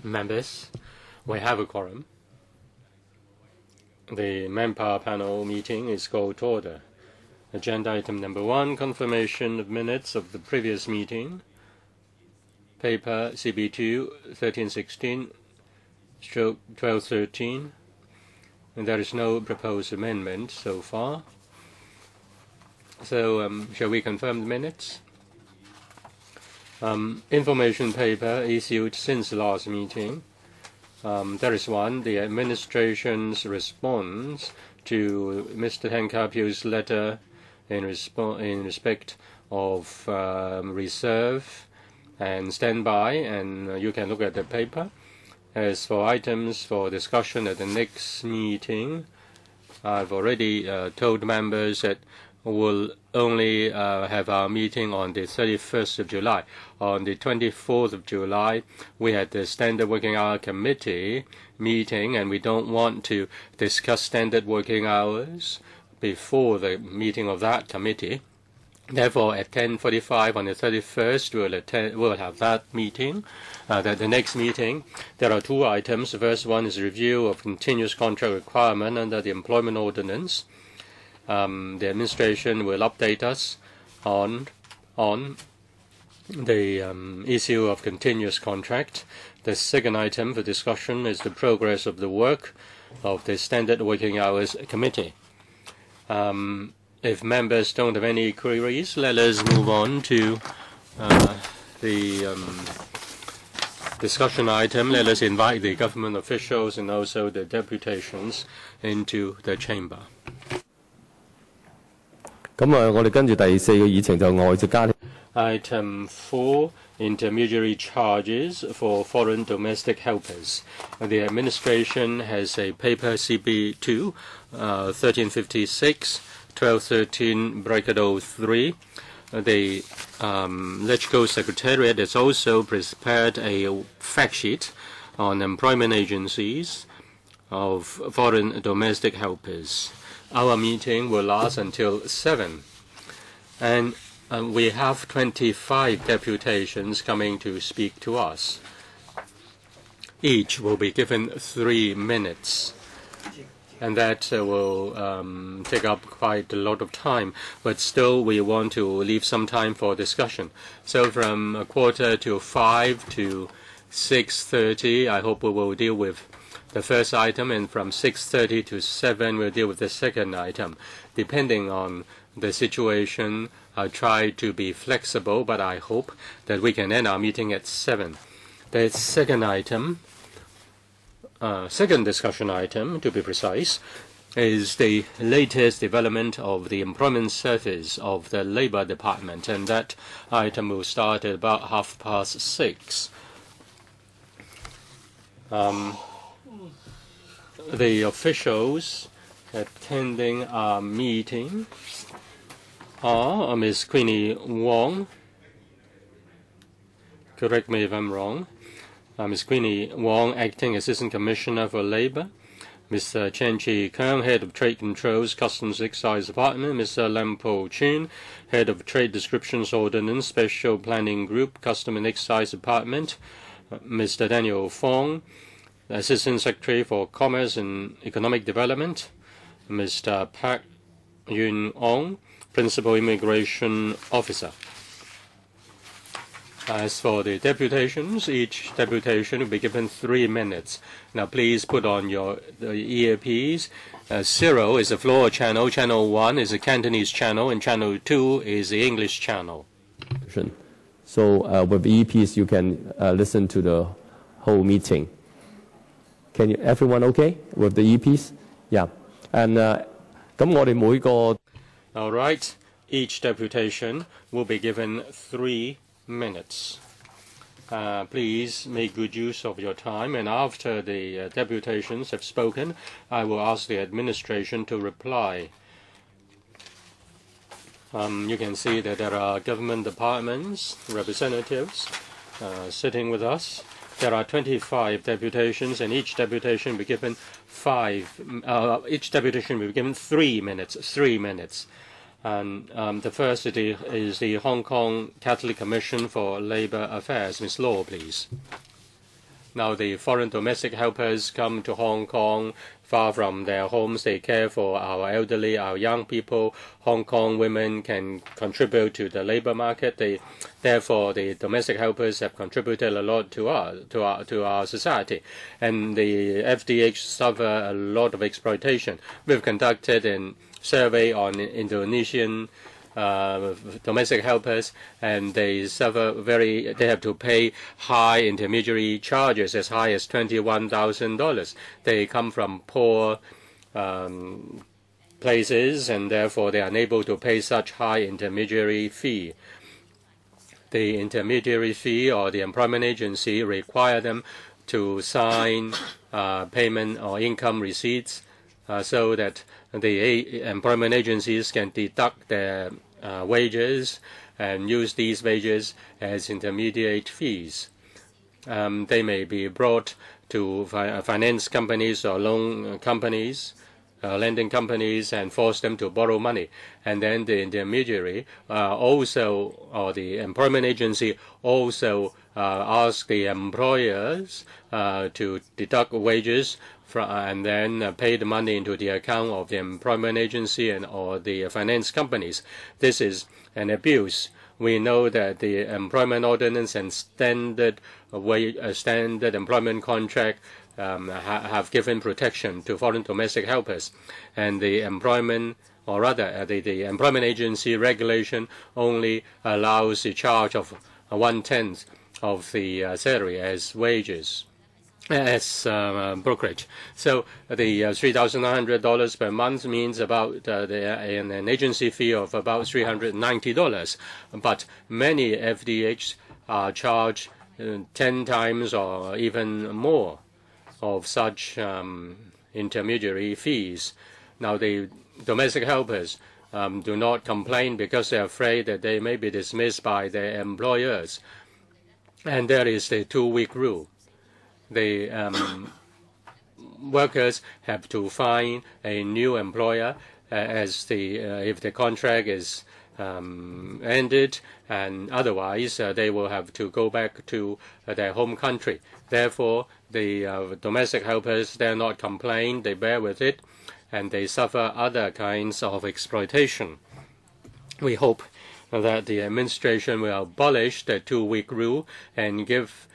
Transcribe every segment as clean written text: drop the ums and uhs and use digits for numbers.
Members, we have a quorum. The Manpower panel meeting is called to order. Agenda item number 1, confirmation of minutes of the previous meeting. Paper CB2 1316, stroke 1213. And there is no proposed amendment so far. So shall we confirm the minutes? Information paper issued since the last meeting. There is one, the administration's response to Mr. Tang Ka-piu's letter in respect of reserve and standby, and you can look at the paper. As for items for discussion at the next meeting, I've already told members that we'll only have our meeting on the 31st of July. On the 24th of July, we had the Standard Working Hour Committee meeting, and we don't want to discuss standard working hours before the meeting of that committee. Therefore, at 10:45 on the 31st, we'll have that meeting. The next meeting, there are two items. The first one is review of continuous contract requirement under the Employment Ordinance. The administration will update us on the issue of continuous contract. The second item for discussion is the progress of the work of the Standard Working Hours Committee. If members don't have any queries, let us move on to the discussion item. Let us invite the government officials and also the deputations into the chamber. 我哋跟住第4個議程就外籍家庭。Item 4, intermediary charges for foreign domestic helpers. The administration has a paper CB2 1356, 1213 bracket 03. The Legislative Secretariat has also prepared a fact sheet on employment agencies of foreign domestic helpers. Our meeting will last until 7. And we have 25 deputations coming to speak to us. Each will be given 3 minutes. And that will take up quite a lot of time. But still, we want to leave some time for discussion. So from 4:45 to 6:30, I hope we will deal with the first item, and from 6:30 to 7, we'll deal with the second item. Depending on the situation, I'll try to be flexible, but I hope that we can end our meeting at 7. The second item, second discussion item, to be precise, is the latest development of the employment service of the Labor Department, and that item will start at about 6:30. The officials attending our meeting are Ms. Queenie Wong. Correct me if I'm wrong. Ms. Queenie Wong, Acting Assistant Commissioner for Labor. Mr. Chen Cheuk-yan, Head of Trade Controls, Customs Excise Department. Mr. Lam Po-chun, Head of Trade Descriptions Ordinance, Special Planning Group, Customs and Excise Department. Mr. Daniel Fong, Assistant Secretary for Commerce and Economic Development. Mr. Park Yun-ong, Principal Immigration Officer. As for the deputations, each deputation will be given 3 minutes. Now please put on your earpiece. 0 is the floor channel, channel 1 is the Cantonese channel, and channel 2 is the English channel. So with earpiece, you can listen to the whole meeting. Can you, everyone okay with the earpiece? Yeah. And 咁我哋每個 All right. Each deputation will be given 3 minutes. Please make good use of your time, and after the deputations have spoken, I will ask the administration to reply. You can see that there are government departments, representatives sitting with us. There are 25 deputations, and each deputation will be given 3 minutes. 3 minutes. And the first is the Hong Kong Catholic Commission for Labour Affairs. Ms. Law, please. Now, the foreign domestic helpers come to Hong Kong far from their homes. They care for our elderly, our young people. Hong Kong women can contribute to the labor market. Therefore, the domestic helpers have contributed a lot to our society. And the FDH suffer a lot of exploitation. We've conducted a survey on Indonesian domestic helpers, and they have to pay high intermediary charges as high as $21,000. They come from poor places, and therefore they are unable to pay such high intermediary fee. The intermediary fee or the employment agency require them to sign payment or income receipts so that the employment agencies can deduct their wages and use these wages as intermediate fees. They may be brought to finance companies or loan companies, lending companies, and force them to borrow money. And then the intermediary or the employment agency also ask the employers to deduct wages and then pay the money into the account of the employment agency or the finance companies. This is an abuse. We know that the employment ordinance and standard employment contract have given protection to foreign domestic helpers, and the employment employment agency regulation only allows the charge of 1/10 of the salary as wages, as brokerage. So the $3,900 per month means about an agency fee of about $390. But many FDHs are charged 10 times or even more of such intermediary fees. Now, the domestic helpers do not complain because they're afraid that they may be dismissed by their employers. And there is the 2-week rule. The workers have to find a new employer if the contract is ended, and otherwise they will have to go back to their home country. Therefore, the domestic helpers dare not complain. They bear with it, and they suffer other kinds of exploitation. We hope that the administration will abolish the 2-week rule and give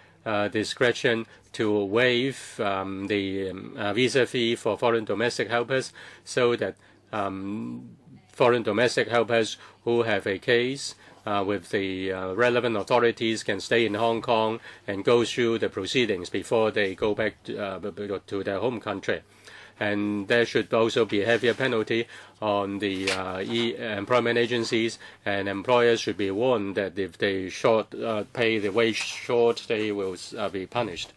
discretion to waive the visa fee for foreign domestic helpers, so that foreign domestic helpers who have a case with the relevant authorities can stay in Hong Kong and go through the proceedings before they go back to their home country. And there should also be a heavier penalty on the employment agencies, and employers should be warned that if they pay the wage short, they will be punished.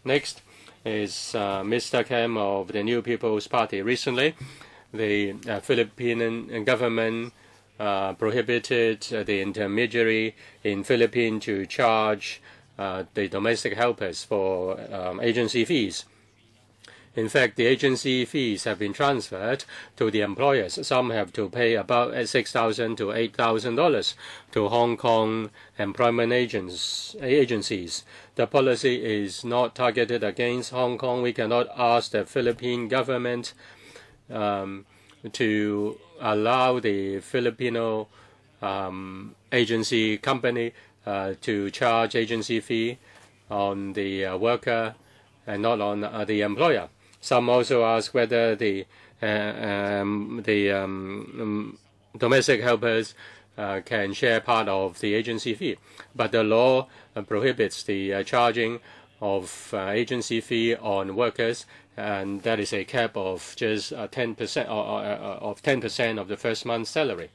Next is Mr. Kam of the New People's Party. Recently, the Philippine government prohibited the intermediary in Philippines to charge the domestic helpers for agency fees. In fact, the agency fees have been transferred to the employers. Some have to pay about $6,000 to $8,000 to Hong Kong employment agencies. The policy is not targeted against Hong Kong. We cannot ask the Philippine government to allow the Filipino agency company to charge agency fee on the worker and not on the employer. Some also ask whether the domestic helpers can share part of the agency fee. But the law prohibits the charging of agency fee on workers, and that is a cap of just 10% of 10% of the first month's salary.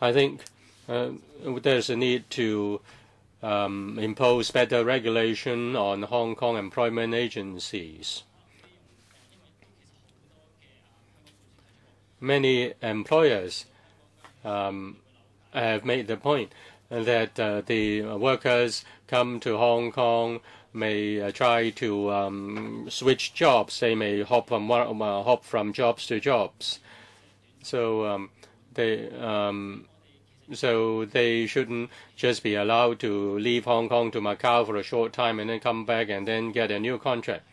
I think there's a need to impose better regulation on Hong Kong employment agencies. Many employers have made the point that the workers come to Hong Kong may try to switch jobs. They may hop from jobs to jobs. So So they shouldn't just be allowed to leave Hong Kong to Macau for a short time and then come back and then get a new contract.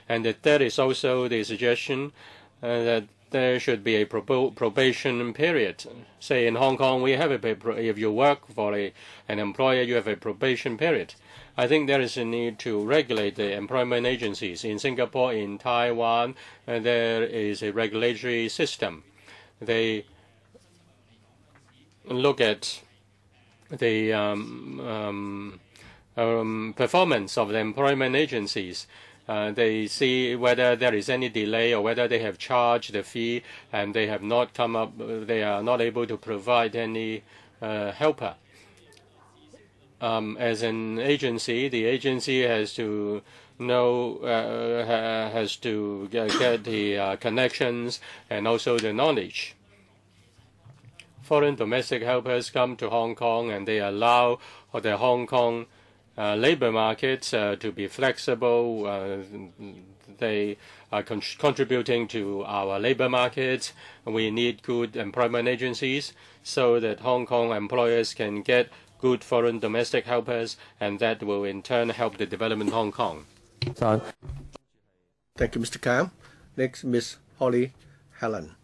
And the third is also the suggestion that there should be a probation period. Say in Hong Kong, we have if you work for an employer, you have a probation period. I think there is a need to regulate the employment agencies. In Singapore, in Taiwan, there is a regulatory system. They look at the performance of the employment agencies. They see whether there is any delay or whether they have charged the fee and they have not come up. They are not able to provide any helper. As an agency, the agency has to know, has to get the connections and also the knowledge. Foreign domestic helpers come to Hong Kong and they allow the Hong Kong labor market to be flexible. They are contributing to our labor market. We need good employment agencies so that Hong Kong employers can get good foreign domestic helpers, and that will in turn help the development of Hong Kong. Thank you, Mr. Kam. Next, Ms. Holly Helen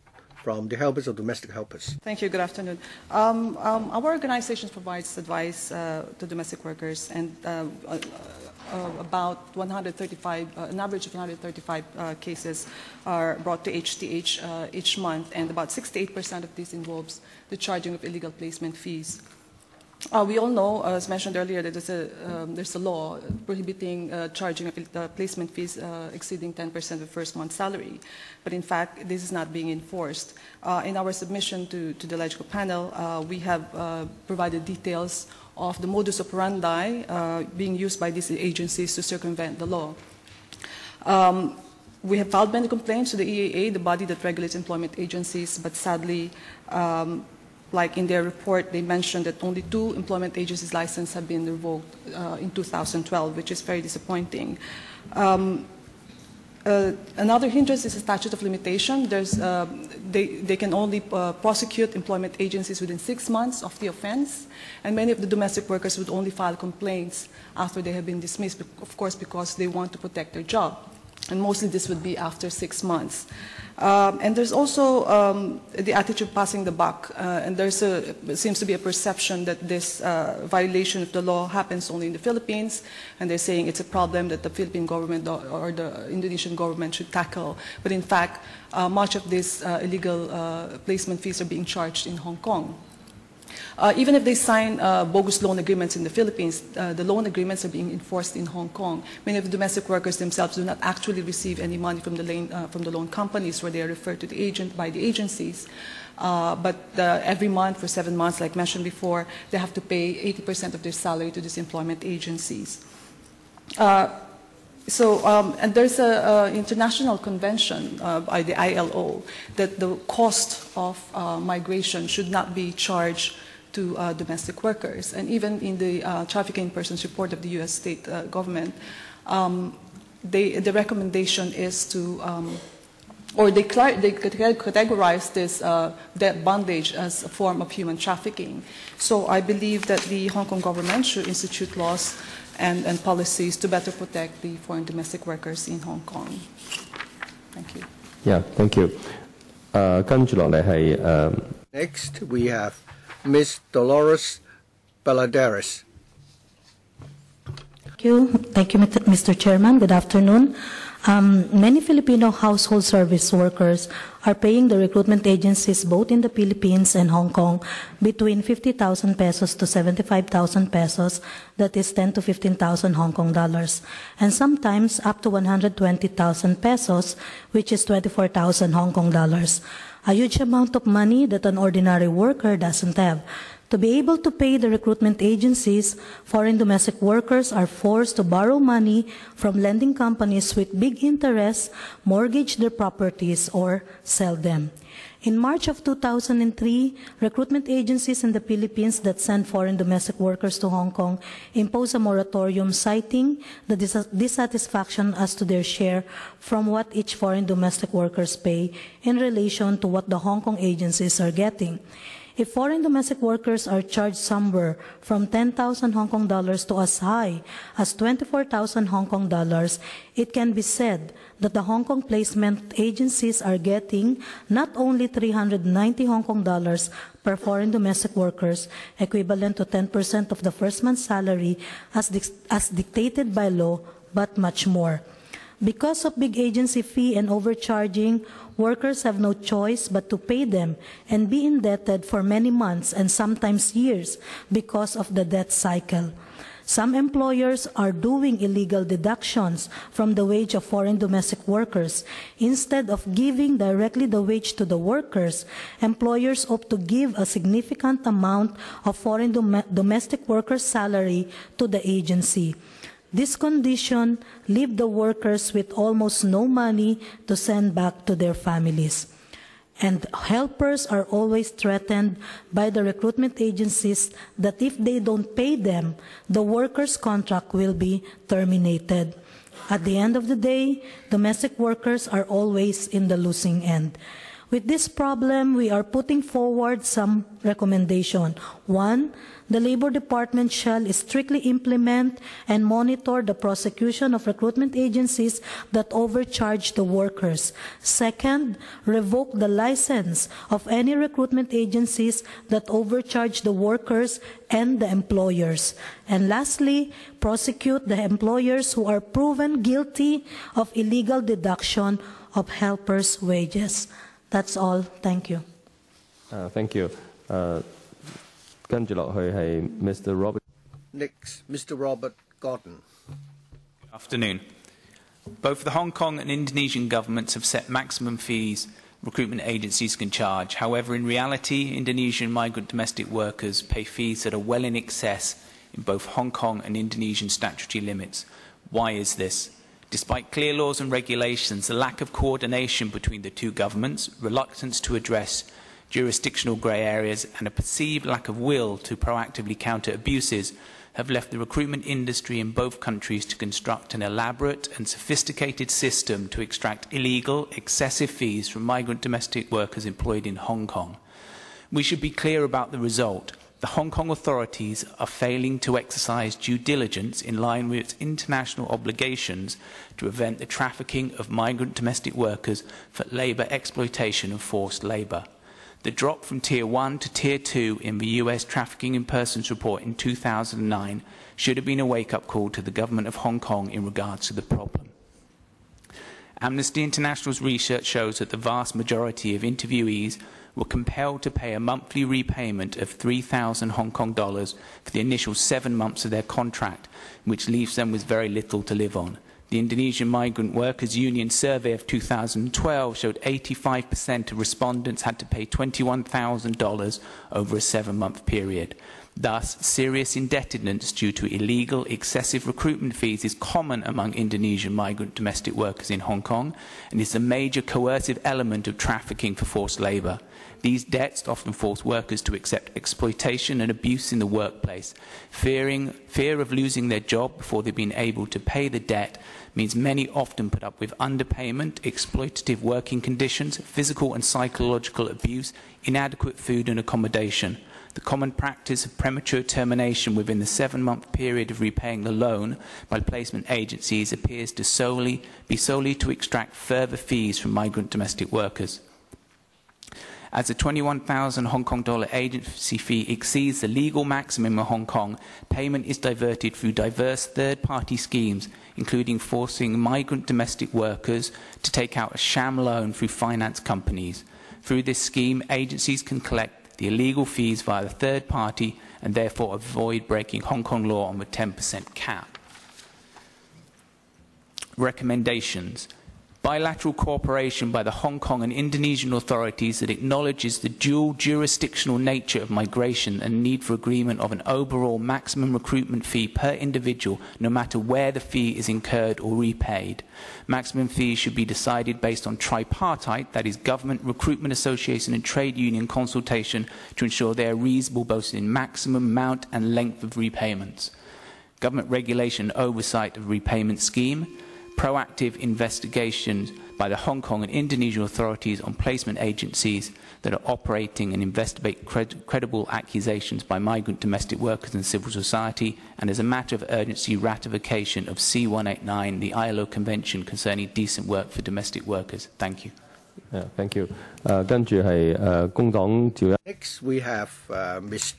from the Helpers of Domestic Helpers. Thank you. Good afternoon. Our organization provides advice to domestic workers, and about 135, an average of 135 cases are brought to HTH each month, and about 68% of this involves the charging of illegal placement fees. We all know, as mentioned earlier, that there's a law prohibiting charging of placement fees exceeding 10% of the first month's salary. But in fact, this is not being enforced. In our submission to the LegCo panel, we have provided details of the modus operandi being used by these agencies to circumvent the law. We have filed many complaints to the EAA, the body that regulates employment agencies, but sadly, like in their report, they mentioned that only 2 employment agencies' licenses have been revoked in 2012, which is very disappointing. Another hindrance is the statute of limitation. They can only prosecute employment agencies within 6 months of the offense, and many of the domestic workers would only file complaints after they have been dismissed, of course, because they want to protect their job. And mostly this would be after 6 months. And there's also the attitude passing the buck. And there seems to be a perception that this violation of the law happens only in the Philippines. And they're saying it's a problem that the Philippine government or the Indonesian government should tackle. But in fact, much of these illegal placement fees are being charged in Hong Kong. Even if they sign bogus loan agreements in the Philippines, the loan agreements are being enforced in Hong Kong. Many of the domestic workers themselves do not actually receive any money from the loan companies where they are referred to by the agencies. But every month for 7 months, like mentioned before, they have to pay 80% of their salary to these employment agencies. And there's an international convention by the ILO that the cost of migration should not be charged to domestic workers. And even in the Trafficking in Persons report of the U.S. state government, the recommendation is to, or they categorize this debt bondage as a form of human trafficking. So I believe that the Hong Kong government should institute laws and policies to better protect the foreign domestic workers in Hong Kong. Thank you. Yeah, thank you. Next, we have Ms. Dolores Balladares. Thank you, Mr. Chairman. Good afternoon. Many Filipino household service workers are paying the recruitment agencies both in the Philippines and Hong Kong between 50,000 pesos to 75,000 pesos, that is 10 to 15,000 Hong Kong dollars, and sometimes up to 120,000 pesos, which is 24,000 Hong Kong dollars. A huge amount of money that an ordinary worker doesn't have. To be able to pay the recruitment agencies, foreign domestic workers are forced to borrow money from lending companies with big interest, mortgage their properties, or sell them. In March of 2003, recruitment agencies in the Philippines that send foreign domestic workers to Hong Kong imposed a moratorium citing the dissatisfaction as to their share from what each foreign domestic workers pay in relation to what the Hong Kong agencies are getting. If foreign domestic workers are charged somewhere from 10,000 Hong Kong dollars to as high as 24,000 Hong Kong dollars, it can be said that the Hong Kong placement agencies are getting not only 390 Hong Kong dollars per foreign domestic workers, equivalent to 10% of the first month's salary as dictated by law, but much more. Because of big agency fee and overcharging, workers have no choice but to pay them and be indebted for many months and sometimes years because of the debt cycle. Some employers are doing illegal deductions from the wage of foreign domestic workers. Instead of giving directly the wage to the workers, employers opt to give a significant amount of foreign domestic workers' salary to the agency. This condition leaves the workers with almost no money to send back to their families. And helpers are always threatened by the recruitment agencies that if they don't pay them, the workers' contract will be terminated. At the end of the day, domestic workers are always in the losing end. With this problem, we are putting forward some recommendation. 1, the Labor Department shall strictly implement and monitor the prosecution of recruitment agencies that overcharge the workers. 2nd, revoke the license of any recruitment agencies that overcharge the workers and the employers. And lastly, prosecute the employers who are proven guilty of illegal deduction of helpers' wages. That's all. Thank you. Thank you. 跟住落去係 Mr. Robert. Next, Mr. Robert Gordon. Afternoon. Both the Hong Kong and Indonesian governments have set maximum fees recruitment agencies can charge. However, in reality, Indonesian migrant domestic workers pay fees that are well in excess in both Hong Kong and Indonesian statutory limits. Why is this? Despite clear laws and regulations, the lack of coordination between the two governments, reluctance to address jurisdictional grey areas, and a perceived lack of will to proactively counter abuses have left the recruitment industry in both countries to construct an elaborate and sophisticated system to extract illegal, excessive fees from migrant domestic workers employed in Hong Kong. We should be clear about the result. The Hong Kong authorities are failing to exercise due diligence in line with its international obligations to prevent the trafficking of migrant domestic workers for labour exploitation and forced labour. The drop from Tier 1 to Tier 2 in the US Trafficking in Persons report in 2009 should have been a wake-up call to the government of Hong Kong in regards to the problem. Amnesty International's research shows that the vast majority of interviewees were compelled to pay a monthly repayment of 3,000 Hong Kong dollars for the initial 7 months of their contract, which leaves them with very little to live on. The Indonesian Migrant Workers Union survey of 2012 showed 85% of respondents had to pay $21,000 over a 7-month period. Thus, serious indebtedness due to illegal, excessive recruitment fees is common among Indonesian migrant domestic workers in Hong Kong and is a major coercive element of trafficking for forced labour. These debts often force workers to accept exploitation and abuse in the workplace. Fear of losing their job before they've been able to pay the debt means many often put up with underpayment, exploitative working conditions, physical and psychological abuse, inadequate food and accommodation. The common practice of premature termination within the 7-month period of repaying the loan by placement agencies appears to be solely to extract further fees from migrant domestic workers. As the 21,000 Hong Kong dollar agency fee exceeds the legal maximum in Hong Kong, payment is diverted through diverse third-party schemes, including forcing migrant domestic workers to take out a sham loan through finance companies. Through this scheme, agencies can collect the illegal fees via the third party and therefore avoid breaking Hong Kong law on the 10% cap. Recommendations. Bilateral cooperation by the Hong Kong and Indonesian authorities that acknowledges the dual jurisdictional nature of migration and need for agreement of an overall maximum recruitment fee per individual, no matter where the fee is incurred or repaid. Maximum fees should be decided based on tripartite, that is, government, recruitment association and trade union consultation to ensure they are reasonable both in maximum amount and length of repayments. Government regulation and oversight of repayment scheme. Proactive investigations by the Hong Kong and Indonesian authorities on placement agencies that are operating and investigate credible accusations by migrant domestic workers and civil society, and as a matter of urgency, ratification of C189, the ILO Convention concerning decent work for domestic workers. Thank you. Thank you. 跟住係工黨趙一。 Next, we have Ms.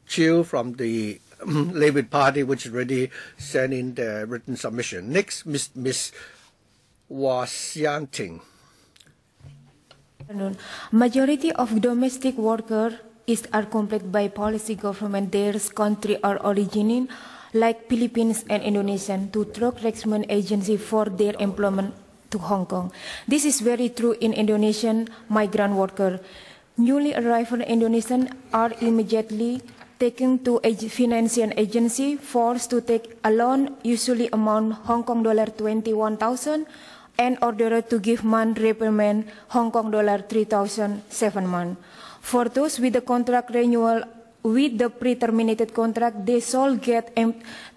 Chiu from the Labour Party, which already sent in the written submission. Next, Ms. Wasianting. Majority of domestic workers are completed by policy government their country or origin, like Philippines and Indonesia, to through recruitment agency for their employment to Hong Kong. This is very true in Indonesian migrant workers. Newly arrived Indonesians are immediately taken to a financial agency, forced to take a loan, usually amount Hong Kong dollar 21,000, and ordered to give month repayment Hong Kong dollar 3,000 7 months. For those with the contract renewal with the pre-terminated contract, they should get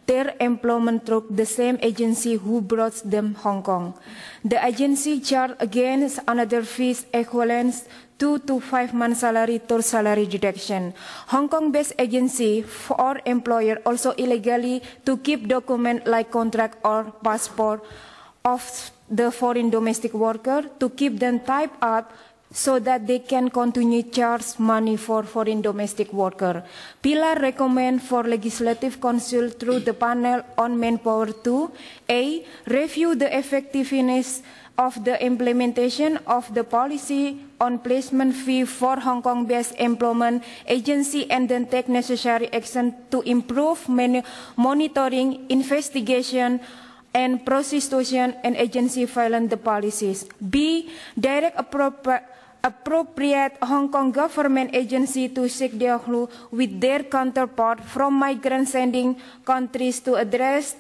their employment through the same agency who brought them Hong Kong. The agency charge against another fees equivalent 2 to 5 months salary to salary deduction. Hong Kong-based agency for employer also illegally to keep document like contract or passport of the foreign domestic worker to keep them typed up so that they can continue charge money for foreign domestic worker. Pilar recommend for Legislative Council through the panel on Manpower to A. Review the effectiveness of the implementation of the policy on placement fee for Hong Kong-based employment agency and then take necessary action to improve monitoring, investigation, and prosecution and agency filing the policies. B. Direct appropriate Hong Kong government agency to seek dialogue with their counterpart from migrant sending countries to address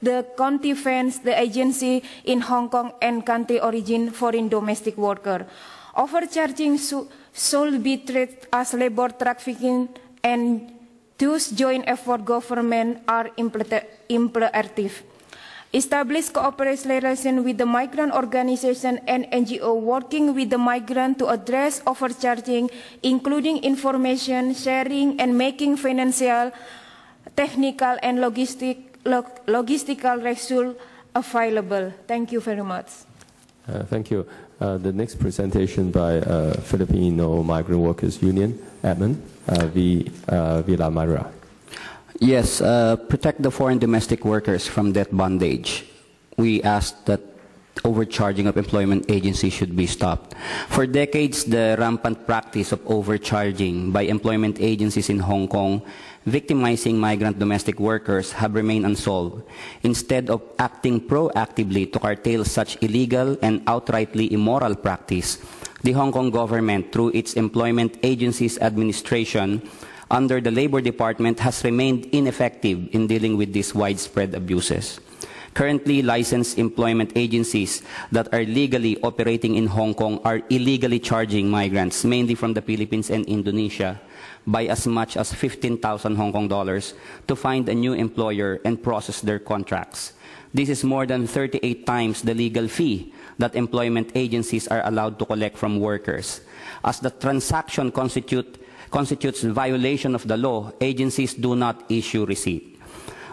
the contingents the agency in Hong Kong and country origin foreign domestic worker. Overcharging should be treated as labor trafficking, and thus joint effort government are imperative. Establish cooperation relation with the migrant organization and NGO working with the migrant to address overcharging, including information sharing and making financial, technical, and logistical resources available. Thank you very much. Thank you. The next presentation by Filipino Migrant Workers Union, Edmund Villamara. Yes, protect the foreign domestic workers from debt bondage. We ask that overcharging of employment agencies should be stopped. For decades, the rampant practice of overcharging by employment agencies in Hong Kong, victimizing migrant domestic workers, have remained unsolved. Instead of acting proactively to curtail such illegal and outrightly immoral practice, the Hong Kong government, through its employment agencies administration, under the Labor Department, has remained ineffective in dealing with these widespread abuses. Currently, licensed employment agencies that are legally operating in Hong Kong are illegally charging migrants, mainly from the Philippines and Indonesia, by as much as 15,000 Hong Kong dollars to find a new employer and process their contracts. This is more than 38 times the legal fee that employment agencies are allowed to collect from workers. As the transaction constitutes violation of the law, agencies do not issue receipt.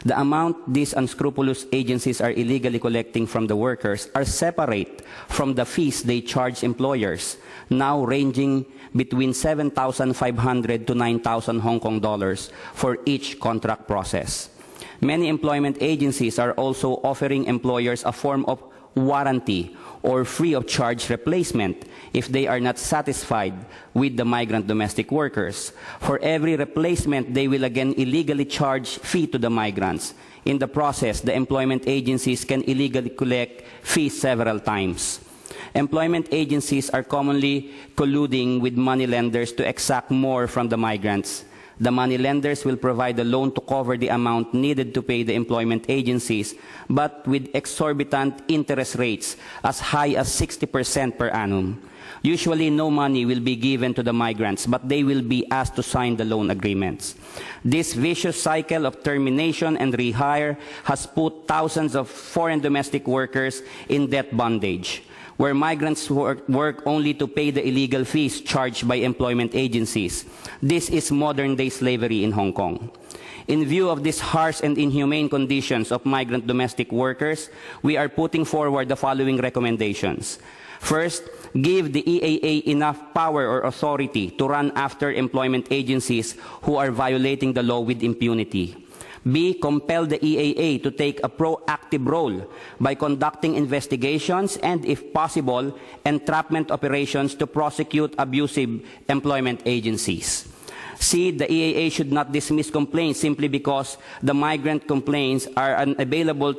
The amount these unscrupulous agencies are illegally collecting from the workers are separate from the fees they charge employers, now ranging between 7,500 to 9,000 Hong Kong dollars for each contract process. Many employment agencies are also offering employers a form of warranty or free of charge replacement if they are not satisfied with the migrant domestic workers. For every replacement, they will again illegally charge fee to the migrants. In the process, the employment agencies can illegally collect fees several times. Employment agencies are commonly colluding with moneylenders to exact more from the migrants. The moneylenders will provide a loan to cover the amount needed to pay the employment agencies, but with exorbitant interest rates as high as 60% per annum. Usually, no money will be given to the migrants, but they will be asked to sign the loan agreements. This vicious cycle of termination and rehire has put thousands of foreign domestic workers in debt bondage, where migrants work only to pay the illegal fees charged by employment agencies. This is modern-day slavery in Hong Kong. In view of these harsh and inhumane conditions of migrant domestic workers, we are putting forward the following recommendations. First, give the EAA enough power or authority to run after employment agencies who are violating the law with impunity. B, compel the EAA to take a proactive role by conducting investigations and, if possible, entrapment operations to prosecute abusive employment agencies. C, the EAA should not dismiss complaints simply because the migrant complainants are unavailable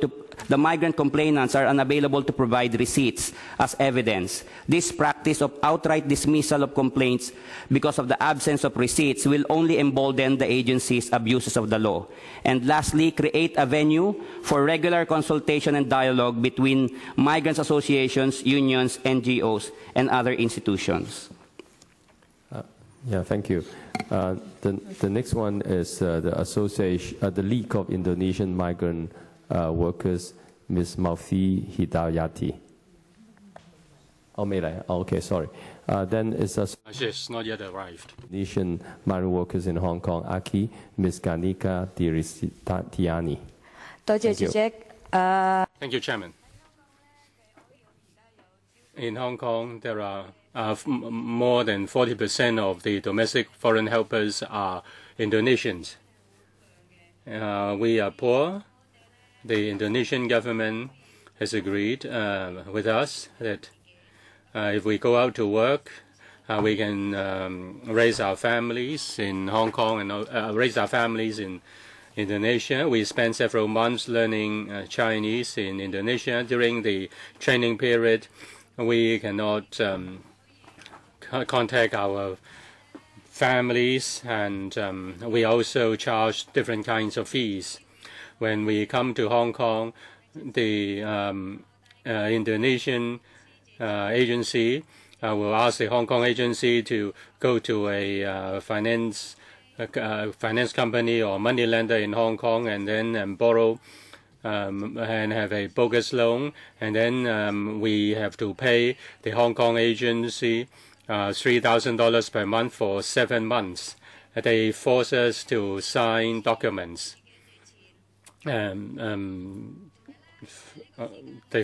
to provide receipts as evidence. This practice of outright dismissal of complaints because of the absence of receipts will only embolden the agency's abuses of the law. And lastly, create a venue for regular consultation and dialogue between migrants associations, unions, NGOs, and other institutions. Yeah, thank you. The next one is the association, the League of Indonesian Migrant Workers, Ms. Maufi Hidayati. Oh, Meilai. Oh, okay, sorry. Then it's She's not yet arrived. Indonesian Migrant Workers in Hong Kong, Aki, Ms. Ganika Diritiani. Thank you, Chairman. In Hong Kong, there are more than 40% of the domestic foreign helpers are Indonesians. We are poor. The Indonesian government has agreed with us that if we go out to work, we can raise our families in Hong Kong and raise our families in Indonesia. We spent several months learning Chinese in Indonesia. During the training period, we cannot contact our families, and we also charge different kinds of fees. When we come to Hong Kong, the Indonesian agency will ask the Hong Kong agency to go to a finance company or money lender in Hong Kong and then borrow and have a bogus loan, and then we have to pay the Hong Kong agency $3,000 per month for 7 months. They force us to sign documents. They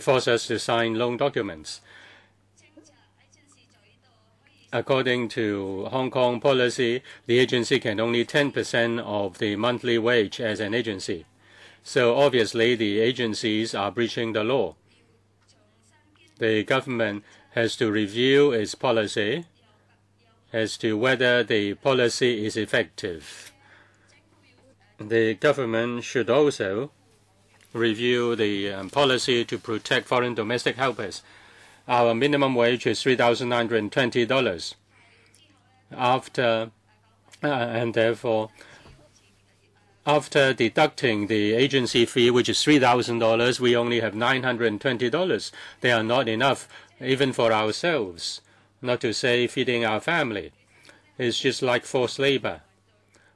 force us to sign loan documents. According to Hong Kong policy, the agency can only 10% of the monthly wage as an agency. So obviously, the agencies are breaching the law. The government has to review its policy as to whether the policy is effective. The government should also review the policy to protect foreign domestic helpers. Our minimum wage is $3,920. And therefore, after deducting the agency fee, which is $3,000, we only have $920. They are not enough even for ourselves, not to say feeding our family. It's just like forced labor.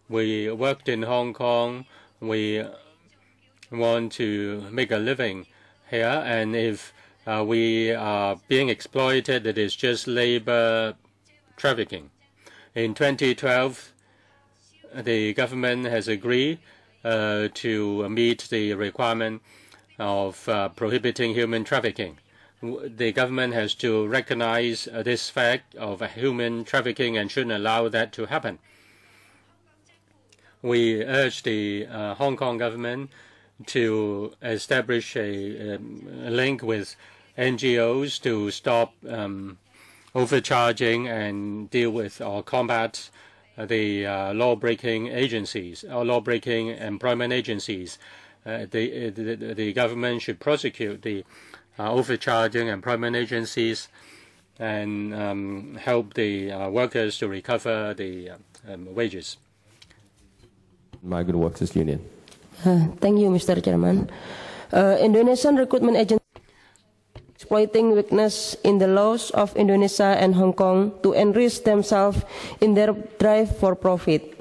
We worked in Hong Kong. We want to make a living here, and if we are being exploited, it is just labor trafficking. In 2012, the government has agreed to meet the requirement of prohibiting human trafficking. The government has to recognize this fact of human trafficking and shouldn't allow that to happen. we urge the Hong Kong government to establish a link with NGOs to stop overcharging and deal with or combat the law-breaking agencies or law-breaking employment agencies. The government should prosecute the overcharging employment agencies and help the workers to recover the wages. Migrant Workers Union. Thank you, Mr. Chairman. Indonesian recruitment agencies exploiting weakness in the laws of Indonesia and Hong Kong to enrich themselves in their drive for profit.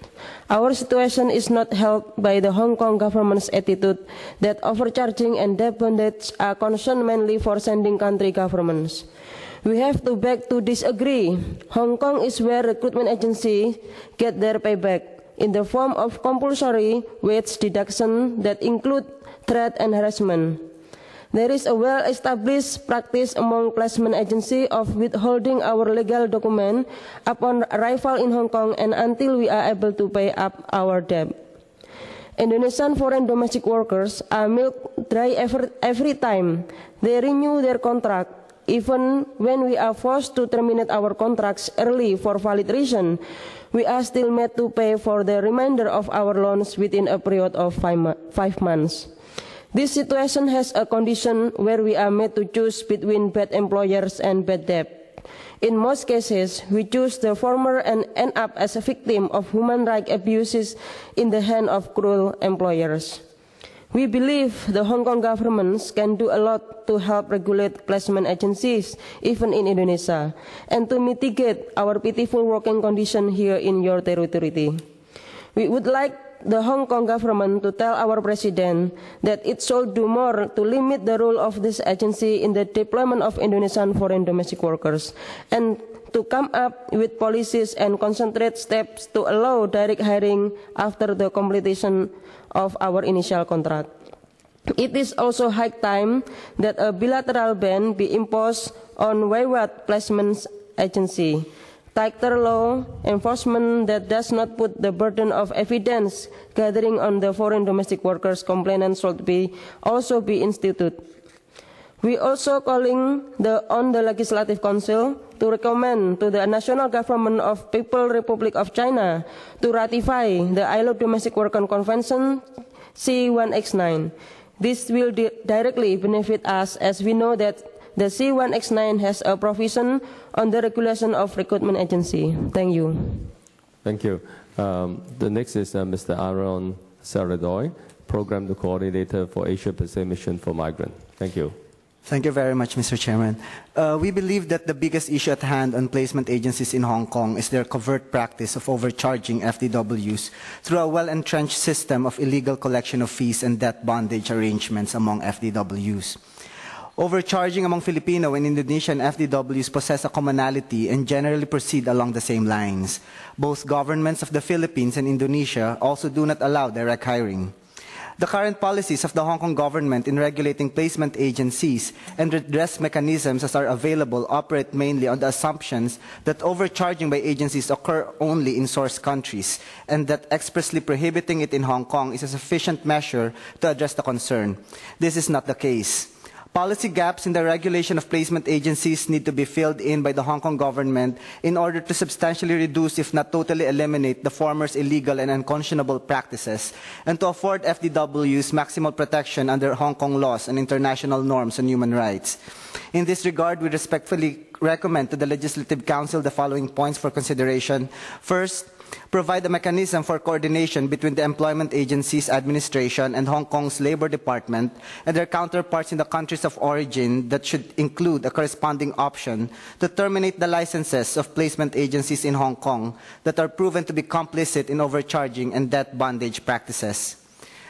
Our situation is not helped by the Hong Kong government's attitude that overcharging and debt bondage are concerned mainly for sending country governments. We have to beg to disagree. Hong Kong is where recruitment agencies get their payback in the form of compulsory wage deduction that include threat and harassment. There is a well-established practice among placement agencies of withholding our legal document upon arrival in Hong Kong and until we are able to pay up our debt. Indonesian foreign domestic workers are milked dry every time they renew their contract. Even when we are forced to terminate our contracts early for valid reason, we are still made to pay for the remainder of our loans within a period of 5 months. This situation has a condition where we are made to choose between bad employers and bad debt. In most cases, we choose the former and end up as a victim of human rights abuses in the hands of cruel employers. We believe the Hong Kong government can do a lot to help regulate placement agencies, even in Indonesia, and to mitigate our pitiful working condition here in your territory. We would like the Hong Kong government to tell our president that it should do more to limit the role of this agency in the deployment of Indonesian foreign domestic workers and to come up with policies and concentrate steps to allow direct hiring after the completion of our initial contract. It is also high time that a bilateral ban be imposed on wayward placement agency. Tighter law enforcement that does not put the burden of evidence gathering on the foreign domestic workers complainants should also be instituted. We also calling on the Legislative Council to recommend to the national government of People's Republic of China to ratify the ILO Domestic Worker Convention C1X9. This will directly benefit us as we know that the C1X9 has a provision on the regulation of recruitment agency. Thank you. Thank you. The next is Mr. Aaron Saradoy, Program Coordinator for Asia Pacific Mission for Migrants. Thank you. Thank you very much, Mr. Chairman. We believe that the biggest issue at hand on placement agencies in Hong Kong is their covert practice of overcharging FDWs through a well-entrenched system of illegal collection of fees and debt bondage arrangements among FDWs. Overcharging among Filipino and Indonesian FDWs possess a commonality and generally proceed along the same lines. Both governments of the Philippines and Indonesia also do not allow direct hiring. The current policies of the Hong Kong government in regulating placement agencies and redress mechanisms as are available operate mainly on the assumptions that overcharging by agencies occur only in source countries and that expressly prohibiting it in Hong Kong is a sufficient measure to address the concern. This is not the case. Policy gaps in the regulation of placement agencies need to be filled in by the Hong Kong government in order to substantially reduce, if not totally eliminate, the former's illegal and unconscionable practices, and to afford FDWs maximal protection under Hong Kong laws and international norms on human rights. In this regard, we respectfully recommend to the Legislative Council the following points for consideration. First, provide a mechanism for coordination between the Employment Agency's administration and Hong Kong's Labor Department and their counterparts in the countries of origin that should include a corresponding option to terminate the licenses of placement agencies in Hong Kong that are proven to be complicit in overcharging and debt bondage practices.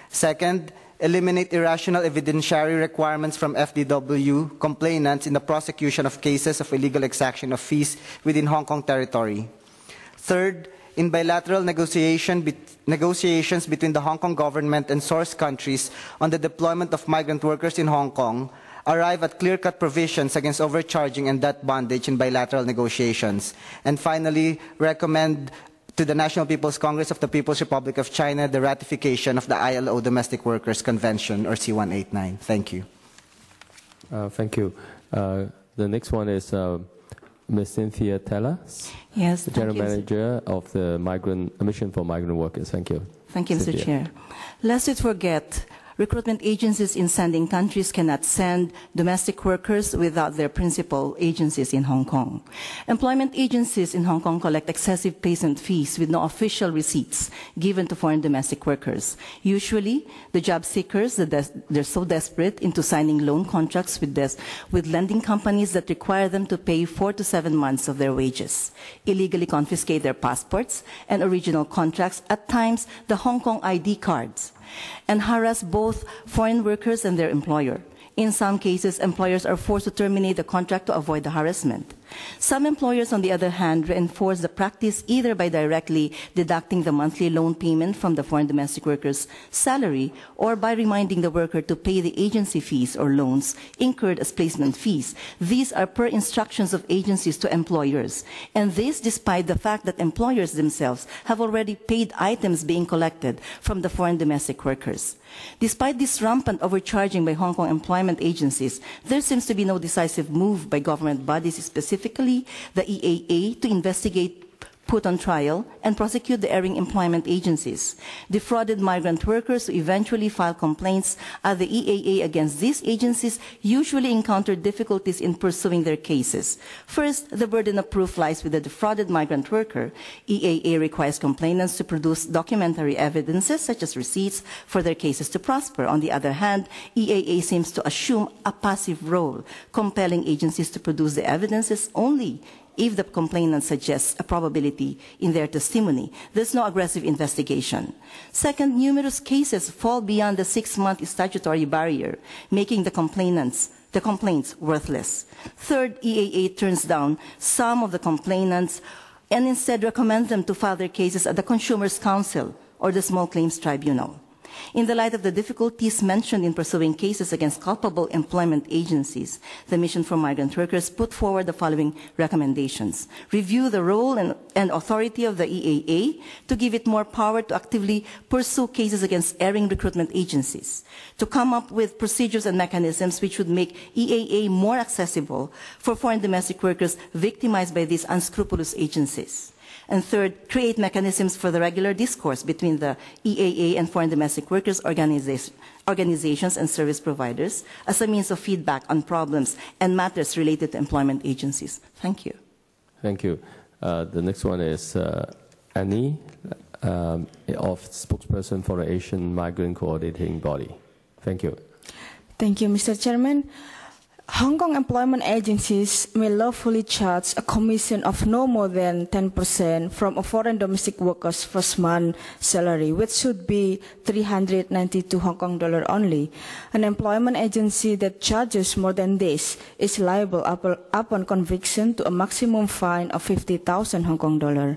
Second, eliminate irrational evidentiary requirements from FDW complainants in the prosecution of cases of illegal exaction of fees within Hong Kong territory. Third, in bilateral negotiations between the Hong Kong government and source countries on the deployment of migrant workers in Hong Kong, arrive at clear-cut provisions against overcharging and debt bondage in bilateral negotiations. And finally, recommend to the National People's Congress of the People's Republic of China the ratification of the ILO Domestic Workers Convention, or C-189. Thank you. Thank you. The next one is Ms. Cynthia Tellas, yes, the General Manager of the Mission for Migrant Workers. Thank you. Thank you, Cynthia. Mr. Chair. Lest we forget, recruitment agencies in sending countries cannot send domestic workers without their principal agencies in Hong Kong. Employment agencies in Hong Kong collect excessive placement fees with no official receipts given to foreign domestic workers. Usually, the job seekers, they're so desperate into signing loan contracts with lending companies that require them to pay 4 to 7 months of their wages, illegally confiscate their passports and original contracts, at times the Hong Kong ID cards, and harass both foreign workers and their employer. In some cases, employers are forced to terminate the contract to avoid the harassment. Some employers, on the other hand, reinforce the practice either by directly deducting the monthly loan payment from the foreign domestic worker's salary or by reminding the worker to pay the agency fees or loans incurred as placement fees. These are per instructions of agencies to employers, and this despite the fact that employers themselves have already paid items being collected from the foreign domestic workers. Despite this rampant overcharging by Hong Kong employment agencies, there seems to be no decisive move by government bodies, specifically the EAA, to investigate, put on trial, and prosecute the erring employment agencies. Defrauded migrant workers who eventually file complaints at the EAA against these agencies usually encounter difficulties in pursuing their cases. First, the burden of proof lies with the defrauded migrant worker. EAA requires complainants to produce documentary evidences, such as receipts, for their cases to prosper. On the other hand, EAA seems to assume a passive role, compelling agencies to produce the evidences only if the complainant suggests a probability in their testimony. There's no aggressive investigation. Second, numerous cases fall beyond the 6-month statutory barrier, making the complaints worthless. Third, EAA turns down some of the complainants and instead recommends them to file their cases at the Consumers' Council or the Small Claims Tribunal. In the light of the difficulties mentioned in pursuing cases against culpable employment agencies, the Mission for Migrant Workers put forward the following recommendations. Review the role and authority of the EAA to give it more power to actively pursue cases against erring recruitment agencies. To come up with procedures and mechanisms which would make EAA more accessible for foreign domestic workers victimized by these unscrupulous agencies. And third, create mechanisms for the regular discourse between the EAA and foreign domestic workers organizations and service providers as a means of feedback on problems and matters related to employment agencies. Thank you. Thank you. The next one is Annie, spokesperson for the Asian Migrant Coordinating Body. Thank you. Thank you, Mr. Chairman. Hong Kong employment agencies may lawfully charge a commission of no more than 10% from a foreign domestic worker's first month salary, which should be 392 Hong Kong dollar only. An employment agency that charges more than this is liable upon conviction to a maximum fine of 50,000 Hong Kong dollar.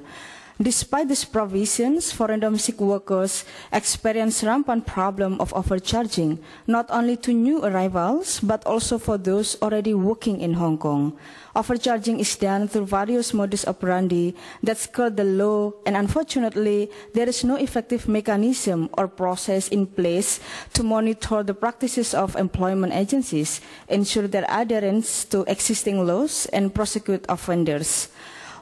Despite these provisions, foreign domestic workers experience rampant problem of overcharging, not only to new arrivals, but also for those already working in Hong Kong. Overcharging is done through various modus operandi that skirt the law, and unfortunately, there is no effective mechanism or process in place to monitor the practices of employment agencies, ensure their adherence to existing laws, and prosecute offenders.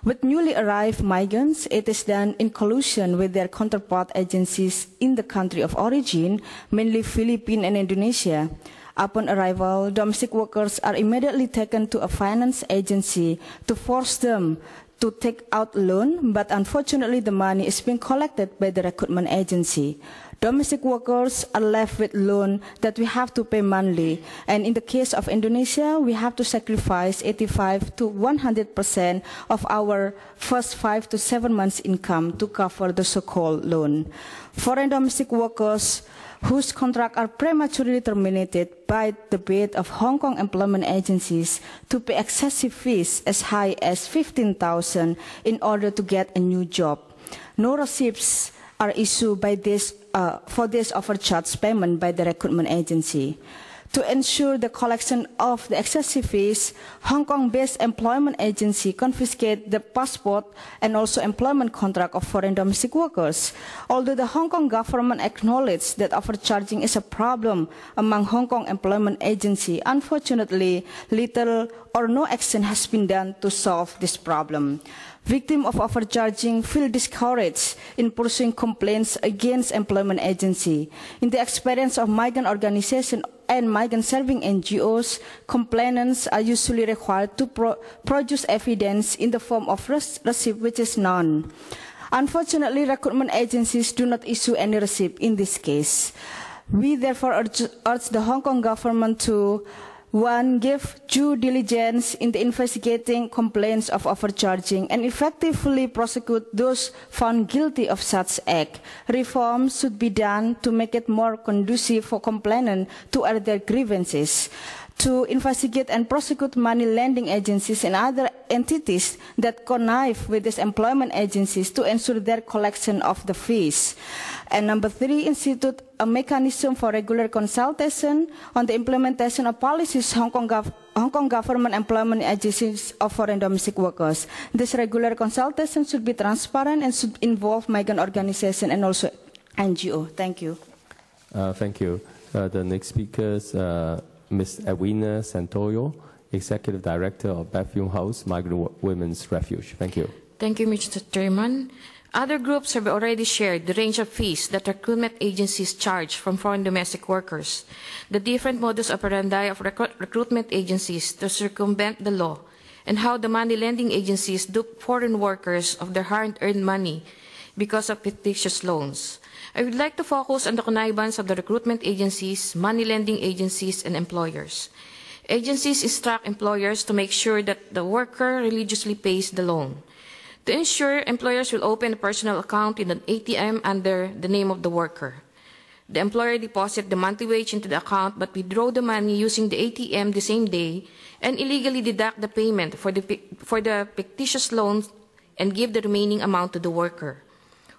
With newly arrived migrants, it is done in collusion with their counterpart agencies in the country of origin, mainly Philippines and Indonesia. Upon arrival, domestic workers are immediately taken to a finance agency to force them to take out loan, but unfortunately the money is being collected by the recruitment agency. Domestic workers are left with loan that we have to pay monthly, and in the case of Indonesia, we have to sacrifice 85 to 100% of our first 5 to 7 months income to cover the so-called loan. Foreign domestic workers whose contracts are prematurely terminated by the bid of Hong Kong employment agencies to pay excessive fees as high as 15,000 in order to get a new job. No receipts are issued by for this overcharge payment by the recruitment agency. To ensure the collection of the excessive fees, Hong Kong-based employment agency confiscate the passport and also employment contract of foreign domestic workers. Although the Hong Kong government acknowledged that overcharging is a problem among Hong Kong employment agency, unfortunately, little or no action has been done to solve this problem. Victims of overcharging feel discouraged in pursuing complaints against employment agency. In the experience of migrant organizations and migrant-serving NGOs, complainants are usually required to produce evidence in the form of receipt, which is none. Unfortunately, recruitment agencies do not issue any receipt in this case. We therefore urge the Hong Kong government to 1. Give due diligence in the investigating complaints of overcharging and effectively prosecute those found guilty of such act. Reforms should be done to make it more conducive for complainants to air their grievances. To investigate and prosecute money lending agencies and other entities that connive with these employment agencies to ensure their collection of the fees. And number 3, institute a mechanism for regular consultation on the implementation of policies Hong Kong government employment agencies of foreign domestic workers. This regular consultation should be transparent and should involve migrant organizations and also NGO. Thank you. Thank you. The next speaker is Ms. Edwina Santoyo, Executive Director of Bethune House Migrant Women's Refuge. Thank you. Thank you, Mr. Chairman. Other groups have already shared the range of fees that recruitment agencies charge from foreign domestic workers, the different modus operandi of recruitment agencies to circumvent the law, and how the money lending agencies dupe foreign workers of their hard-earned money because of fictitious loans. I would like to focus on the connivance of the recruitment agencies, money lending agencies, and employers. Agencies instruct employers to make sure that the worker religiously pays the loan. To ensure, employers will open a personal account in an ATM under the name of the worker. The employer deposits the monthly wage into the account but withdraw the money using the ATM the same day and illegally deduct the payment for the fictitious loans and give the remaining amount to the worker.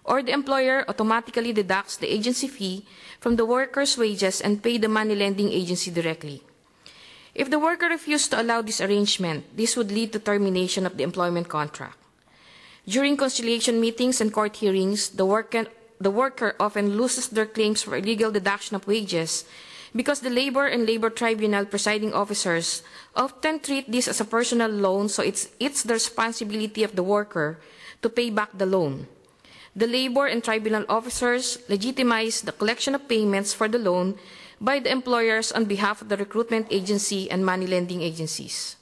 Or the employer automatically deducts the agency fee from the worker's wages and pay the money lending agency directly. If the worker refused to allow this arrangement, this would lead to termination of the employment contract. During conciliation meetings and court hearings, the worker often loses their claims for illegal deduction of wages because the labor and labor tribunal presiding officers often treat this as a personal loan, so it's the responsibility of the worker to pay back the loan. The labor and tribunal officers legitimize the collection of payments for the loan by the employers on behalf of the recruitment agency and money lending agencies.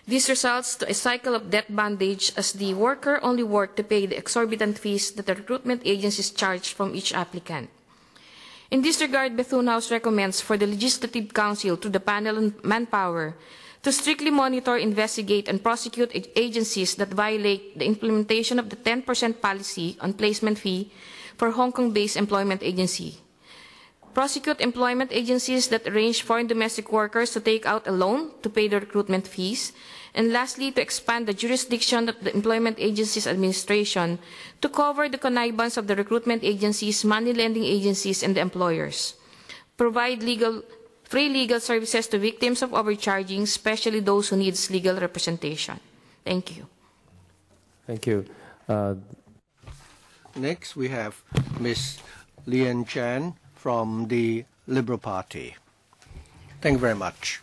This results to a cycle of debt bondage as the worker only works to pay the exorbitant fees that the recruitment agencies charge from each applicant. In this regard, Bethune House recommends for the Legislative Council through the panel on Manpower to strictly monitor, investigate, and prosecute agencies that violate the implementation of the 10% policy on placement fee for Hong Kong-based employment agency. Prosecute employment agencies that arrange foreign domestic workers to take out a loan to pay the recruitment fees. And lastly, to expand the jurisdiction of the employment agencies administration to cover the connivance of the recruitment agencies, money lending agencies, and the employers. Provide free legal services to victims of overcharging, especially those who need legal representation. Thank you. Thank you. Next, we have Ms. Lian Chan from the Liberal Party. Thank you very much.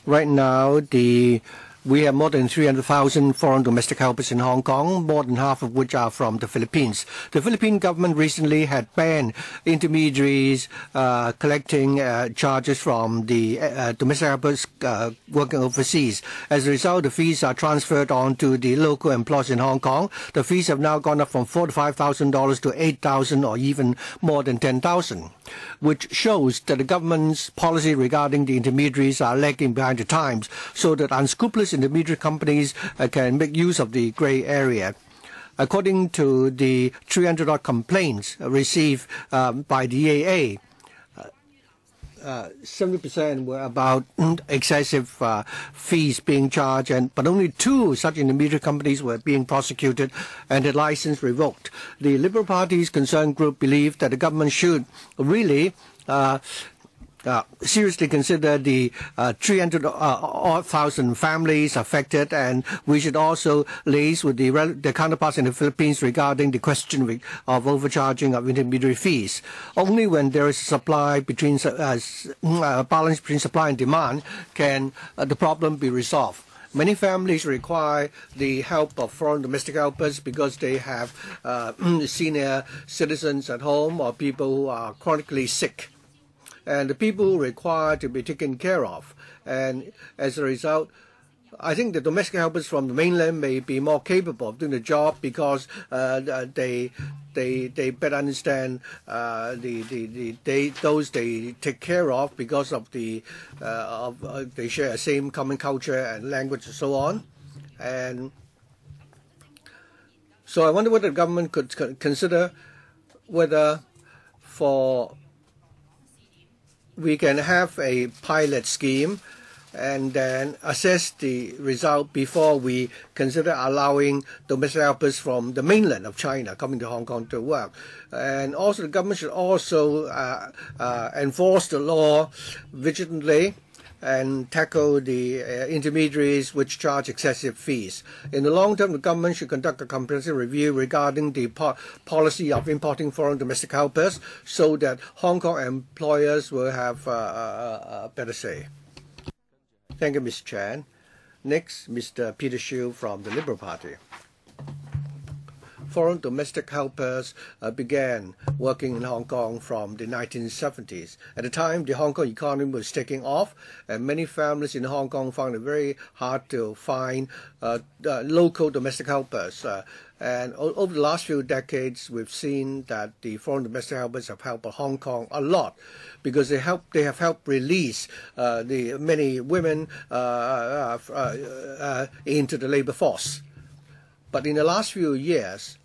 Right now, we have more than 300,000 foreign domestic helpers in Hong Kong, more than half of which are from the Philippines. The Philippine government recently had banned intermediaries collecting charges from the domestic helpers working overseas. As a result, the fees are transferred on to the local employers in Hong Kong. The fees have now gone up from $4,000 to $5,000 to $8,000 or even more than $10,000, which shows that the government's policy regarding the intermediaries are lagging behind the times, so that unscrupulous intermediary companies can make use of the gray area. According to the 300-odd complaints received by the EAA, 70% were about excessive fees being charged, but only 2 such intermediary companies were being prosecuted and the license revoked. The Liberal Party's concerned group believe that the government should really seriously consider the 300,000 families affected, and we should also liaise with the counterparts in the Philippines regarding the question of overcharging of intermediary fees. Only when there is a supply between balance between supply and demand can the problem be resolved. Many families require the help of foreign domestic helpers because they have senior citizens at home or people who are chronically sick. And the people require to be taken care of. And as a result, I think the domestic helpers from the mainland may be more capable of doing the job because they better understand those they take care of because of they share the same common culture and language and so on. And so I wonder whether the government could consider whether we can have a pilot scheme and then assess the result before we consider allowing domestic helpers from the mainland of China coming to Hong Kong to work. And also the government should also enforce the law vigilantly and tackle the intermediaries which charge excessive fees. In the long term, the government should conduct a comprehensive review regarding the policy of importing foreign domestic helpers so that Hong Kong employers will have a better say. Thank you, Mr. Chan. Next, Mr. Peter Shiu from the Liberal Party. Foreign domestic helpers began working in Hong Kong from the 1970s. At the time, the Hong Kong economy was taking off, and many families in Hong Kong found it very hard to find local domestic helpers. And over the last few decades, we've seen that the foreign domestic helpers have helped Hong Kong a lot because they have helped release the many women into the labor force. But in the last few years,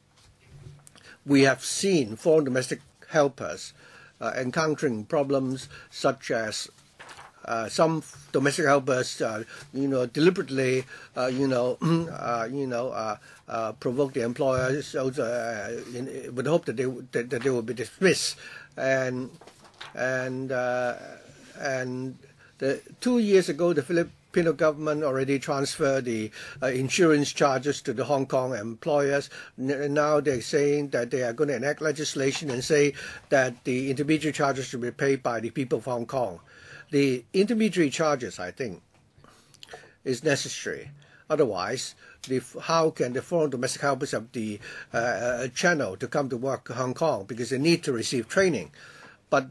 we have seen foreign domestic helpers encountering problems such as some domestic helpers, deliberately, provoke the employers with the hope that they will be dismissed. And 2 years ago, the Filipino government already transferred the insurance charges to the Hong Kong employers. Now they're saying that they are going to enact legislation and say that the intermediary charges should be paid by the people of Hong Kong. The intermediary charges, I think, is necessary. Otherwise, how can the foreign domestic helpers have the channel to come to work in Hong Kong because they need to receive training? But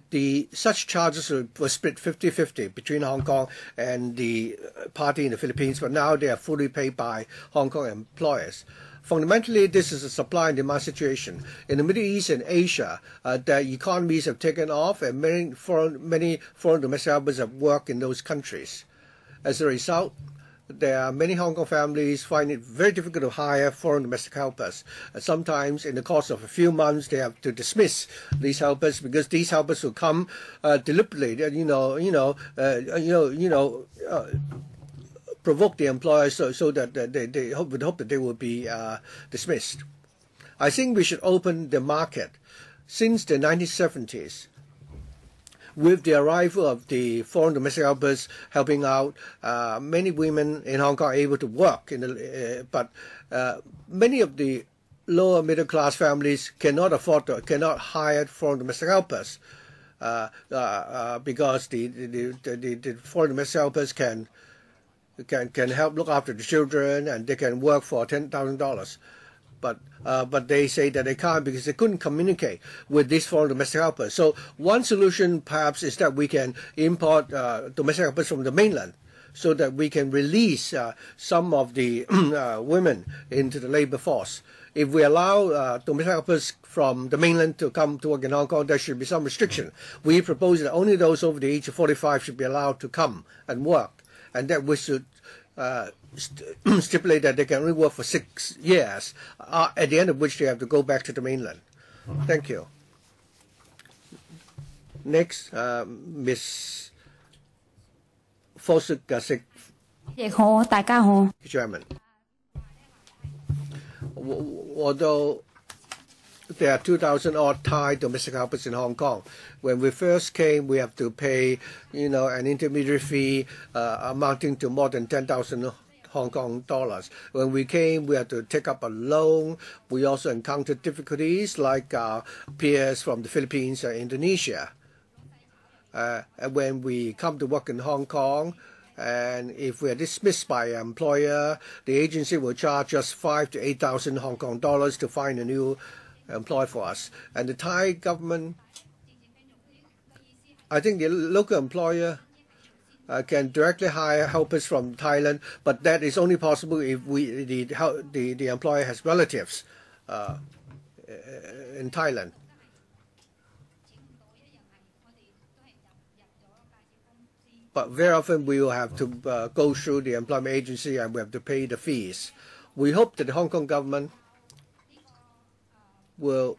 such charges were split 50-50 between Hong Kong and the party in the Philippines, but now they are fully paid by Hong Kong employers. Fundamentally, this is a supply and demand situation. In the Middle East and Asia, the economies have taken off, and many foreign domestic helpers have worked in those countries. As a result, there are many Hong Kong families find it very difficult to hire foreign domestic helpers. Sometimes, in the course of a few months, they have to dismiss these helpers because these helpers will come deliberately, provoke the employers so that they hope that they will be dismissed. I think we should open the market. Since the 1970s, with the arrival of the foreign domestic helpers helping out, many women in Hong Kong are able to work. But many of the lower middle class families cannot hire foreign domestic helpers because the foreign domestic helpers can help look after the children and they can work for $10,000. But they say that they can't because they couldn't communicate with these foreign domestic helpers. So one solution perhaps is that we can import domestic helpers from the mainland so that we can release some of the women into the labor force. If we allow domestic helpers from the mainland to come to work in Hong Kong, there should be some restriction. We propose that only those over the age of 45 should be allowed to come and work, and that we should stipulate that they can only work for 6 years, at the end of which they have to go back to the mainland. Thank you. Next, Ms. Phosuk Gasik. Chairman. 我都 there are 2,000 odd Thai domestic helpers in Hong Kong. When we first came, we have to pay, an intermediary fee amounting to more than 10,000 Hong Kong dollars. When we came, we had to take up a loan. We also encountered difficulties like our peers from the Philippines and Indonesia. And when we come to work in Hong Kong, and if we are dismissed by an employer, the agency will charge us 5,000 to 8,000 Hong Kong dollars to find a new employer for us. And the Thai government, I think the local employer can directly hire helpers from Thailand, but that is only possible if the employer has relatives in Thailand. But very often we will have to go through the employment agency and we have to pay the fees. We hope that the Hong Kong government will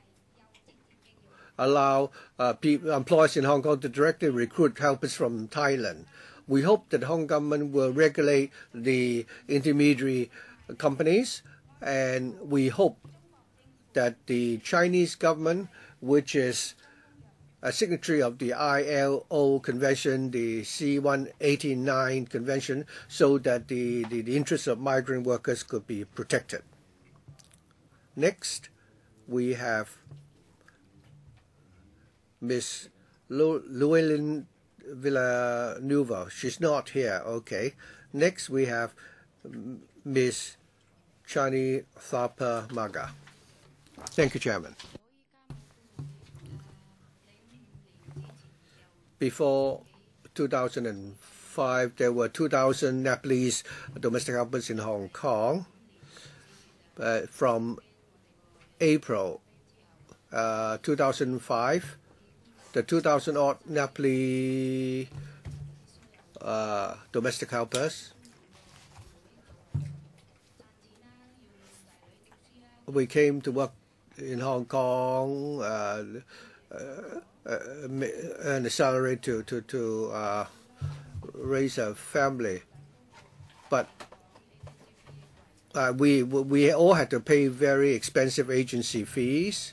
allow employers in Hong Kong to directly recruit helpers from Thailand. We hope that the Hong Kong government will regulate the intermediary companies, and we hope that the Chinese government, which is a signatory of the ILO convention, the C-189 convention, so that the interests of migrant workers could be protected. Next, we have Ms. Llewellyn Villanueva. She's not here. Okay. Next, we have Ms. Chani Thapa Maga. Thank you, Chairman. Before 2005, there were 2,000 Nepalese domestic helpers in Hong Kong. From April 2005, the 2,000 odd Nepalese domestic helpers, we came to work in Hong Kong, earn a salary to raise a family, but we all had to pay very expensive agency fees.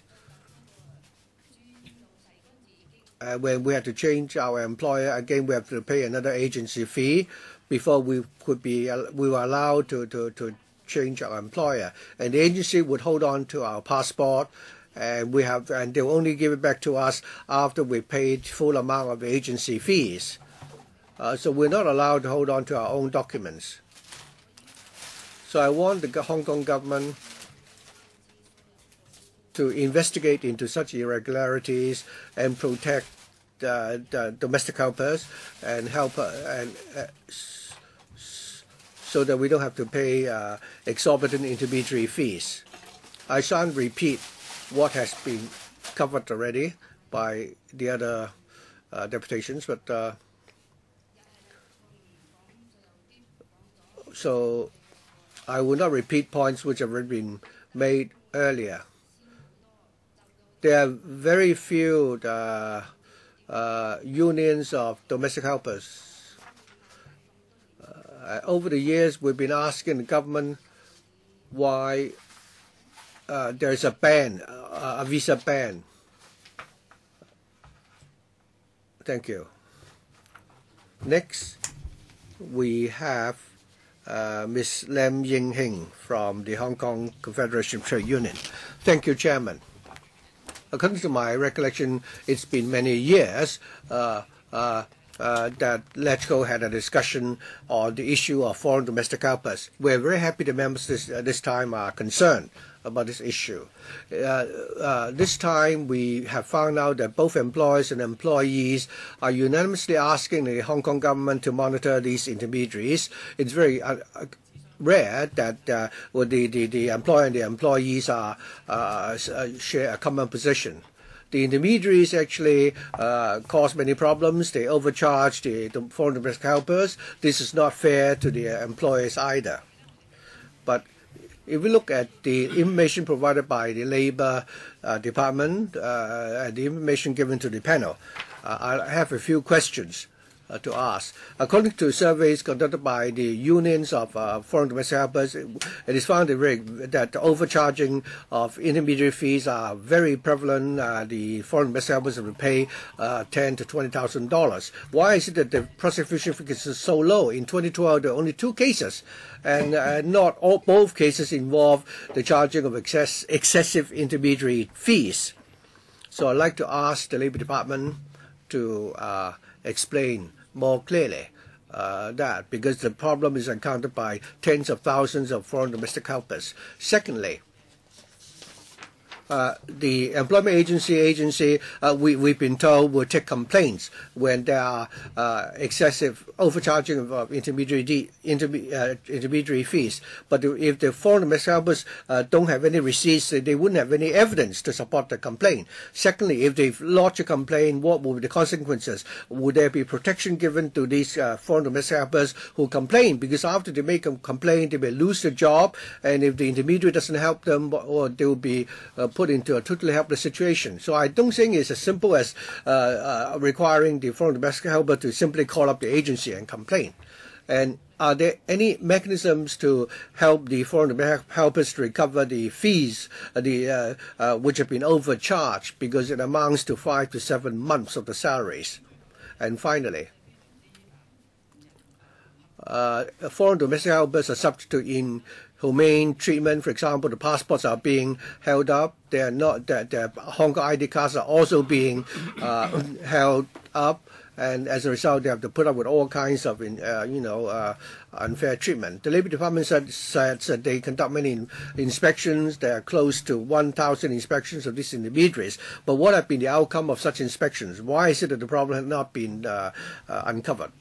When we had to change our employer again, we have to pay another agency fee before we were allowed to change our employer. And the agency would hold on to our passport, and they will only give it back to us after we paid full amount of the agency fees. So we're not allowed to hold on to our own documents. So I want the Hong Kong government to investigate into such irregularities and protect the domestic helpers and so that we don't have to pay exorbitant intermediary fees. I shan't repeat what has been covered already by the other deputations, but so I will not repeat points which have already been made earlier. There are very few unions of domestic helpers. Over the years, we've been asking the government why there's a ban, a visa ban. Thank you. Next, we have Ms. Lam Ying Hing from the Hong Kong Confederation of Trade Union. Thank you, Chairman. According to my recollection, it's been many years that LegCo had a discussion on the issue of foreign domestic helpers. We're very happy the members this time are concerned about this issue. This time we have found out that both employers and employees are unanimously asking the Hong Kong government to monitor these intermediaries. It's very rare that the employer and the employees share a common position. The intermediaries actually cause many problems. They overcharge the foreign domestic helpers. This is not fair to the employers either. But if we look at the information provided by the Labour Department and the information given to the panel, I have a few questions. to ask. According to surveys conducted by the unions of foreign domestic helpers, it is found that the overcharging of intermediary fees are very prevalent. The foreign domestic helpers will pay $10,000 to $20,000. Why is it that the prosecution figures is so low? In 2012, there are only 2 cases, and not both cases involve the charging of excessive intermediary fees. So I'd like to ask the Labor Department to explain more clearly that, because the problem is encountered by tens of thousands of foreign domestic helpers. Secondly, the employment agency we've been told will take complaints when there are excessive overcharging of intermediary fees. But if the foreign domestic helpers don't have any receipts, they wouldn't have any evidence to support the complaint. Secondly, if they've lodged a complaint, what will be the consequences? Would there be protection given to these foreign domestic helpers who complain? Because after they make a complaint, they may lose their job, and if the intermediary doesn't help them, or they will be put into a totally helpless situation. So I don't think it's as simple as requiring the foreign domestic helper to simply call up the agency and complain. And are there any mechanisms to help the foreign domestic helpers to recover the fees which have been overcharged, because it amounts to 5 to 7 months of the salaries? And finally, foreign domestic helpers are subject to inhumane treatment. For example, the passports are being held up. They are not. Their Hong Kong ID cards are also being held up, and as a result, they have to put up with all kinds of unfair treatment. The Labor Department said that they conduct many inspections. There are close to 1,000 inspections of these intermediaries. But what have been the outcome of such inspections? Why is it that the problem has not been uncovered?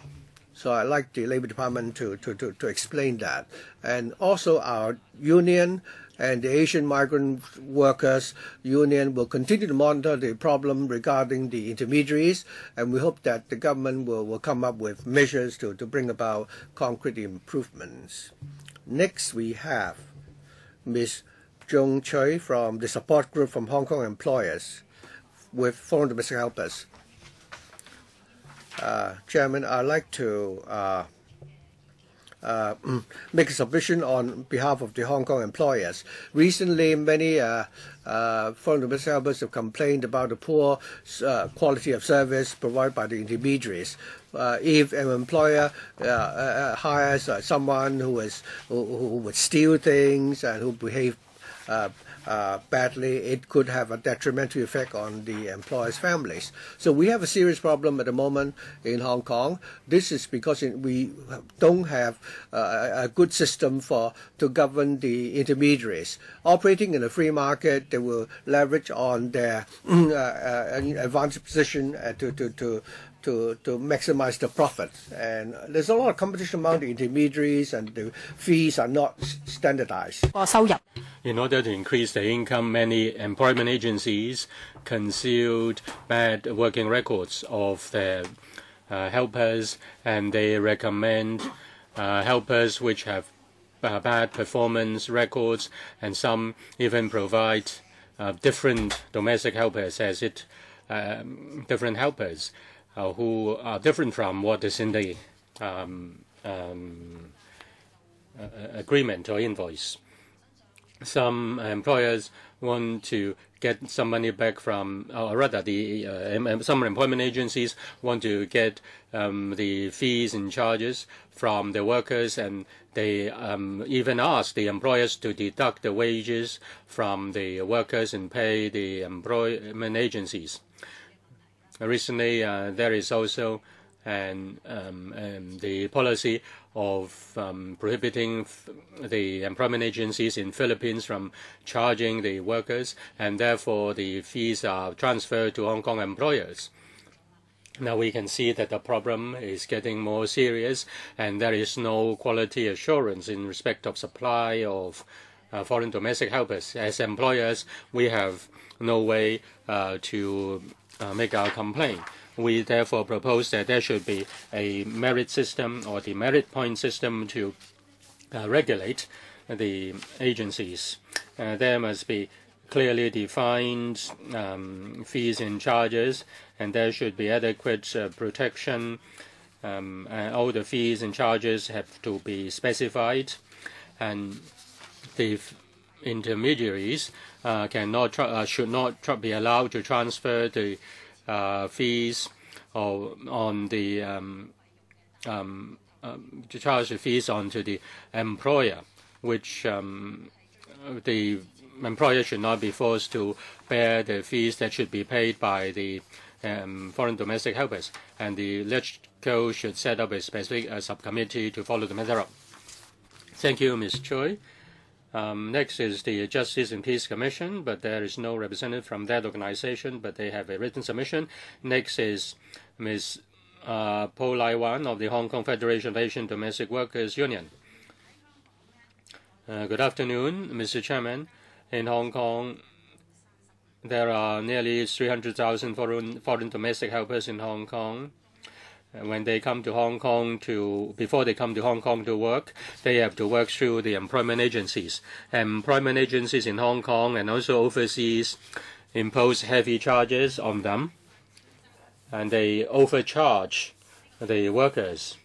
So I'd like the Labor Department to explain that. And also our union and the Asian Migrant Workers Union will continue to monitor the problem regarding the intermediaries, and we hope that the government will come up with measures to bring about concrete improvements. Next, we have Ms. Jung Choi from the support group from Hong Kong employers with foreign domestic helpers. Chairman, I'd like to make a submission on behalf of the Hong Kong employers. Recently, many foreign domestic helpers have complained about the poor quality of service provided by the intermediaries. If an employer hires someone who would steal things and who behave badly, it could have a detrimental effect on the employers' families. So we have a serious problem at the moment in Hong Kong. This is because we don't have a good system to govern the intermediaries. Operating in a free market, they will leverage on their advantage position to maximize the profit. And there's a lot of competition among the intermediaries, and the fees are not standardized. In order to increase their income, many employment agencies concealed bad working records of their helpers, and they recommend helpers which have bad performance records, and some even provide different domestic helpers different helpers who are different from what is in the agreement or invoice. Some employers want to get some money back from, or rather, some employment agencies want to get the fees and charges from the workers, and they even ask the employers to deduct the wages from the workers and pay the employment agencies. Recently, there is also the policy of prohibiting the employment agencies in Philippines from charging the workers, and therefore the fees are transferred to Hong Kong employers. Now we can see that the problem is getting more serious, and there is no quality assurance in respect of supply of foreign domestic helpers. As employers, we have no way to make our complaint. We therefore propose that there should be a merit system or the merit point system to regulate the agencies. There must be clearly defined fees and charges, and there should be adequate protection all the fees and charges have to be specified, and the intermediaries should not be allowed to transfer the fees or on the to charge the fees onto the employer, which the employer should not be forced to bear the fees that should be paid by the foreign domestic helpers. And the LegCo should set up a specific subcommittee to follow the matter up. Thank you, Ms. Choi. Next is the Justice and Peace Commission, but there is no representative from that organization, but they have a written submission. Next is Ms. Po Lai Wan of the Hong Kong Federation of Asian Domestic Workers Union. Good afternoon, Mr. Chairman. In Hong Kong, there are nearly 300,000 foreign domestic helpers in Hong Kong. When they come to Hong Kong before they come to Hong Kong to work, they have to work through the employment agencies. Employment agencies in Hong Kong and also overseas impose heavy charges on them, and they overcharge the workers.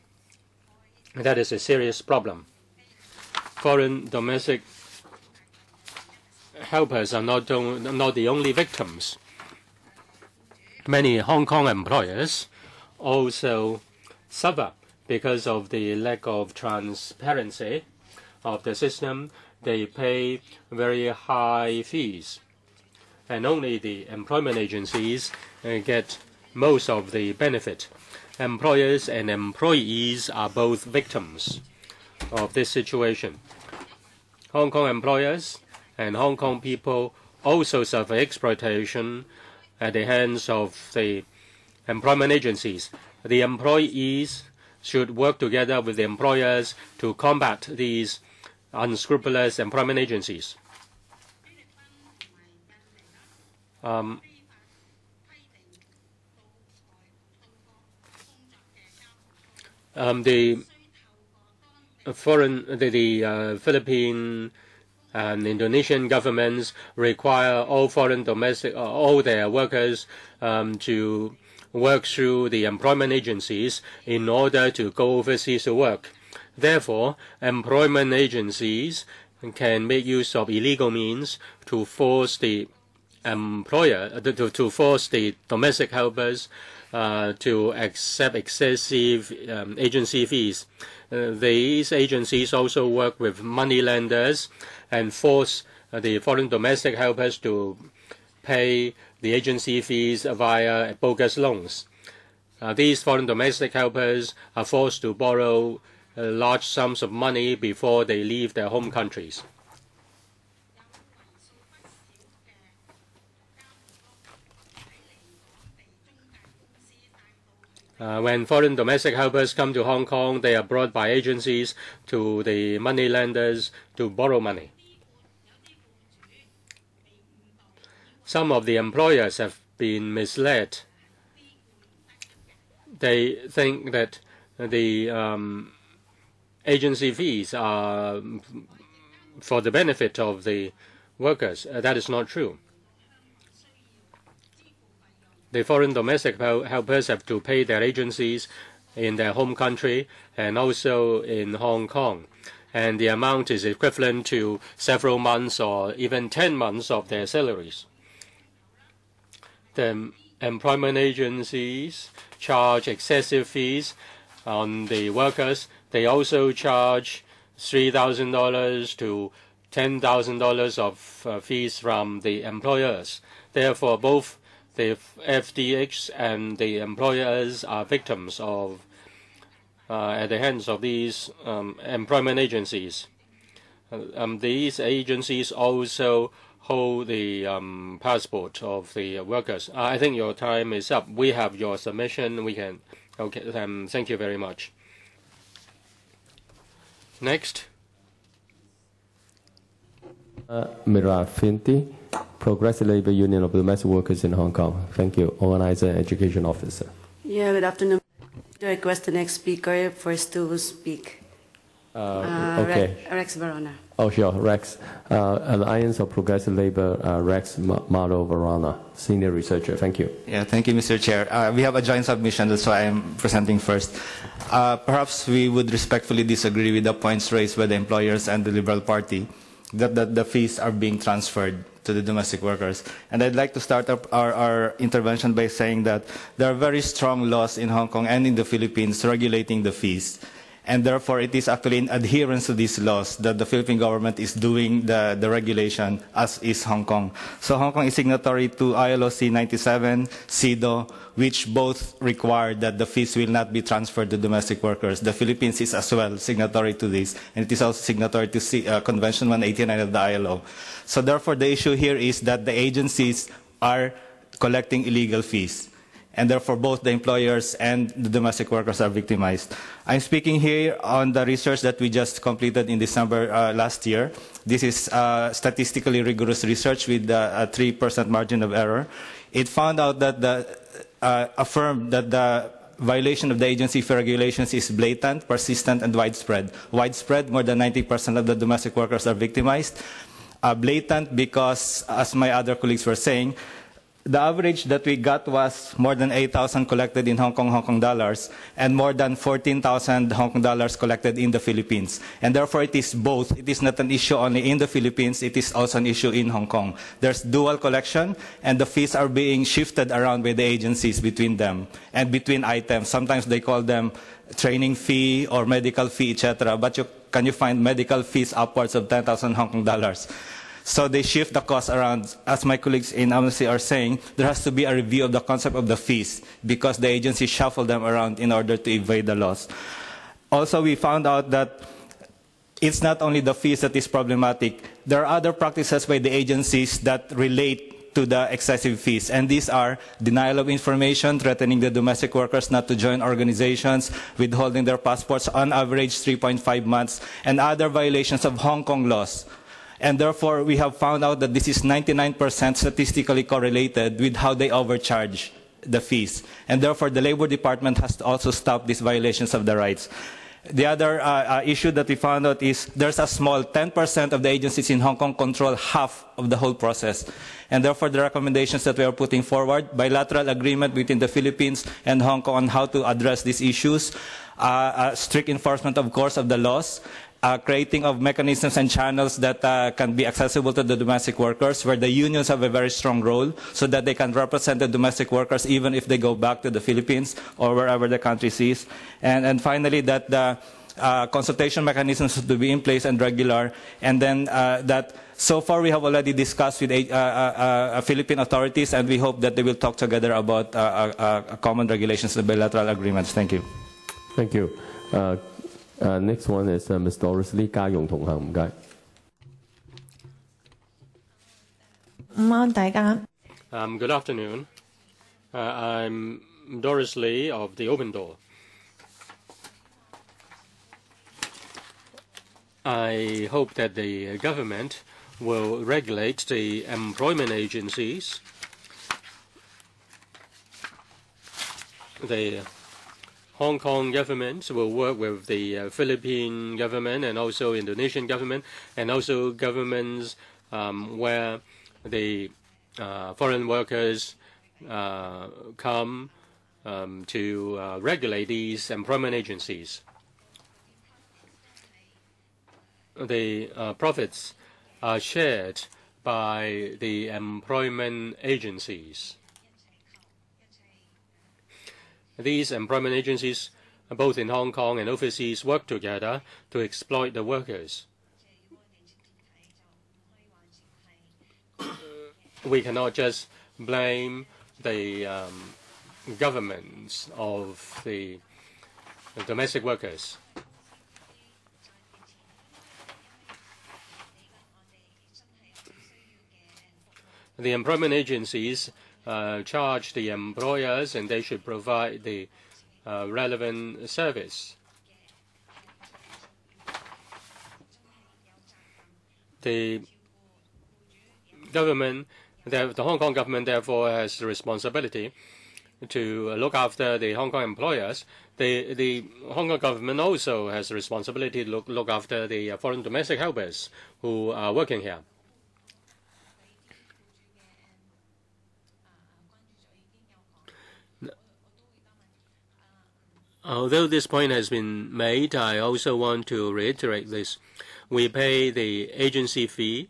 That is a serious problem. Foreign domestic helpers are not the only victims. Many Hong Kong employers also suffer because of the lack of transparency of the system. They pay very high fees, and only the employment agencies get most of the benefit. Employers and employees are both victims of this situation. Hong Kong employers and Hong Kong people also suffer exploitation at the hands of the employment agencies. The employees should work together with the employers to combat these unscrupulous employment agencies. The Philippine and Indonesian governments require all their workers to work through the employment agencies in order to go overseas to work. Therefore, employment agencies can make use of illegal means to force the domestic helpers to accept excessive agency fees. These agencies also work with money lenders and force the foreign domestic helpers to pay the agency fees via bogus loans. These foreign domestic helpers are forced to borrow large sums of money before they leave their home countries. When foreign domestic helpers come to Hong Kong, they are brought by agencies to the money lenders to borrow money. Some of the employers have been misled. They think that the agency fees are for the benefit of the workers. That is not true. The foreign domestic helpers have to pay their agencies in their home country and also in Hong Kong. And the amount is equivalent to several months or even 10 months of their salaries. The employment agencies charge excessive fees on the workers. They also charge $3,000 to $10,000 of fees from the employers. Therefore, both the FDH and the employers are victims of at the hands of these employment agencies. These agencies also hold the passport of the workers. I think your time is up. We have your submission. We can. Okay. Thank you very much. Next. Mira Finti, Progressive Labor Union of Domestic Workers in Hong Kong. Thank you. Organizer and Education Officer. Yeah, good afternoon. I request the next speaker first to speak. Okay. Rex Verona. Oh, sure. Rex, Alliance of Progressive Labor, Rex Malo Varana, Senior Researcher. Thank you. Yeah, thank you, Mr. Chair. We have a joint submission, that's why I'm presenting first. Perhaps we would respectfully disagree with the points raised by the employers and the Liberal Party that the fees are being transferred to the domestic workers. And I'd like to start up our intervention by saying that there are very strong laws in Hong Kong and in the Philippines regulating the fees. And therefore, it is actually in adherence to these laws that the Philippine government is doing the regulation, as is Hong Kong. So Hong Kong is signatory to ILO C97, CEDAW, which both require that the fees will not be transferred to domestic workers. The Philippines is as well signatory to this, and it is also signatory to Convention 189 of the ILO. So therefore, the issue here is that the agencies are collecting illegal fees. And therefore, both the employers and the domestic workers are victimized. I'm speaking here on the research that we just completed in December last year. This is statistically rigorous research with a 3% margin of error. It found out that affirmed that the violation of the agency fee regulations is blatant, persistent, and widespread. Widespread, more than 90% of the domestic workers are victimized. Blatant because, as my other colleagues were saying, the average that we got was more than 8,000 collected in Hong Kong dollars, and more than 14,000 Hong Kong dollars collected in the Philippines. And therefore, it is both. It is not an issue only in the Philippines, it is also an issue in Hong Kong. There's dual collection, and the fees are being shifted around by the agencies between them, and between items. Sometimes they call them training fee or medical fee, etc. But can you find medical fees upwards of 10,000 Hong Kong dollars? So they shift the cost around. As my colleagues in Amnesty are saying, there has to be a review of the concept of the fees because the agency shuffle them around in order to evade the laws. Also, we found out that it's not only the fees that is problematic. There are other practices by the agencies that relate to the excessive fees. And these are denial of information, threatening the domestic workers not to join organizations, withholding their passports on average 3.5 months, and other violations of Hong Kong laws. And therefore, we have found out that this is 99% statistically correlated with how they overcharge the fees. And therefore, the Labor Department has to also stop these violations of the rights. The other issue that we found out is there's a small 10% of the agencies in Hong Kong control half of the whole process. And therefore, the recommendations that we are putting forward, bilateral agreement between the Philippines and Hong Kong on how to address these issues, strict enforcement, of course, of the laws, creating of mechanisms and channels that can be accessible to the domestic workers, where the unions have a very strong role so that they can represent the domestic workers even if they go back to the Philippines or wherever the country is. And finally, that the consultation mechanisms have to be in place and regular, and then that so far we have already discussed with Philippine authorities, and we hope that they will talk together about common regulations and bilateral agreements. Thank you. Thank you. Next one is Ms. Doris Lee, 家用同行，唔該。Good afternoon. I'm Doris Lee of the Open Door. I hope that the government will regulate the employment agencies. The Hong Kong government will work with the Philippine government and also Indonesian government, and also governments where the foreign workers come to regulate these employment agencies. The profits are shared by the employment agencies. These employment agencies, both in Hong Kong and overseas, work together to exploit the workers. We cannot just blame the governments of the domestic workers. The employment agencies charge the employers, and they should provide the relevant service. The government, the Hong Kong government, therefore, has the responsibility to look after the Hong Kong employers, the Hong Kong government also has a responsibility to look after the foreign domestic helpers who are working here. Although this point has been made, I also want to reiterate this. We pay the agency fee,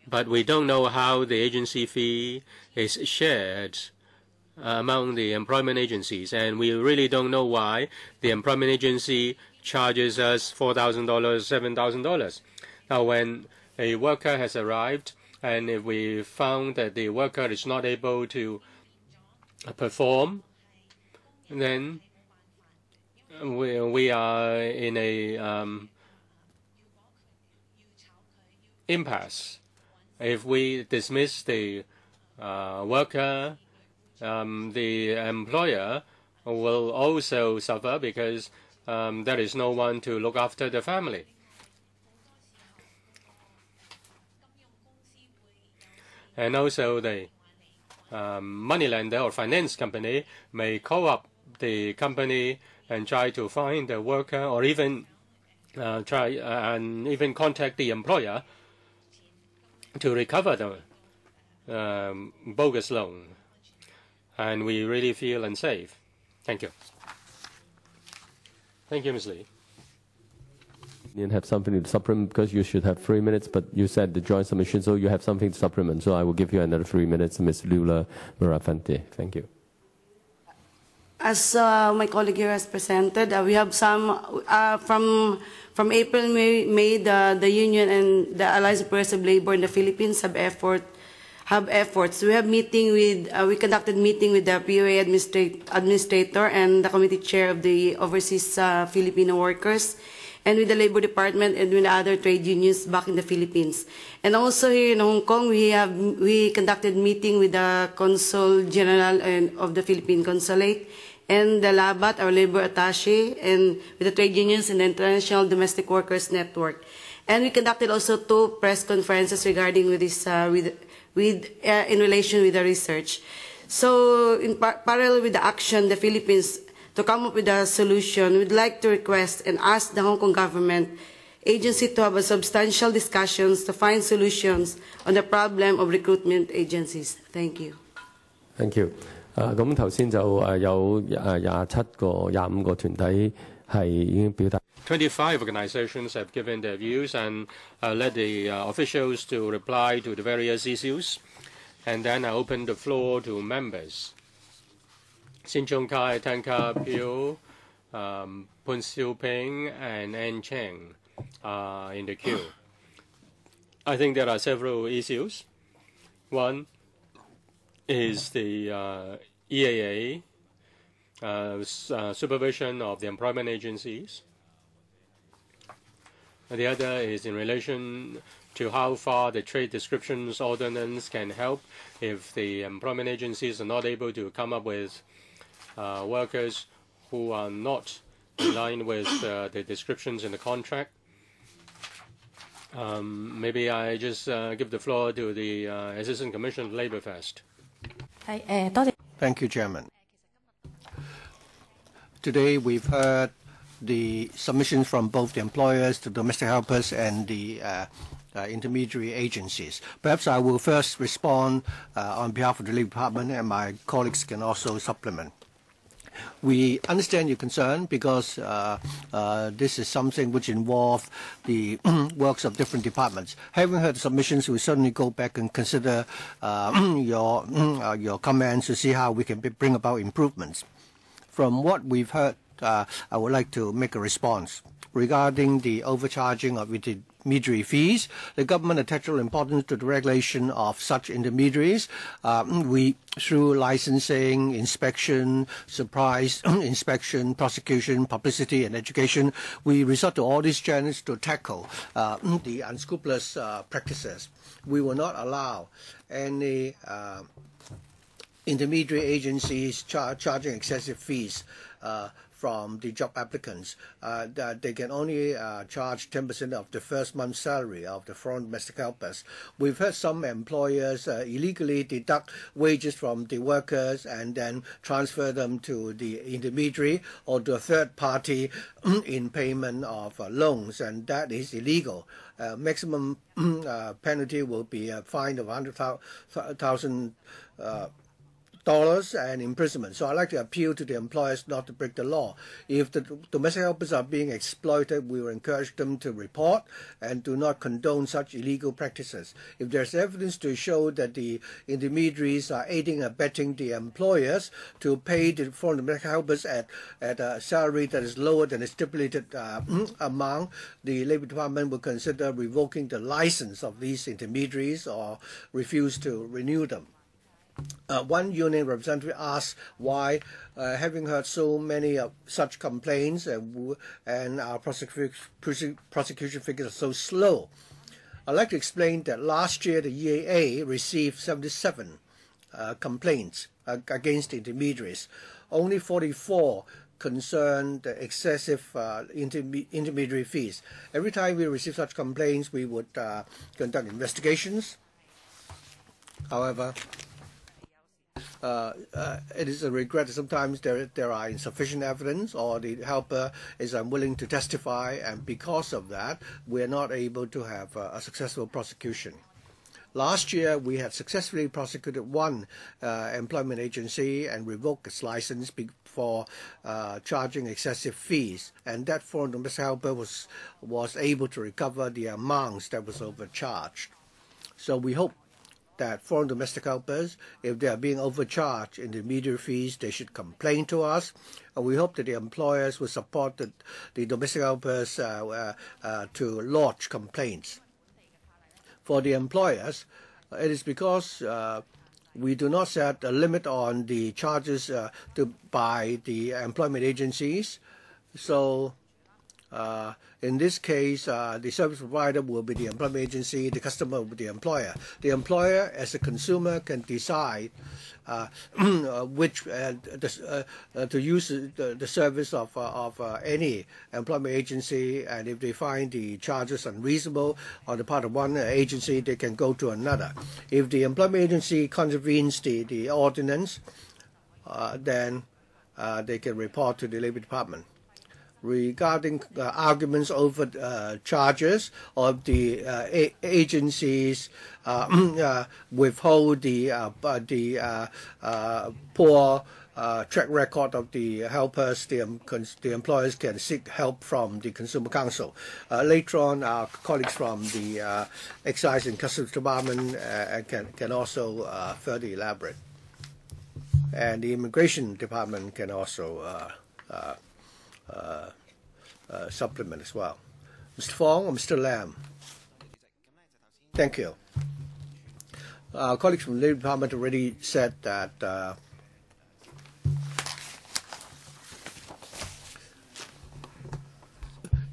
but we don't know how the agency fee is shared among the employment agencies, and we really don't know why the employment agency charges us $4,000, $7,000. Now, when a worker has arrived, and if we found that the worker is not able to perform, then we are in a impasse. If we dismiss the worker, the employer will also suffer because there is no one to look after the family. And also the moneylender or finance company may call up the company and try to find the worker, or even try and even contact the employer to recover the bogus loan. And we really feel unsafe. Thank you. Thank you, Ms. Lee. You have something to supplement because you should have 3 minutes, but you said the joint submission, so you have something to supplement. So I will give you another 3 minutes, Ms. Lula Marafante. Thank you. As my colleague here has presented, we have some from April, May, the union and the Alliance of Progressive Labor in the Philippines have efforts. We have we conducted meeting with the POA administrator and the committee chair of the overseas Filipino workers, and with the Labor Department and with other trade unions back in the Philippines. And also here in Hong Kong, we conducted meeting with the Consul General of the Philippine Consulate and the LABAT, our labor attaché, and with the trade unions and the International Domestic Workers Network. And we conducted also 2 press conferences regarding with this, in relation with the research. So in parallel with the action, the Philippines, to come up with a solution, we'd like to request and ask the Hong Kong government agency to have a substantial discussions to find solutions on the problem of recruitment agencies. Thank you. Thank you. 咁頭先就有25個團體係已經表達。25 organizations have given their views and led the officials to reply to the various issues. And then I open the floor to members. Hon TANG Ka-piu, Pan Siu Ping, and Ann Cheng are in the queue. I think there are several issues. One is the EAA, supervision of the employment agencies. The other is in relation to how far the trade descriptions ordinance can help if the employment agencies are not able to come up with workers who are not in line with the descriptions in the contract. Maybe I just give the floor to the Assistant Commissioner of Labour first. Thank you, Chairman. Today we've heard the submissions from both the employers, the domestic helpers, and the intermediary agencies. Perhaps I will first respond on behalf of the Labour Department, and my colleagues can also supplement. We understand your concern because this is something which involves the works of different departments. Having heard the submissions, we'll certainly go back and consider your comments to see how we can bring about improvements. From what we've heard, I would like to make a response. Regarding the overcharging of intermediary fees, the government attaches importance to the regulation of such intermediaries. We, through licensing, inspection, surprise inspection, prosecution, publicity, and education, we resort to all these channels to tackle the unscrupulous practices. We will not allow any intermediary agencies charging excessive fees from the job applicants, that they can only charge 10% of the first month's salary of the foreign domestic helpers. We've heard some employers illegally deduct wages from the workers and then transfer them to the intermediary or to a third party in payment of loans, and that is illegal. Maximum penalty will be a fine of $100,000 and imprisonment. So I'd like to appeal to the employers not to break the law. If the domestic helpers are being exploited, we will encourage them to report and do not condone such illegal practices. If there's evidence to show that the intermediaries are aiding and abetting the employers to pay the foreign domestic helpers at a salary that is lower than the stipulated amount, the Labor Department will consider revoking the license of these intermediaries or refuse to renew them. One union representative asked why, having heard so many of such complaints and our prosecution figures are so slow. I'd like to explain that last year the EAA received 77 complaints against intermediaries. Only 44 concerned excessive intermediary fees. Every time we receive such complaints, we would conduct investigations. However, it is a regret that sometimes there are insufficient evidence or the helper is unwilling to testify, and because of that, we are not able to have a successful prosecution. Last year, we had successfully prosecuted one employment agency and revoked its license for charging excessive fees, and that foreign domestic helper was able to recover the amounts that was overcharged. So we hope that foreign domestic helpers, if they are being overcharged in the intermediary fees, they should complain to us. And we hope that the employers will support the domestic helpers to lodge complaints. For the employers, it is because we do not set a limit on the charges by the employment agencies. So in this case, the service provider will be the employment agency, the customer will be the employer. The employer, as a consumer, can decide which to use the service of any employment agency, and if they find the charges unreasonable on the part of one agency, they can go to another. If the employment agency contravenes the ordinance, then they can report to the Labor Department. Regarding arguments over charges of the agencies withhold the poor track record of the helpers, the employers can seek help from the Consumer Council. Later on, our colleagues from the Excise and Customs Department can also further elaborate. And the Immigration Department can also supplement as well. Mr. Fong or Mr. Lam? Thank you. Our colleagues from the Labor Department already said that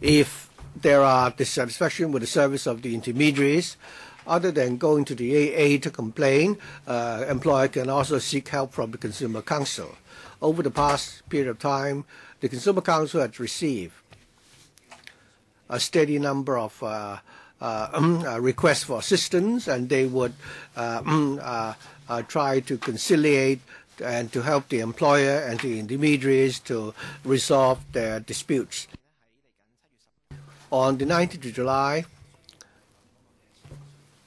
if there are dissatisfaction with the service of the intermediaries, other than going to the AA to complain, employer can also seek help from the Consumer Council. Over the past period of time, the Consumer Council has received a steady number of requests for assistance, and they would try to conciliate and to help the employer and the intermediaries to resolve their disputes. On the 19th of July,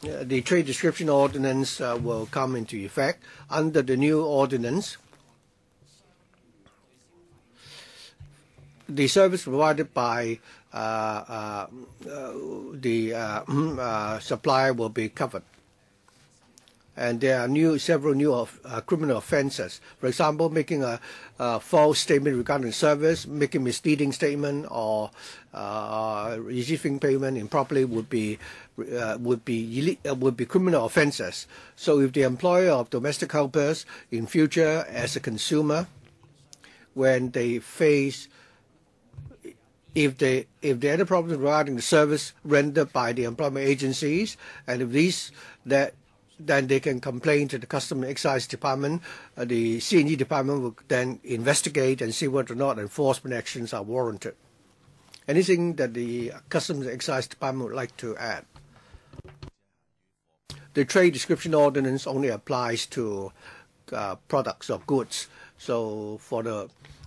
the Trade Description Ordinance will come into effect. Under the new ordinance, the service provided by the supplier will be covered. And there are several new criminal offences. For example, making a false statement regarding service, making misleading statement, or receiving payment improperly would be criminal offences. So if the employer of domestic helpers in future, as a consumer, when they face if they had a problem regarding the service rendered by the employment agencies, and if then they can complain to the Customs and Excise Department. The C&E Department will then investigate and see whether or not enforcement actions are warranted. Anything that the Customs and Excise Department would like to add? The Trade Description Ordinance only applies to products or goods. So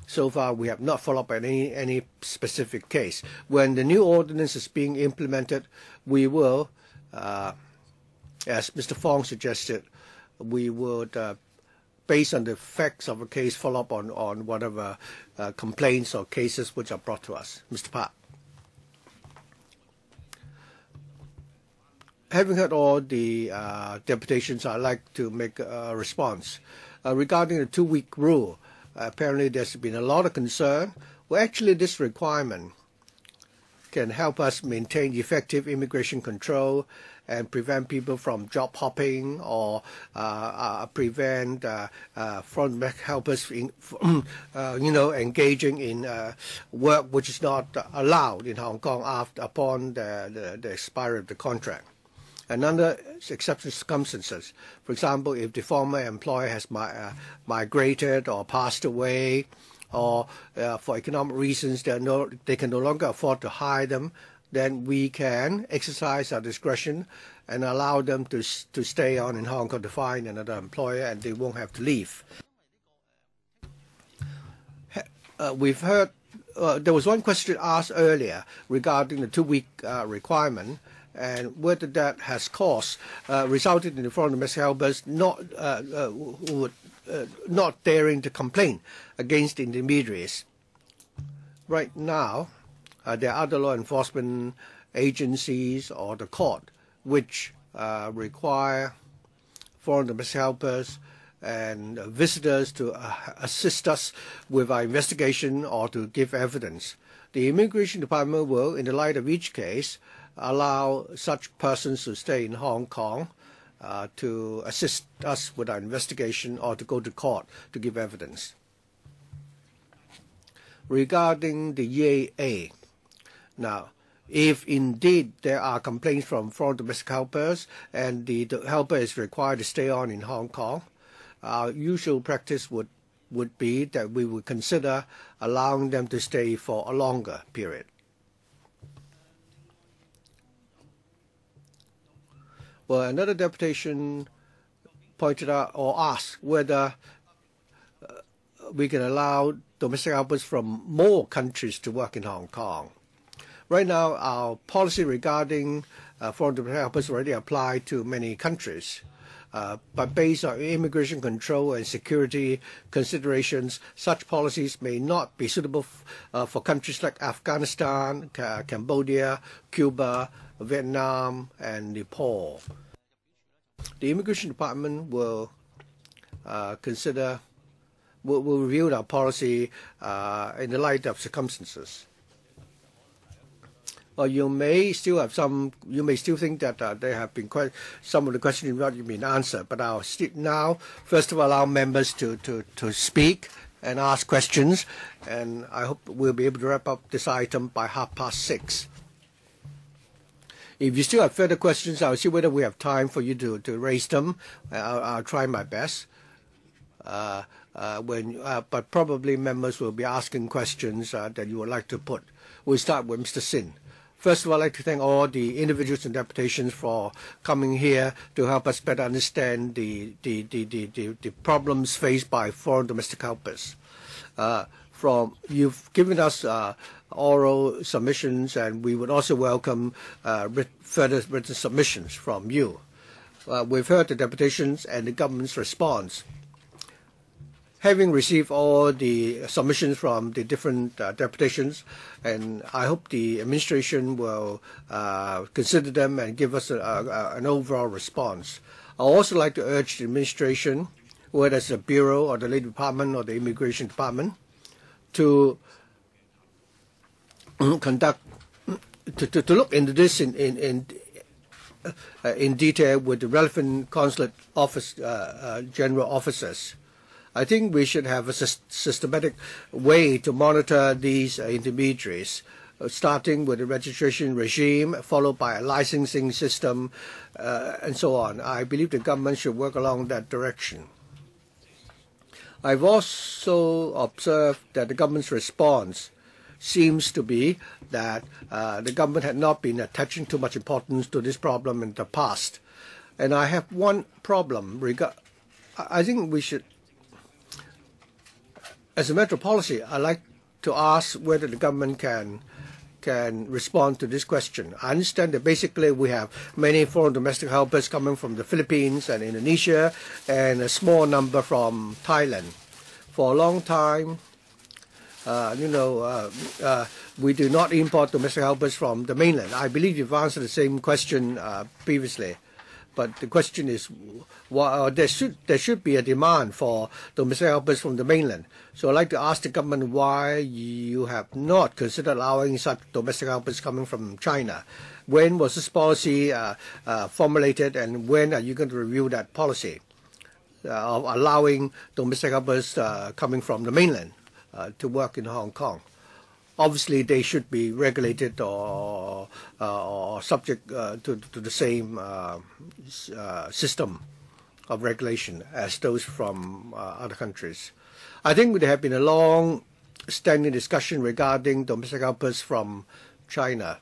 so far we have not followed up on any specific case. When the new ordinance is being implemented, we will, as Mr. Fong suggested, we would, based on the facts of a case, follow up on whatever complaints or cases which are brought to us. Mr. Park. Having heard all the deputations, I'd like to make a response. Regarding the 2-week rule, apparently there's been a lot of concern. Well, actually, this requirement can help us maintain effective immigration control and prevent people from job hopping or prevent foreign helpers engaging in work which is not allowed in Hong Kong upon the expiry of the contract. And under exceptional circumstances, for example, if the former employer has migrated or passed away, or for economic reasons they can no longer afford to hire them, then we can exercise our discretion and allow them to stay on in Hong Kong to find another employer, and they won't have to leave. We've heard there was one question asked earlier regarding the 2-week requirement, and whether that has resulted in the foreign domestic helpers not daring to complain against intermediaries. Right now, there are other law enforcement agencies or the court which require foreign domestic helpers and visitors to assist us with our investigation or to give evidence. The Immigration Department will, in the light of each case, allow such persons to stay in Hong Kong to assist us with our investigation or to go to court to give evidence. Regarding the EAA, now, if indeed there are complaints from foreign domestic helpers and the helper is required to stay on in Hong Kong, our usual practice would be that we would consider allowing them to stay for a longer period. Well, another deputation pointed out or asked whether we can allow domestic helpers from more countries to work in Hong Kong. Right now, our policy regarding foreign domestic helpers already apply to many countries. But based on immigration control and security considerations, such policies may not be suitable for countries like Afghanistan, Cambodia, Cuba, Vietnam, and Nepal. The Immigration Department will will review our policy in the light of circumstances. Well, you may still think that there have been some of the questions not been answered, but I'll now first of all allow members to speak and ask questions, and I hope we'll be able to wrap up this item by 6:30. If you still have further questions, I'll see whether we have time for you to raise them. I'll try my best. But probably members will be asking questions that you would like to put. We'll start with Mr. Sin. First of all, I'd like to thank all the individuals and deputations for coming here to help us better understand the problems faced by foreign domestic helpers. You've given us oral submissions, and we would also welcome further written submissions from you. We've heard the deputations and the government's response. Having received all the submissions from the different deputations, and I hope the administration will consider them and give us an overall response. I'd also like to urge the administration, whether it's the Bureau or the Labor Department or the Immigration Department, to look into this in detail with the relevant consulate office general officers. I think we should have a systematic way to monitor these intermediaries starting with a registration regime, followed by a licensing system, and so on. I believe the government should work along that direction. I've also observed that the government's response seems to be that the government had not been attaching too much importance to this problem in the past. And I have one problem. I think we should, as a matter of policy, I'd like to ask whether the government can respond to this question. I understand that basically we have many foreign domestic helpers coming from the Philippines and Indonesia and a small number from Thailand. For a long time, we do not import domestic helpers from the mainland. I believe you've answered the same question previously. But the question is, there should be a demand for domestic helpers from the mainland. So I'd like to ask the government why you have not considered allowing such domestic helpers coming from China. When was this policy formulated, and when are you going to review that policy of allowing domestic helpers coming from the mainland to work in Hong Kong? Obviously, they should be regulated or subject to the same system of regulation as those from other countries. I think there have been a long-standing discussion regarding domestic helpers from China.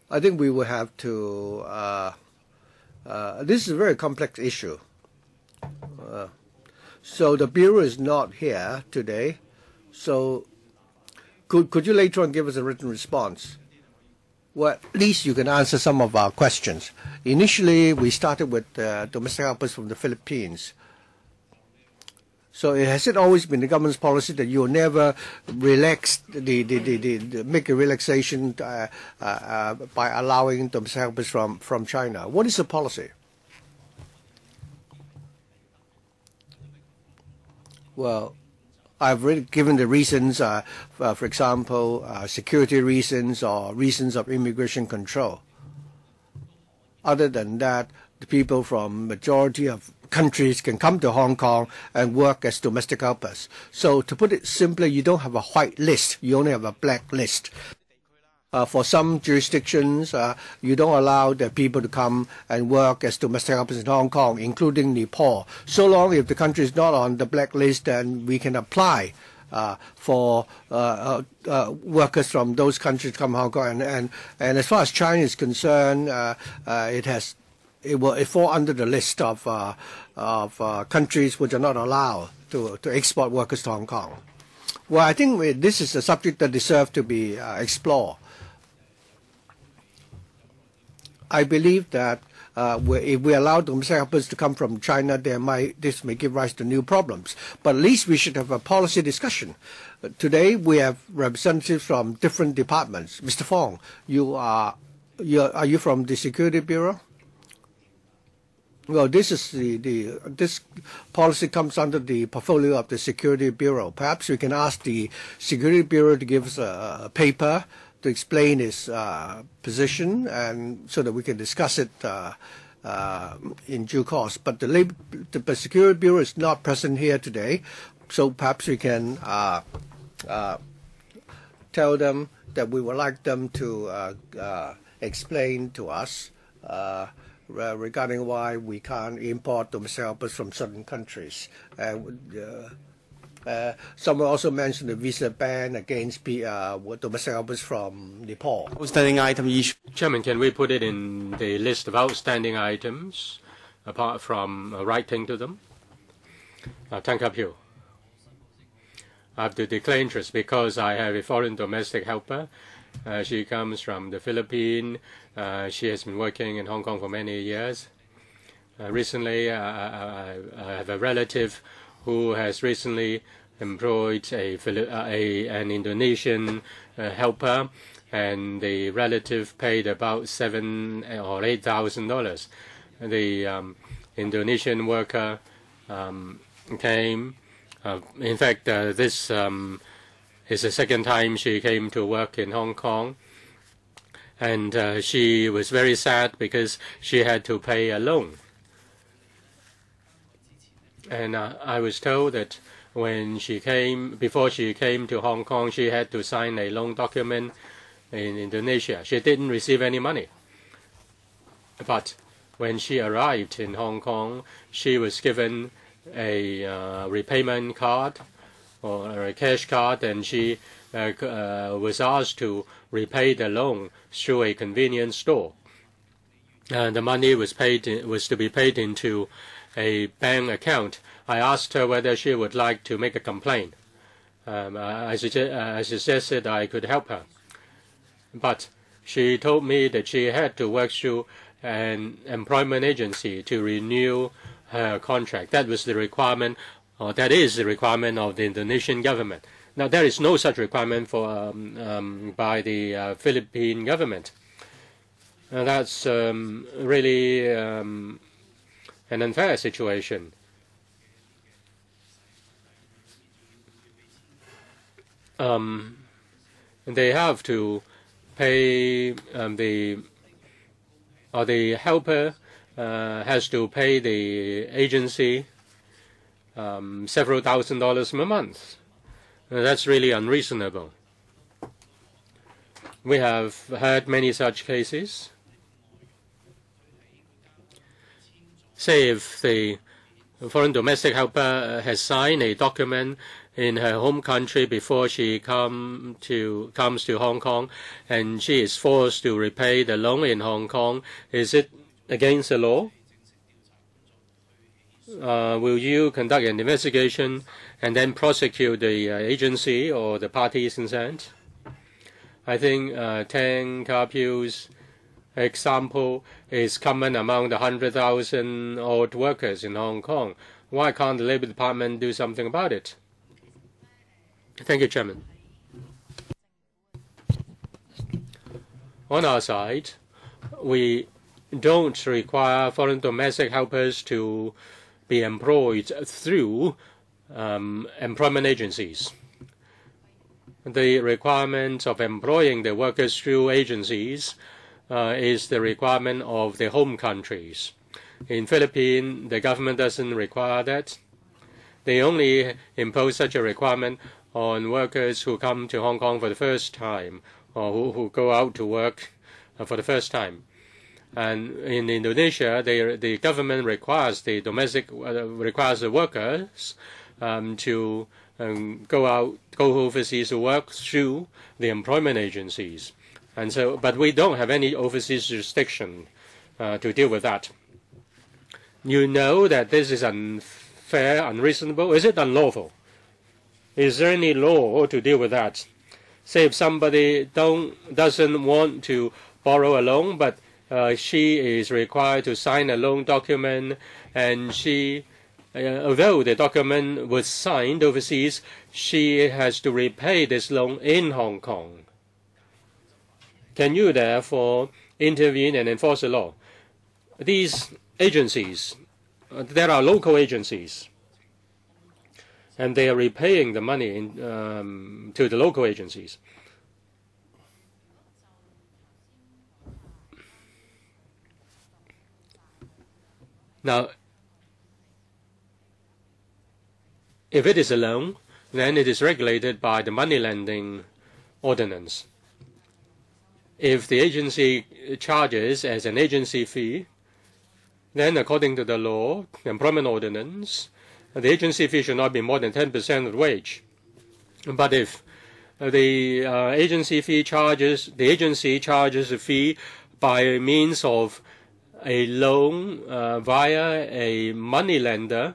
I think we will have to. This is a very complex issue. So the Bureau is not here today. So could you later on give us a written response? Well, at least you can answer some of our questions. Initially, we started with domestic helpers from the Philippines. So has it always been the government's policy that you will never relax make a relaxation by allowing domestic helpers from China? What is the policy? Well, I've already given the reasons, for example, security reasons or reasons of immigration control. Other than that, the people from majority of countries can come to Hong Kong and work as domestic helpers. So to put it simply, you don't have a white list, you only have a black list. For some jurisdictions, you don't allow the people to come and work as domestic helpers in Hong Kong, including Nepal. So long if the country is not on the blacklist, then we can apply for workers from those countries to come to Hong Kong. And as far as China is concerned, it fall under the list of countries which are not allowed to export workers to Hong Kong. Well, I think this is a subject that deserves to be explored. I believe that if we allow domestic helpers to come from China, this may give rise to new problems. But at least we should have a policy discussion. Today we have representatives from different departments. Mr. Fong, are you from the Security Bureau? Well, this is this policy comes under the portfolio of the Security Bureau. Perhaps we can ask the Security Bureau to give us a paper to explain its position, and so that we can discuss it in due course. But the Security Bureau is not present here today, so perhaps we can tell them that we would like them to explain to us regarding why we can't import domestic helpers from certain countries. Someone also mentioned the visa ban against domestic helpers from Nepal. Outstanding item issue. Chairman, can we put it in the list of outstanding items, apart from writing to them? Tang Ka-piu. I have to declare interest because I have a foreign domestic helper. She comes from the Philippines. She has been working in Hong Kong for many years. Recently, I have a relative who has recently employed an Indonesian helper, and the relative paid about $7,000 or $8,000. The Indonesian worker came. In fact, this is the second time she came to work in Hong Kong, and she was very sad because she had to pay a loan. And I was told that before she came to Hong Kong, she had to sign a loan document in Indonesia. She didn't receive any money. But when she arrived in Hong Kong, she was given a repayment card or a cash card, and she was asked to repay the loan through a convenience store. And the money was to be paid into a bank account. I asked her whether she would like to make a complaint. I suggested I could help her. But she told me that she had to work through an employment agency to renew her contract. That was the requirement, or that is the requirement of the Indonesian government. Now, there is no such requirement by the Philippine government. That's really an unfair situation. They have to pay the helper has to pay the agency several $1,000s a month. That's really unreasonable. We have heard many such cases. Say if the foreign domestic helper has signed a document in her home country before she comes to Hong Kong, and she is forced to repay the loan in Hong Kong, is it against the law? Will you conduct an investigation and then prosecute the agency or the parties concerned? I think Tang Ka-piu's example is common among the 100,000 odd workers in Hong Kong. Why can't the Labour Department do something about it? Thank you, Chairman. On our side, we don't require foreign domestic helpers to be employed through employment agencies. The requirement of employing the workers through agencies is the requirement of the home countries. In Philippines, the government doesn't require that. They only impose such a requirement on workers who come to Hong Kong for the first time, or who go out to work for the first time. And in Indonesia, the government requires the workers to go overseas to work through the employment agencies. And so, but we don't have any overseas jurisdiction to deal with that. You know that this is unfair, unreasonable. Is it unlawful? Is there any law to deal with that? Say if somebody doesn't want to borrow a loan, but she is required to sign a loan document, and she, although the document was signed overseas, she has to repay this loan in Hong Kong. Can you therefore intervene and enforce the law? These agencies, there are local agencies, and they are repaying the money to the local agencies. Now, if it is a loan, then it is regulated by the money lending ordinance. If the agency charges as an agency fee, then according to the law, the employment ordinance, the agency fee should not be more than 10% of the wage. But if the agency charges a fee by means of a loan via a money lender,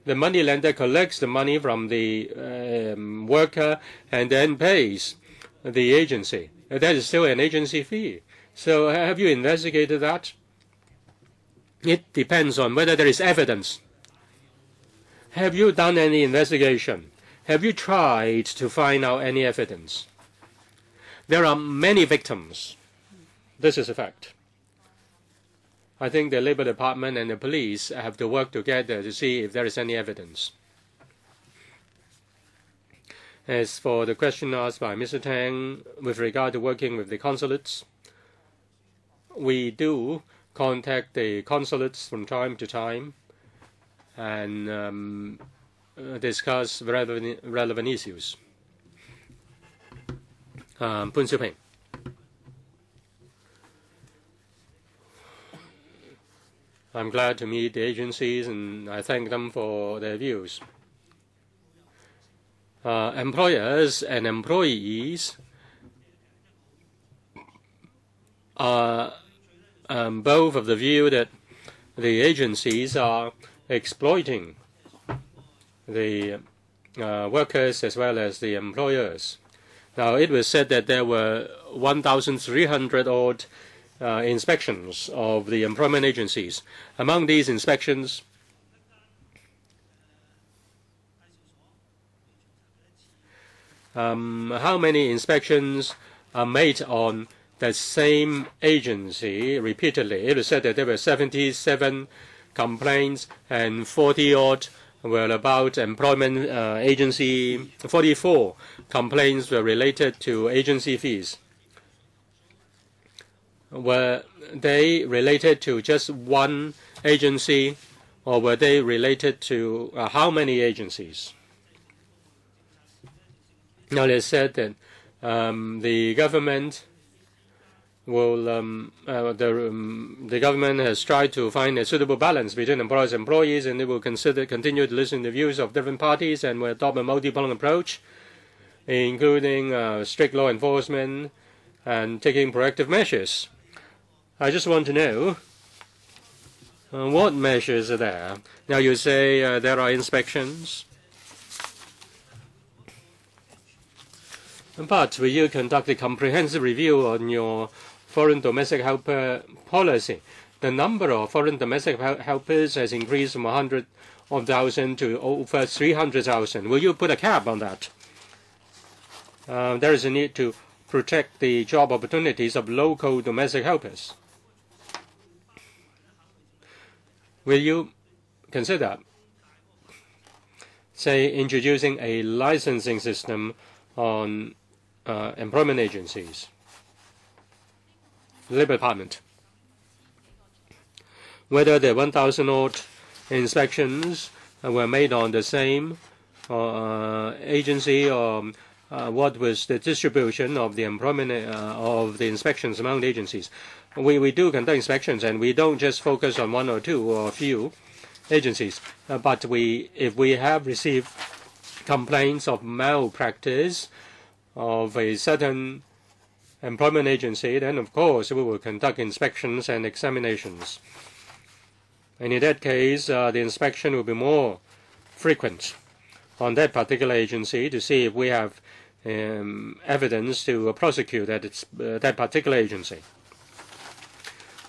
the money lender collects the money from the worker and then pays the agency. That is still an agency fee. So have you investigated that? It depends on whether there is evidence. Have you done any investigation? Have you tried to find out any evidence? There are many victims. This is a fact. I think the Labour Department and the police have to work together to see if there is any evidence. As for the question asked by Mr. Tang with regard to working with the consulates, we do contact the consulates from time to time, and discuss relevant issues. Poon Siu-ping. I'm glad to meet the agencies, and I thank them for their views. Employers and employees are both of the view that the agencies are exploiting the workers as well as the employers. Now, it was said that there were 1,300 odd inspections of the employment agencies. Among these inspections, how many inspections are made on the same agency repeatedly? It was said that there were 77 complaints and 40-odd were about employment agency. 44 complaints were related to agency fees. Were they related to just one agency, or were they related to how many agencies? Now, they said that the government will the government has tried to find a suitable balance between employers and employees, and it will continue to listen to the views of different parties and will adopt a multi-pronged approach, including strict law enforcement and taking proactive measures. I just want to know what measures are there. Now, you say there are inspections, but will you conduct a comprehensive review on your foreign domestic helper policy? The number of foreign domestic helpers has increased from 100,000 to over 300,000. Will you put a cap on that? There is a need to protect the job opportunities of local domestic helpers. Will you consider, say, introducing a licensing system on employment agencies? Labour Department. Whether the 1,000-odd inspections were made on the same agency, or what was the distribution of the employment of the inspections among the agencies. We do conduct inspections, and we don't just focus on one or two or a few agencies. But if we have received complaints of malpractice of a certain employment agency, then of course we will conduct inspections and examinations. And in that case, the inspection will be more frequent on that particular agency to see if we have evidence to prosecute that particular agency.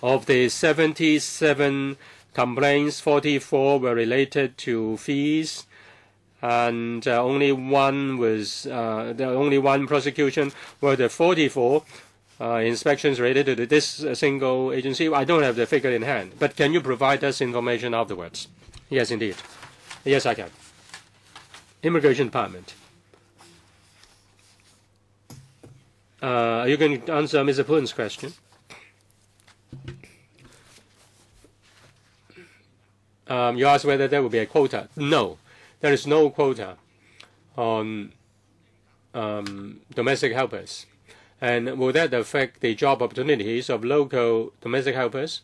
Of the 77 complaints, 44 were related to fees, and only one prosecution. Were the 44 inspections related to this single agency? I don't have the figure in hand, but can you provide us information afterwards? Yes, indeed. Yes, I can. Immigration Department. Are you going to answer Mr. Poon's question? You asked whether there will be a quota. No, there is no quota on domestic helpers. And will that affect the job opportunities of local domestic helpers?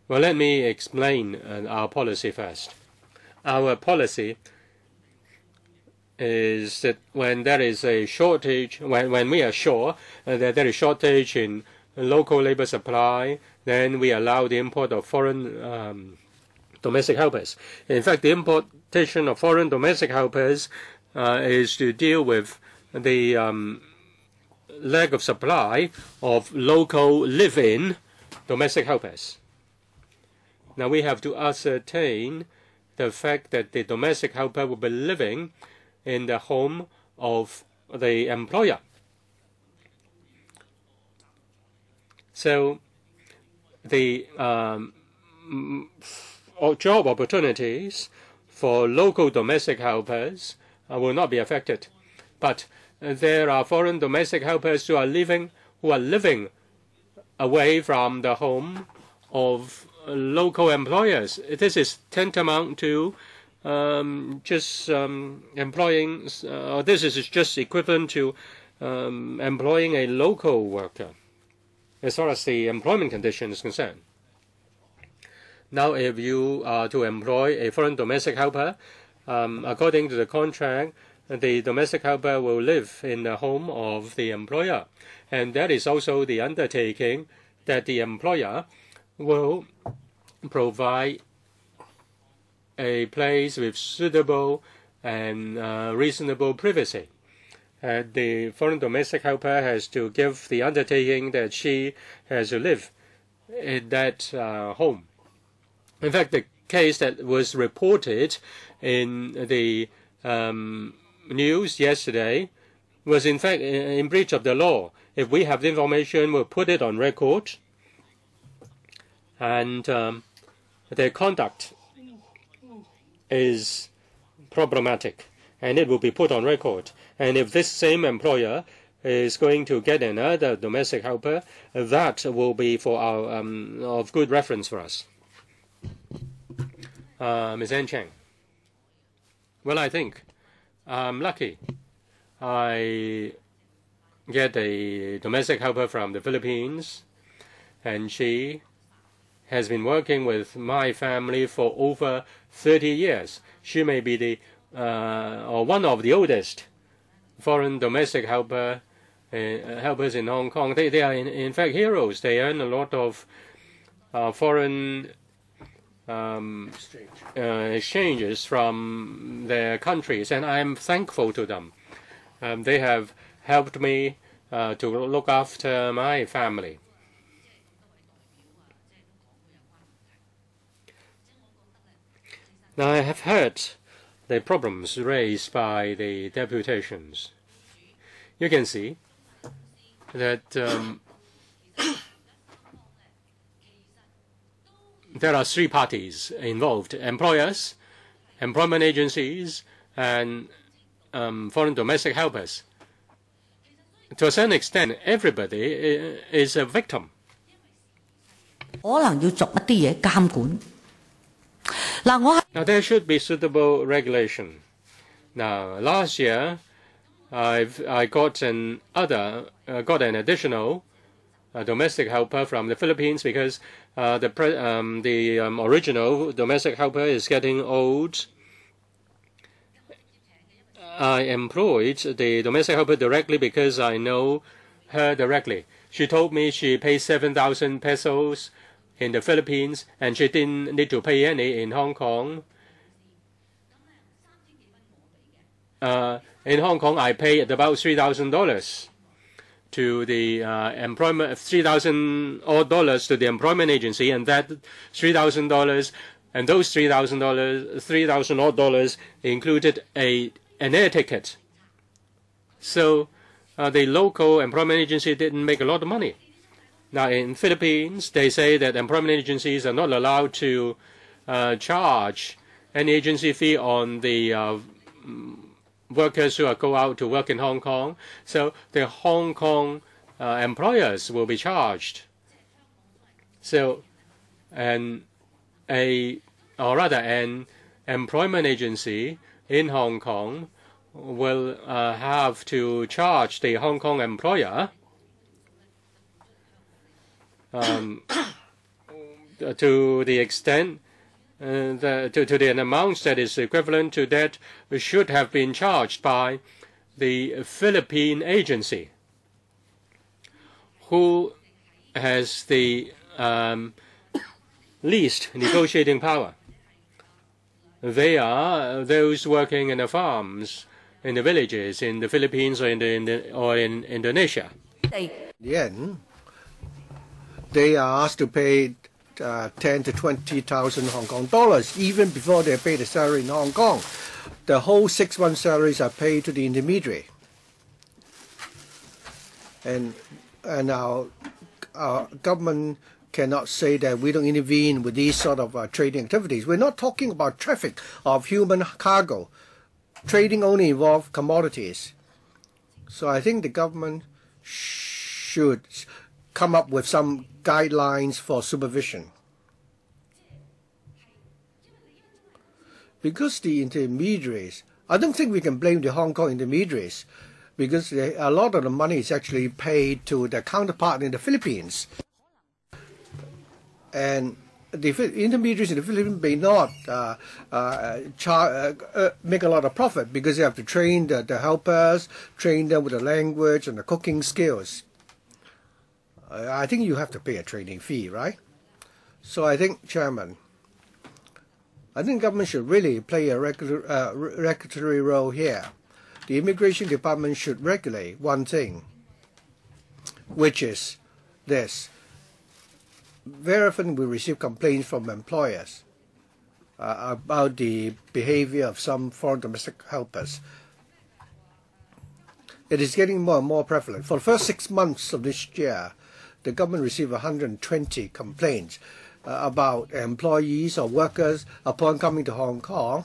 Well, let me explain our policy first. Our policy is that when there is a shortage, when we are sure that there is shortage in local labor supply, then we allow the import of foreign domestic helpers. In fact, the importation of foreign domestic helpers is to deal with the lack of supply of local live-in domestic helpers. Now, we have to ascertain the fact that the domestic helper will be living in the home of the employer. So the job opportunities for local domestic helpers will not be affected. But there are foreign domestic helpers who are living away from the home of local employers. This is tantamount to employing, this is just equivalent to employing a local worker as far as the employment condition is concerned. Now, if you are to employ a foreign domestic helper, according to the contract, the domestic helper will live in the home of the employer. And that is also the undertaking that the employer will provide a place with suitable and reasonable privacy. The foreign domestic helper has to give the undertaking that she has to live in that home. In fact, the case that was reported in the news yesterday was in fact in breach of the law. If we have the information, we'll put it on record. And their conduct is problematic, and it will be put on record. And if this same employer is going to get another domestic helper, that will be for our of good reference for us. Ms. Ann Chang. Well, I think I'm lucky. I get a domestic helper from the Philippines, and she has been working with my family for over 30 years. She may be the or one of the oldest foreign domestic helpers in Hong Kong. They are in fact heroes. They earn a lot of foreign exchanges from their countries, and I'm thankful to them. They have helped me to look after my family. Now, I have heard the problems raised by the deputations. You can see that there are three parties involved: employers, employment agencies, and foreign domestic helpers. To a certain extent, everybody is a victim. 可能要作一啲嘢監管。Now, there should be suitable regulation. Now, last year, I got an additional domestic helper from the Philippines because the original domestic helper is getting old. I employed the domestic helper directly because I know her directly. She told me she pays 7,000 pesos in the Philippines, and she didn't need to pay any in Hong Kong. In Hong Kong, I paid about $3,000 to the employment, $3,000 odd to the employment agency, and that $3,000 and those $3,000 odd included an air ticket. So the local employment agency didn't make a lot of money. Now, in Philippines, they say that employment agencies are not allowed to charge any agency fee on the workers who go out to work in Hong Kong. So the Hong Kong employers will be charged. So, an employment agency in Hong Kong will have to charge the Hong Kong employer to the extent to the amount that is equivalent to that should have been charged by the Philippine agency, who has the least negotiating power. They are those working in the farms, in the villages, in the Philippines or in Indonesia. They are asked to pay 10 to 20,000 Hong Kong dollars even before they pay the salary in Hong Kong. The whole 6 month salaries are paid to the intermediary. And our government cannot say that we don't intervene with these sort of trading activities. We're not talking about traffic of human cargo. Trading only involves commodities. So I think the government should come up with some guidelines for supervision. because the intermediaries, I don't think we can blame the Hong Kong intermediaries, because a lot of the money is actually paid to their counterpart in the Philippines. And the intermediaries in the Philippines may not make a lot of profit because they have to train the helpers, train them with the language and the cooking skills. I think you have to pay a training fee, right? So I think, Chairman, I think government should really play a regulatory role here. The Immigration Department should regulate one thing, which is this. Very often we receive complaints from employers about the behavior of some foreign domestic helpers. It is getting more and more prevalent. For the first 6 months of this year, the government received 120 complaints about employees or workers upon coming to Hong Kong.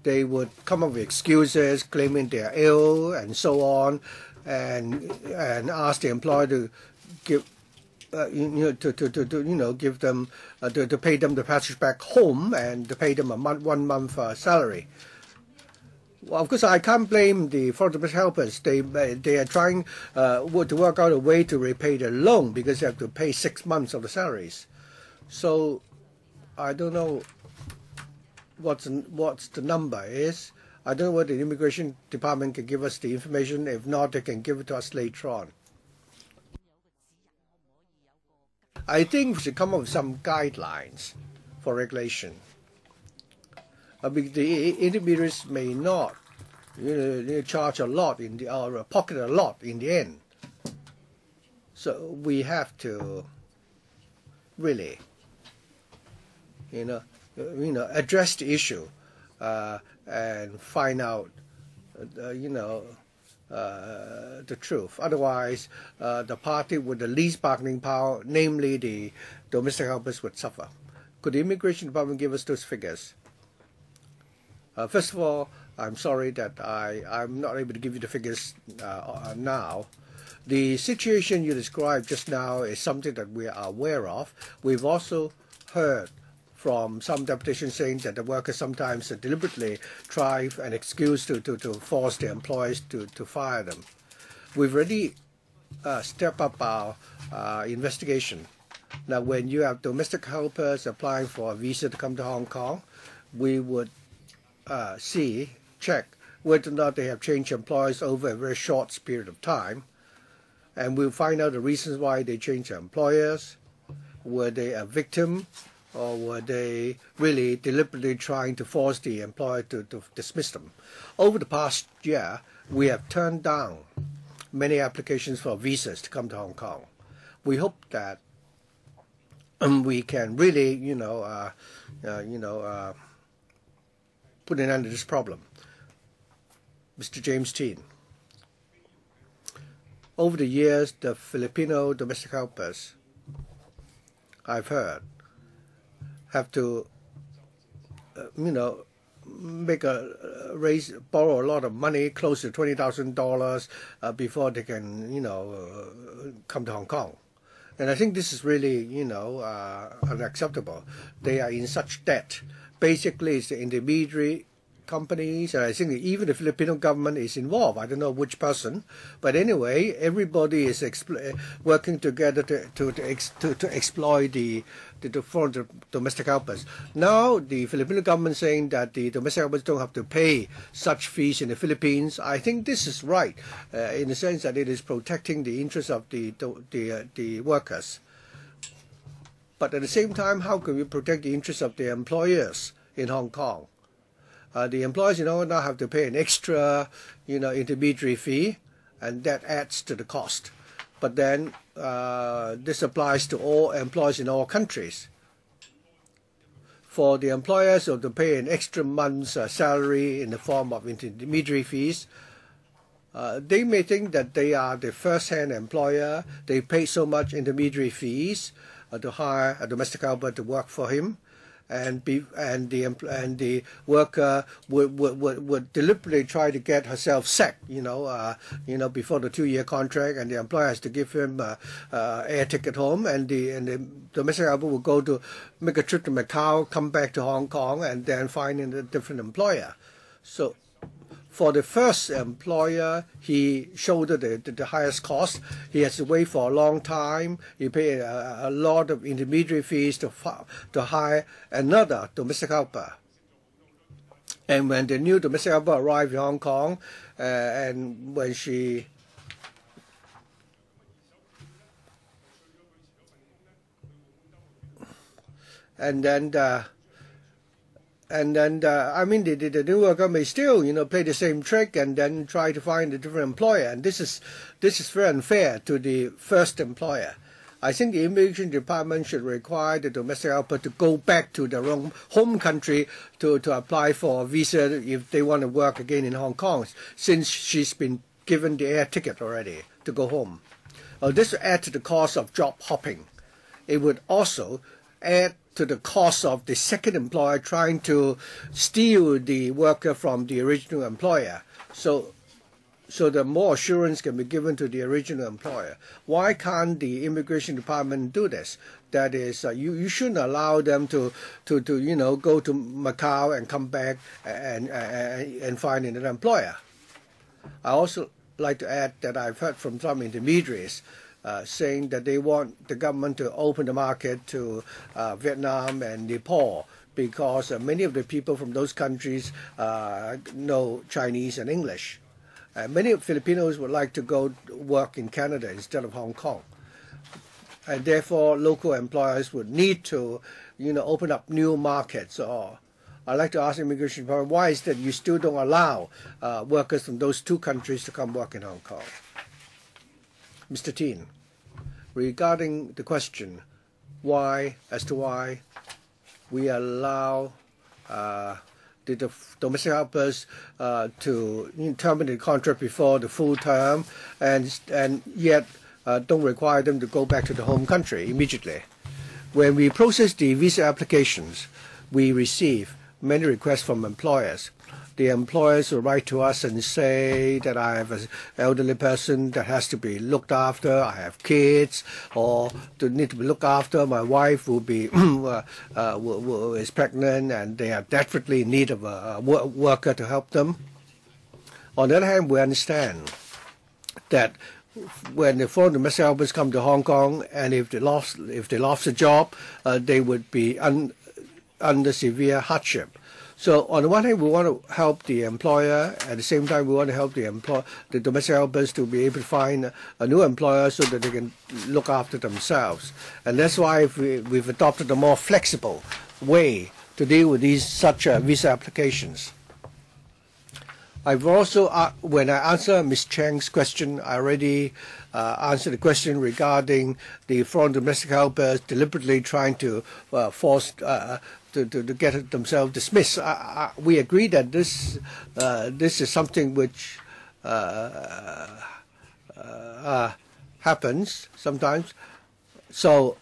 They would come up with excuses, claiming they are ill and so on, and ask the employer to give give them to pay them the passage back home and to pay them a 1 month salary. Well, of course, I can't blame the foreign domestic helpers. They are trying to work out a way to repay the loan because they have to pay 6 months of the salaries. So I don't know what's the number is. I don't know whether the Immigration Department can give us the information. If not, they can give it to us later on. I think we should come up with some guidelines for regulation. The intermediaries may not charge a lot or pocket a lot in the end. So we have to really address the issue and find out the truth. Otherwise, the party with the least bargaining power, namely the domestic helpers, would suffer. Could the Immigration Department give us those figures? First of all, I'm sorry that I'm not able to give you the figures now. The situation you described just now is something that we are aware of. We've also heard from some deputations saying that the workers sometimes deliberately try an excuse to force the employees to fire them. We've already stepped up our investigation. Now, when you have domestic helpers applying for a visa to come to Hong Kong, we would check whether or not they have changed employers over a very short period of time, and we'll find out the reasons why they changed their employers. Were they a victim, or were they really deliberately trying to force the employer to dismiss them? Over the past year, we have turned down many applications for visas to come to Hong Kong. We hope that we can really, put an end to this problem. Mr. James Teen. Over the years, the Filipino domestic helpers, I've heard, have to, borrow a lot of money, close to $20,000, before they can, come to Hong Kong. And I think this is really, unacceptable. They are in such debt. Basically, it's the intermediary companies, and I think even the Filipino government is involved. I don't know which person, but anyway, everybody is working together to exploit the foreign domestic helpers. Now, the Filipino government saying that the domestic helpers don't have to pay such fees in the Philippines. I think this is right, in the sense that it is protecting the interests of the workers. But at the same time, how can we protect the interests of the employers in Hong Kong? The employers now have to pay an extra, intermediary fee, and that adds to the cost. But then this applies to all employees in all countries. For the employers to pay an extra month's salary in the form of intermediary fees, they may think that they are the first-hand employer. They pay so much intermediary fees to hire a domestic helper to work for him. and the worker would deliberately try to get herself sacked, before the 2-year contract, and the employer has to give him air ticket home, and the domestic helper will go to make a trip to Macau, come back to Hong Kong, and then find a different employer. So for the first employer, he shouldered the highest cost. He has to wait for a long time. He paid a lot of intermediary fees to hire another domestic helper. And when the new domestic helper arrived in Hong Kong, and when she the new worker may still, play the same trick and then try to find a different employer. And this is very unfair to the first employer. I think the immigration department should require the domestic helper to go back to their own home country to apply for a visa if they want to work again in Hong Kong, since she's been given the air ticket already to go home. This would add to the cost of job hopping. It would also add to the cost of the second employer trying to steal the worker from the original employer. So the more assurance can be given to the original employer. Why can't the immigration department do this? That is, you shouldn't allow them to go to Macau and come back and find another employer. I also like to add that I've heard from some intermediaries saying that they want the government to open the market to Vietnam and Nepal, because many of the people from those countries know Chinese and English. Many Filipinos would like to go work in Canada instead of Hong Kong. And therefore, local employers would need to open up new markets. Or I'd like to ask the Immigration Department, why is that you still don't allow workers from those two countries to come work in Hong Kong? Mr. Teen, regarding the question why we allow the domestic helpers to terminate the contract before the full term, and yet don't require them to go back to the home country immediately. When we process the visa applications, we receive many requests from employers. The employers will write to us and say that I have an elderly person that has to be looked after, I have kids, or need to be looked after, my wife will be is pregnant, and they are desperately in need of a worker to help them. On the other hand, we understand that when the foreign domestic helpers come to Hong Kong, and if they lost a job, they would be under severe hardship. So on the one hand, we want to help the employer. At the same time, we want to help the domestic helpers to be able to find a new employer so that they can look after themselves. And that's why we've adopted a more flexible way to deal with such visa applications. I've also, when I answer Ms. Cheng's question, I already answered the question regarding the foreign domestic helpers deliberately trying to force to get themselves dismissed. We agree that this is something which happens sometimes. So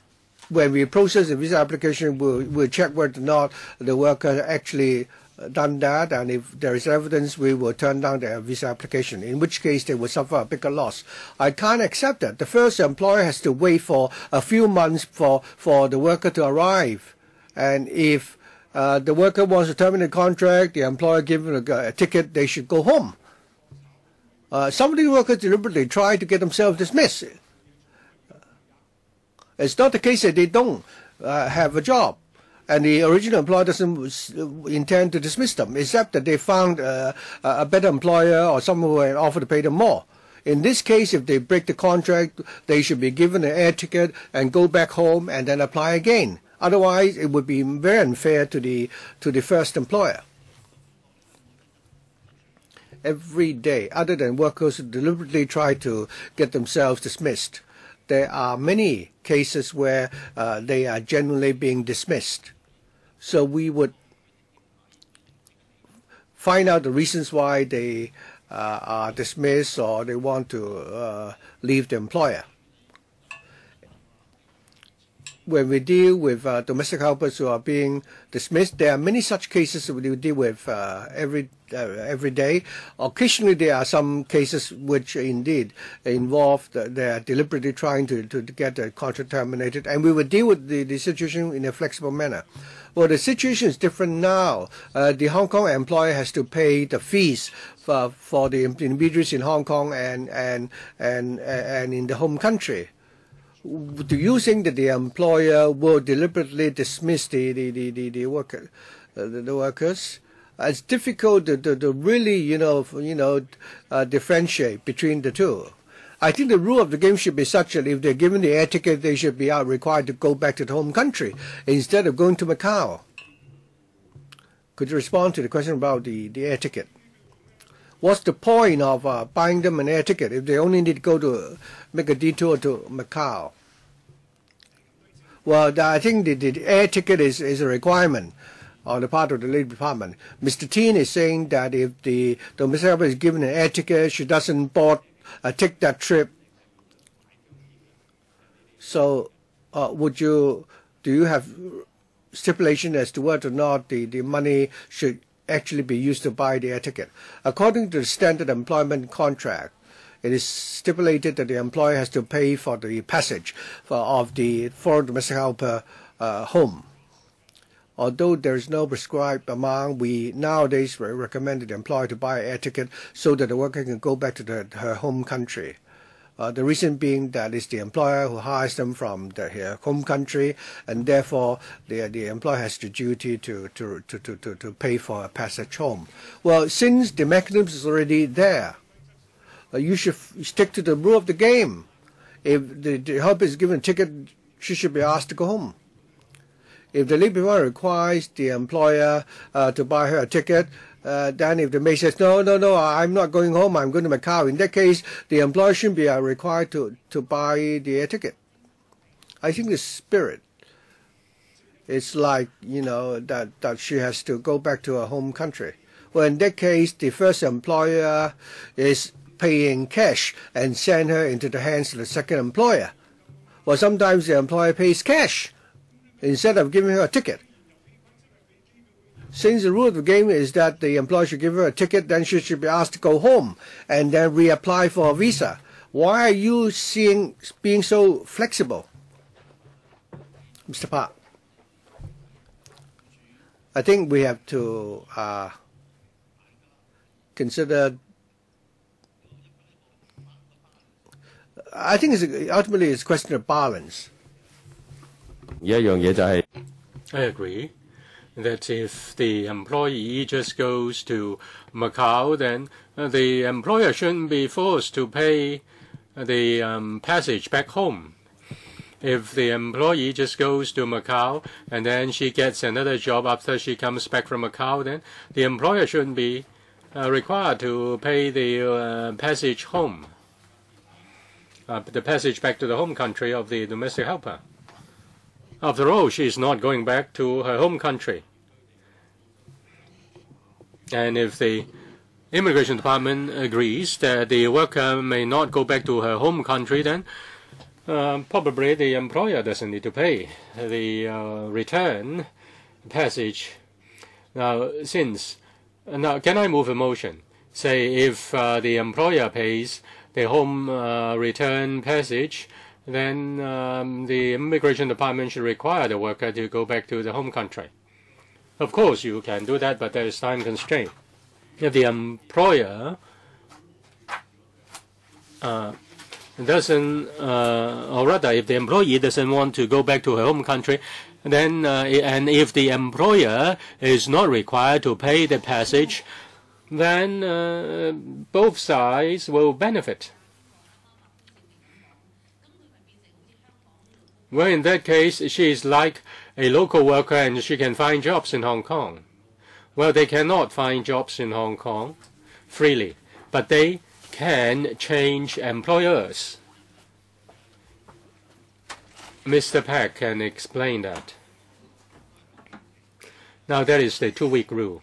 when we process the visa application, we'll check whether or not the worker actually done that, and if there is evidence, we will turn down their visa application, in which case they will suffer a bigger loss. I can't accept that. The first employer has to wait for a few months for the worker to arrive. And if the worker wants to terminate the contract, the employer gives them a ticket, they should go home. Some of the workers deliberately try to get themselves dismissed. It's not the case that they don't have a job, and the original employer doesn't intend to dismiss them, except that they found a better employer or someone who will offer to pay them more. In this case, if they break the contract, they should be given an air ticket and go back home and then apply again. Otherwise, it would be very unfair to the first employer. Every day, other than workers who deliberately try to get themselves dismissed, there are many cases where they are genuinely being dismissed. So we would find out the reasons why they are dismissed or they want to leave the employer. when we deal with domestic helpers who are being dismissed, there are many such cases that we deal with every day. Occasionally, there are some cases which indeed involve they are deliberately trying to get the contract terminated, and we will deal with the situation in a flexible manner. Well, the situation is different now. The Hong Kong employer has to pay the fees for the intermediaries in Hong Kong and in the home country. Do you think that the employer will deliberately dismiss the workers? It's difficult to really differentiate between the two. I think the rule of the game should be such that if they're given the air ticket, they should be required to go back to the home country instead of going to Macau. Could you respond to the question about the air ticket? What's the point of buying them an air ticket if they only need to go to make a detour to Macau? Well, I think the air ticket is a requirement on the part of the Labor Department. Mr. Tin is saying that if the domestic helper is given an air ticket, she doesn't take that trip. So, do you have stipulation as to whether or not the money should actually be used to buy the air ticket? According to the standard employment contract, it is stipulated that the employer has to pay for the passage of the foreign domestic helper home. Although there is no prescribed amount, we nowadays recommend the employer to buy an air ticket so that the worker can go back to her home country. The reason being that it's the employer who hires them from their home country, and therefore the employer has the duty to pay for a passage home. Well, since the mechanism is already there, you should stick to the rule of the game. If the helper is given a ticket, she should be asked to go home. If the Labor Department requires the employer to buy her a ticket, then if the maid says, no, I'm not going home, I'm going to Macau, in that case, the employer shouldn't be required to buy the air ticket. I think the spirit is like, that she has to go back to her home country. Well, in that case, the first employer is paying cash and send her into the hands of the second employer. Well, sometimes the employer pays cash instead of giving her a ticket. Since the rule of the game is that the employer should give her a ticket, then she should be asked to go home and then reapply for a visa. Why are you being so flexible, Mr. Park? I think we have to consider. I think ultimately it's a question of balance. I agree that if the employee just goes to Macau, then the employer shouldn't be forced to pay the passage back home. If the employee just goes to Macau and then she gets another job after she comes back from Macau, then the employer shouldn't be required to pay the passage home, the passage back to the home country of the domestic helper. After all, she is not going back to her home country. And if the Immigration Department agrees that the worker may not go back to her home country, then probably the employer doesn't need to pay the return passage. Now, can I move a motion? Say if the employer pays the home return passage, then the Immigration Department should require the worker to go back to the home country. Of course, you can do that, but there is time constraint. If the employer doesn't, or rather, if the employee doesn't want to go back to her home country, then and if the employer is not required to pay the passage, then both sides will benefit. Well, in that case, she is like a local worker and she can find jobs in Hong Kong. Well, they cannot find jobs in Hong Kong freely, but they can change employers. Mr. Pak can explain that. Now, that is the 2-week rule.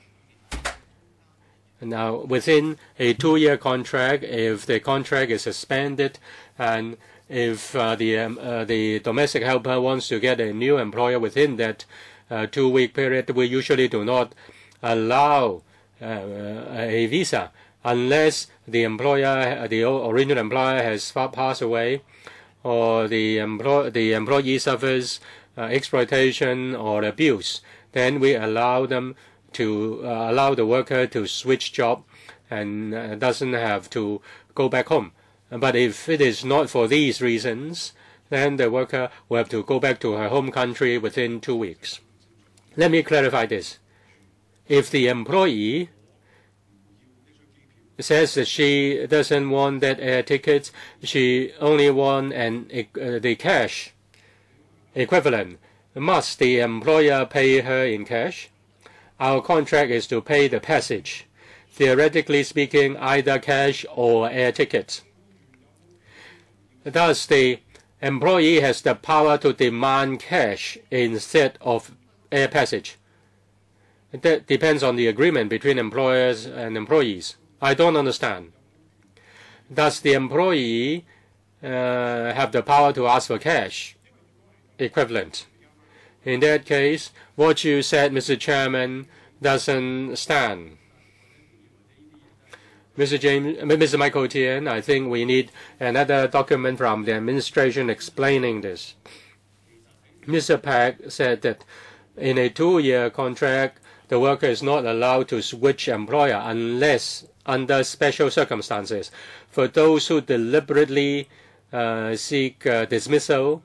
Now, within a 2-year contract, if the contract is suspended and If the domestic helper wants to get a new employer within that 2-week period, we usually do not allow a visa unless the employer, the original employer, has passed away, or the employee suffers exploitation or abuse. Then we allow them to allow the worker to switch job and doesn't have to go back home. But if it is not for these reasons, then the worker will have to go back to her home country within 2 weeks. Let me clarify this. If the employee says that she doesn't want that air ticket, she only wants the cash equivalent, must the employer pay her in cash? Our contract is to pay the passage. Theoretically speaking, either cash or air tickets. Thus, the employee has the power to demand cash instead of air passage. That depends on the agreement between employers and employees. I don't understand. Does the employee have the power to ask for cash equivalent? In that case, what you said, Mr. Chairman, doesn't stand. Mr. Michael Tian, I think we need another document from the administration explaining this. Mr. Pak said that in a 2-year contract, the worker is not allowed to switch employer unless under special circumstances. For those who deliberately seek dismissal,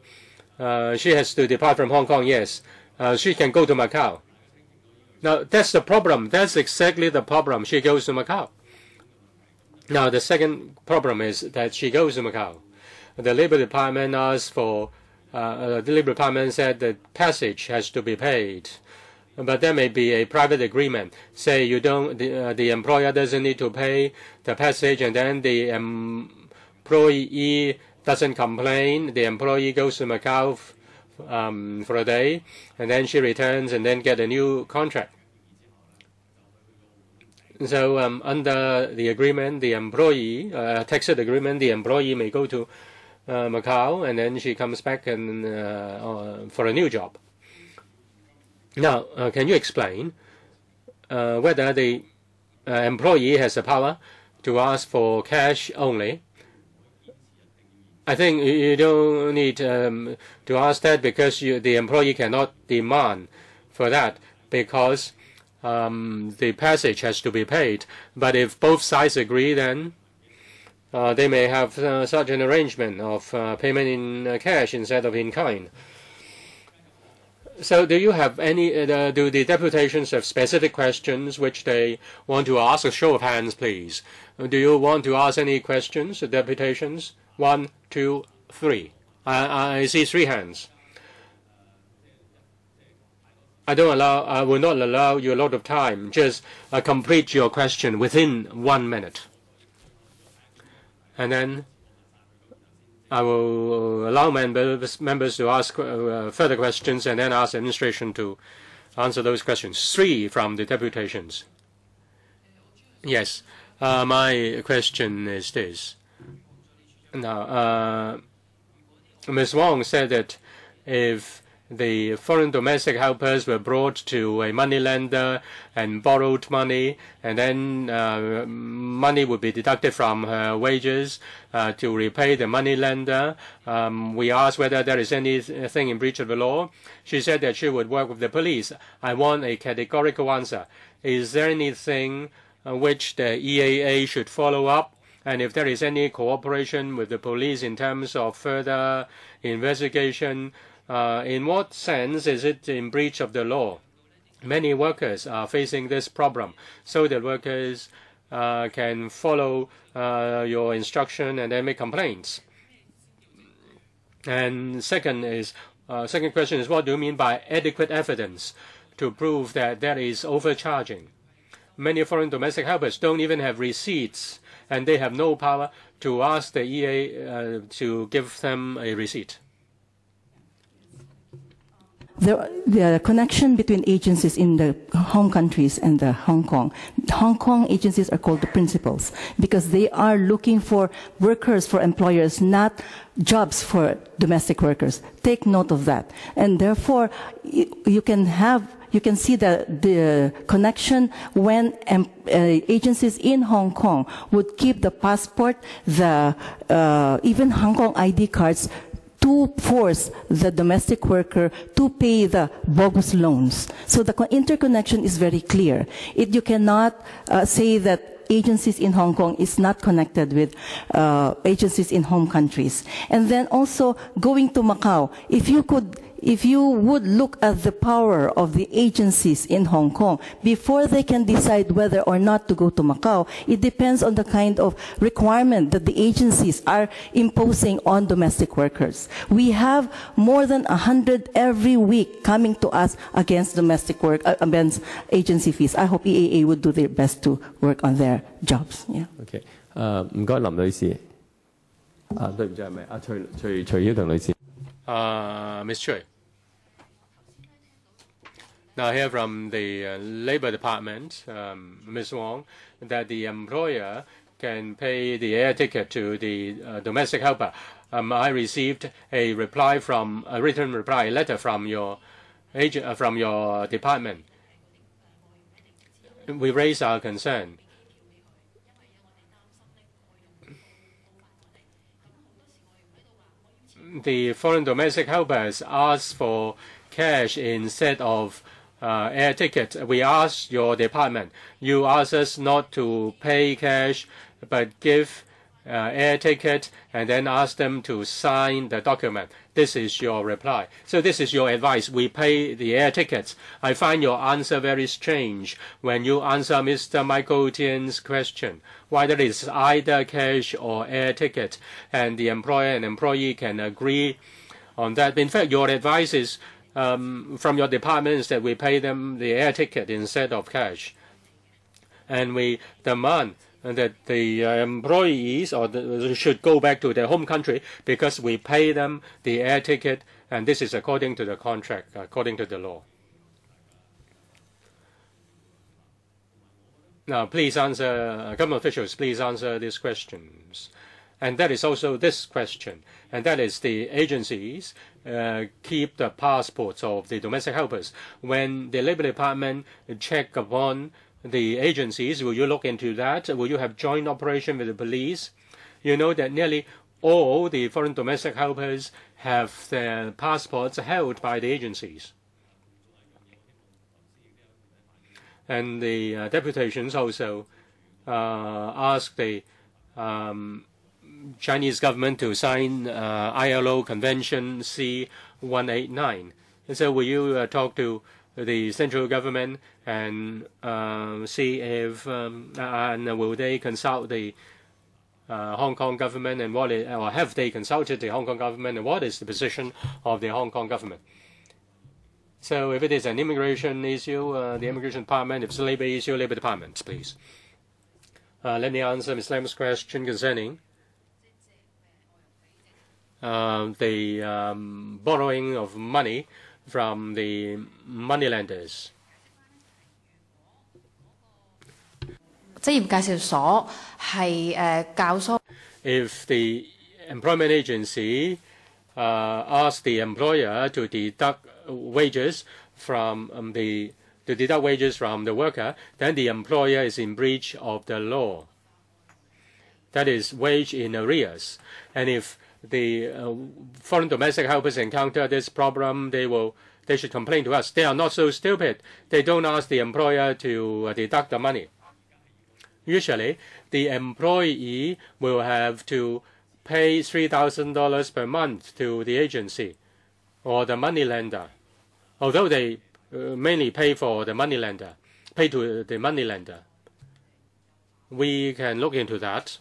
she has to depart from Hong Kong, yes. She can go to Macau. Now, that's the problem. That's exactly the problem. She goes to Macau. Now, the second problem is that she goes to Macau. The Labor Department asked for, the Labor Department said that passage has to be paid. But there may be a private agreement. Say you don't, the employer doesn't need to pay the passage, and then the employee doesn't complain. The employee goes to Macau for a day, and then she returns and then get a new contract. So under the agreement, the employee, tacit agreement, the employee may go to Macau, and then she comes back and for a new job. Now, can you explain whether the employee has the power to ask for cash only? I think you don't need to ask that, because the employee cannot demand for that, because the passage has to be paid. But if both sides agree, then they may have such an arrangement of payment in cash instead of in kind. So do you have any, do the deputations have specific questions which they want to ask? A show of hands, please. Do you want to ask any questions, the deputations? 1, 2, 3. I see 3 hands. I will not allow you a lot of time. Just complete your question within 1 minute. And then I will allow members to ask further questions, and then ask the administration to answer those questions. 3 from the deputations. Yes, my question is this. Now, Ms. Wong said that if the foreign domestic helpers were brought to a moneylender and borrowed money, and then money would be deducted from her wages to repay the moneylender. We asked whether there is anything in breach of the law. She said that she would work with the police. I want a categorical answer. Is there anything which the EAA should follow up? And if there is any cooperation with the police in terms of further investigation, in what sense is it in breach of the law? Many workers are facing this problem, so that workers can follow your instruction and then make complaints. And second question is, what do you mean by adequate evidence to prove that there is overcharging? Many foreign domestic helpers don't even have receipts, and they have no power to ask the EA to give them a receipt. the connection between agencies in the home countries and the Hong Kong agencies are called the principals because they are looking for workers for employers, not jobs for domestic workers. Take note of that. And therefore, you can see the connection when agencies in Hong Kong would keep the passport, even Hong Kong ID cards, to force the domestic worker to pay the bogus loans. So the interconnection is very clear. You cannot say that agencies in Hong Kong is not connected with agencies in home countries. And then also going to Macau, if you would look at the power of the agencies in Hong Kong before they can decide whether or not to go to Macau, it depends on the kind of requirement that the agencies are imposing on domestic workers. We have more than 100 every week coming to us against domestic work, against agency fees. I hope EAA would do their best to work on their jobs. Yeah. Okay. 唔該林女士。對唔住係咪？徐曉婷女士。Ms. Cheuk. Now, I hear from the Labor Department, Ms. Wong, that the employer can pay the air ticket to the domestic helper. I received a written reply letter from your department. We raised our concern. The foreign domestic helpers ask for cash instead of air ticket. We asked your department. You asked us not to pay cash, but give air ticket, and then ask them to sign the document. This is your reply. So this is your advice. We pay the air tickets. I find your answer very strange when you answer Mr. Michael Tian's question, whether it is either cash or air ticket, and the employer and employee can agree on that. In fact, your advice is from your department is that we pay them the air ticket instead of cash. And we demand that the employees should go back to their home country because we pay them the air ticket, and this is according to the contract, according to the law. Now, please answer, government officials, please answer these questions. And that is also this question, and that is the agencies keep the passports of the domestic helpers. When the Labor Department check upon the agencies, will you look into that? Will you have joint operation with the police? You know that nearly all the foreign domestic helpers have their passports held by the agencies. And the deputations also ask the Chinese government to sign ILO Convention C-189. And so will you talk to the central government and see if and will they consult the Hong Kong government, and or have they consulted the Hong Kong government, and what is the position of the Hong Kong government? So if it is an immigration issue, the immigration department. If it's a labor issue, labor department, please. Let me answer Ms. Lam's question concerning the borrowing of money from the moneylenders. If the employment agency asks the employer to deduct wages from the worker, then the employer is in breach of the law. That is wage in arrears. And if the foreign domestic helpers encounter this problem, they should complain to us. They are not so stupid. They don't ask the employer to deduct the money. Usually, the employee will have to pay $3,000 per month to the agency or the moneylender, although they mainly pay to the moneylender. We can look into that.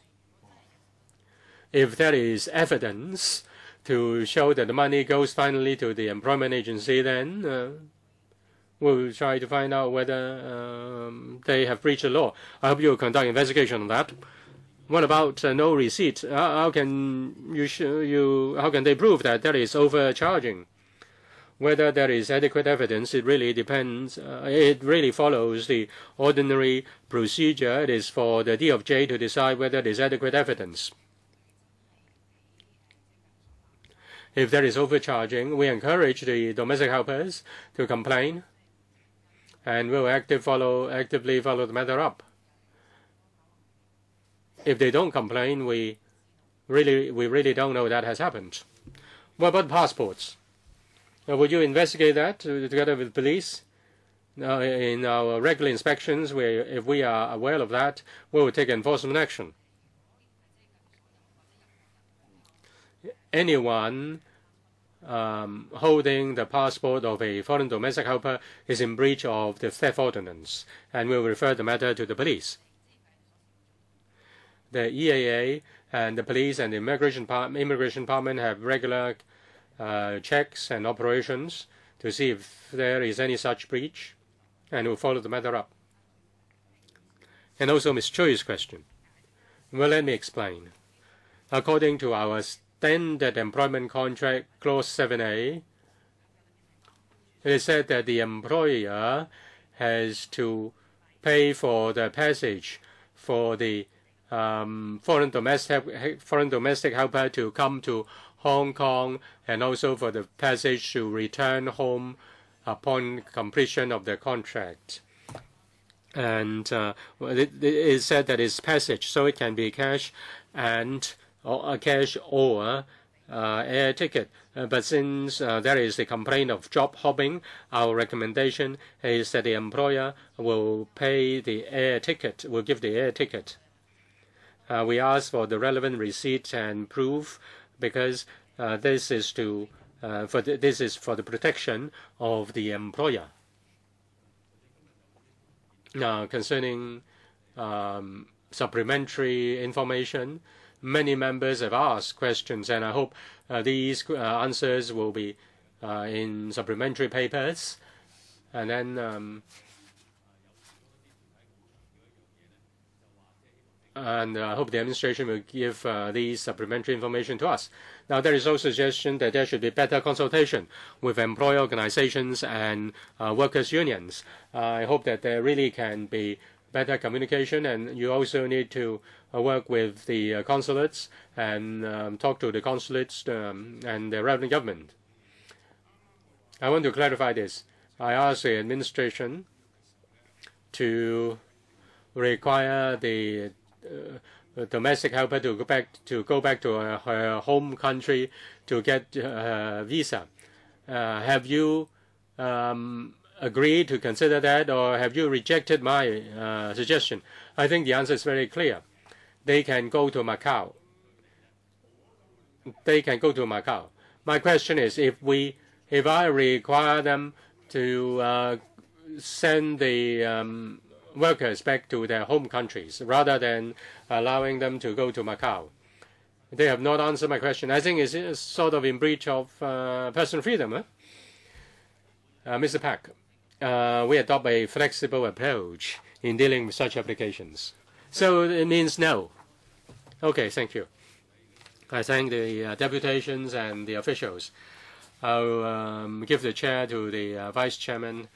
If there is evidence to show that the money goes finally to the employment agency, then we'll try to find out whether they have breached the law. I hope you will conduct investigation on that. What about no receipt? How can they prove that there is overcharging? Whether there is adequate evidence, it really depends. It really follows the ordinary procedure. It is for the DOJ to decide whether there is adequate evidence. If there is overcharging, we encourage the domestic helpers to complain, and we'll actively follow the matter up. If they don't complain, we really don't know that has happened. What about passports? Would you investigate that together with police? In our regular inspections, if we are aware of that, we will take enforcement action. Anyone holding the passport of a foreign domestic helper is in breach of the theft ordinance, and will refer the matter to the police. The EAA and the police and the immigration department have regular checks and operations to see if there is any such breach, and will follow the matter up. And also Ms. Choi's question. Well, let me explain. According to our standard employment contract, clause 7A, it is said that the employer has to pay for the passage for the foreign domestic helper to come to Hong Kong, and also for the passage to return home upon completion of the contract. And it is said that it's passage, so it can be cash or air ticket. But since there is the complaint of job hopping, our recommendation is that the employer will pay the air ticket, will give the air ticket. We ask for the relevant receipt and proof, because this is for the protection of the employer. Now, concerning supplementary information, many members have asked questions, and I hope these answers will be in supplementary papers. And then I hope the administration will give these supplementary information to us. Now, there is also a suggestion that there should be better consultation with employer organizations and workers' unions. I hope that there really can be better communication, and you also need to work with the consulates and talk to the consulates and the relevant government. I want to clarify this. I asked the administration to require the domestic helper to go back to her home country to get a visa. Have you agreed to consider that, or have you rejected my suggestion? I think the answer is very clear. They can go to Macau. They can go to Macau. My question is, if I require them to send the workers back to their home countries rather than allowing them to go to Macau, they have not answered my question. I think it's sort of in breach of personal freedom. Huh? Mr. Pak, we adopt a flexible approach in dealing with such applications. So it means no. Okay, thank you. I thank the deputations and the officials. I'll give the chair to the vice chairman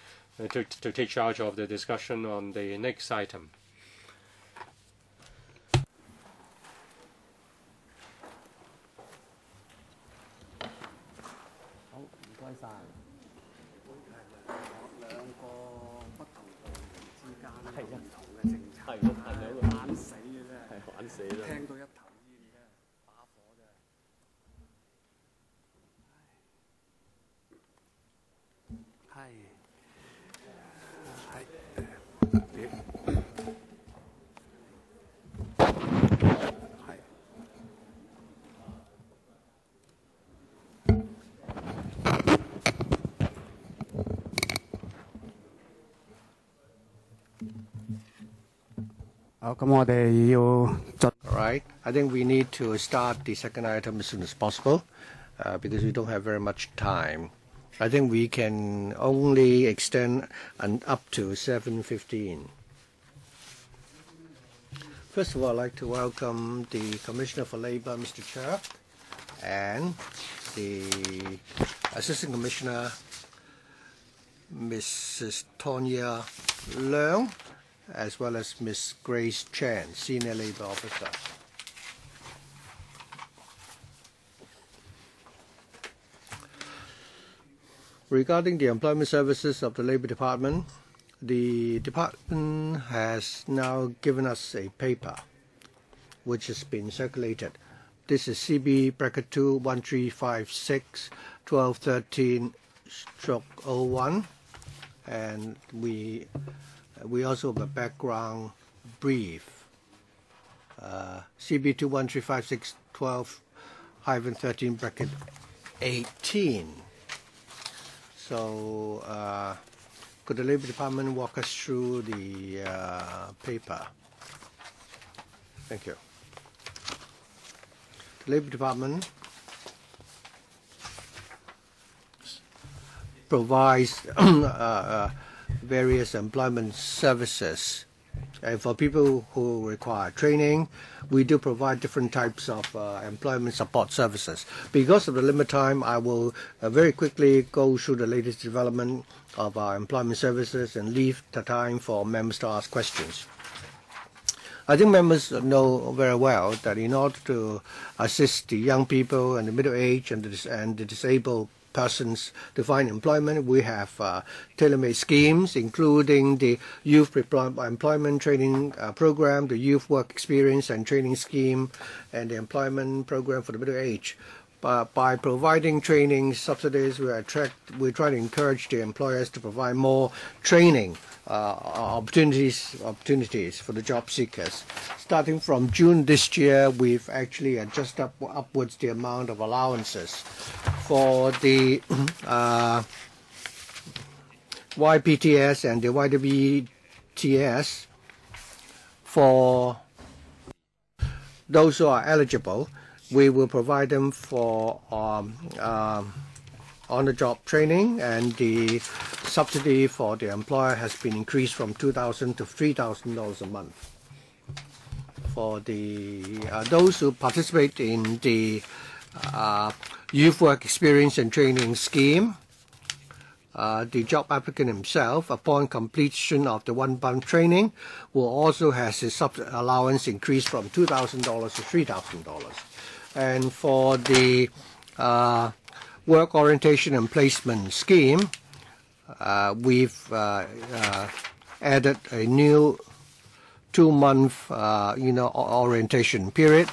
to take charge of the discussion on the next item. All right. I think we need to start the second item as soon as possible because we don't have very much time. I think we can only extend up to 7:15. First of all, I'd like to welcome the Commissioner for Labour, Mr. Cheuk, and the Assistant Commissioner Mrs. Tonya Leung, as well as Ms. Grace Chan, Senior Labor Officer. Regarding the employment services of the Labor Department, the department has now given us a paper which has been circulated. This is CB bracket 2 1356 1213/01, and we also have a background brief. CB 21356 12-13 bracket 18. So could the Labor Department walk us through the paper? Thank you. The Labor Department provides various employment services. And for people who require training, we do provide different types of employment support services. Because of the limited time, I will very quickly go through the latest development of our employment services and leave the time for members to ask questions. I think members know very well that in order to assist the young people and the middle age and the disabled persons to find employment, we have tailor-made schemes, including the Youth Employment Training Program, the Youth Work Experience and Training Scheme, and the Employment Program for the Middle Age. By providing training subsidies, we try to encourage the employers to provide more training opportunities for the job seekers. Starting from June this year, we've actually adjusted upwards the amount of allowances for the YPTS and the YWTS for those who are eligible. We will provide them for on-the-job training, and the subsidy for the employer has been increased from $2,000 to $3,000 a month. For the those who participate in the Youth Work Experience and Training Scheme, the job applicant himself, upon completion of the one-month training, will also have his allowance increased from $2,000 to $3,000. And for the Work Orientation and Placement Scheme, we've added a new 2-month orientation period.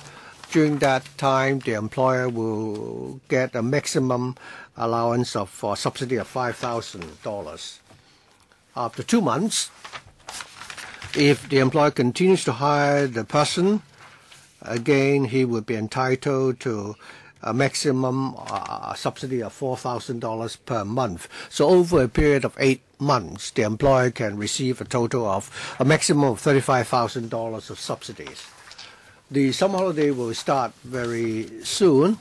During that time, the employer will get a maximum allowance for subsidy of $5,000. After 2 months, if the employer continues to hire the person, again, he would be entitled to a maximum subsidy of $4,000 per month. So over a period of 8 months, the employer can receive a total of a maximum of $35,000 of subsidies. The summer holiday will start very soon,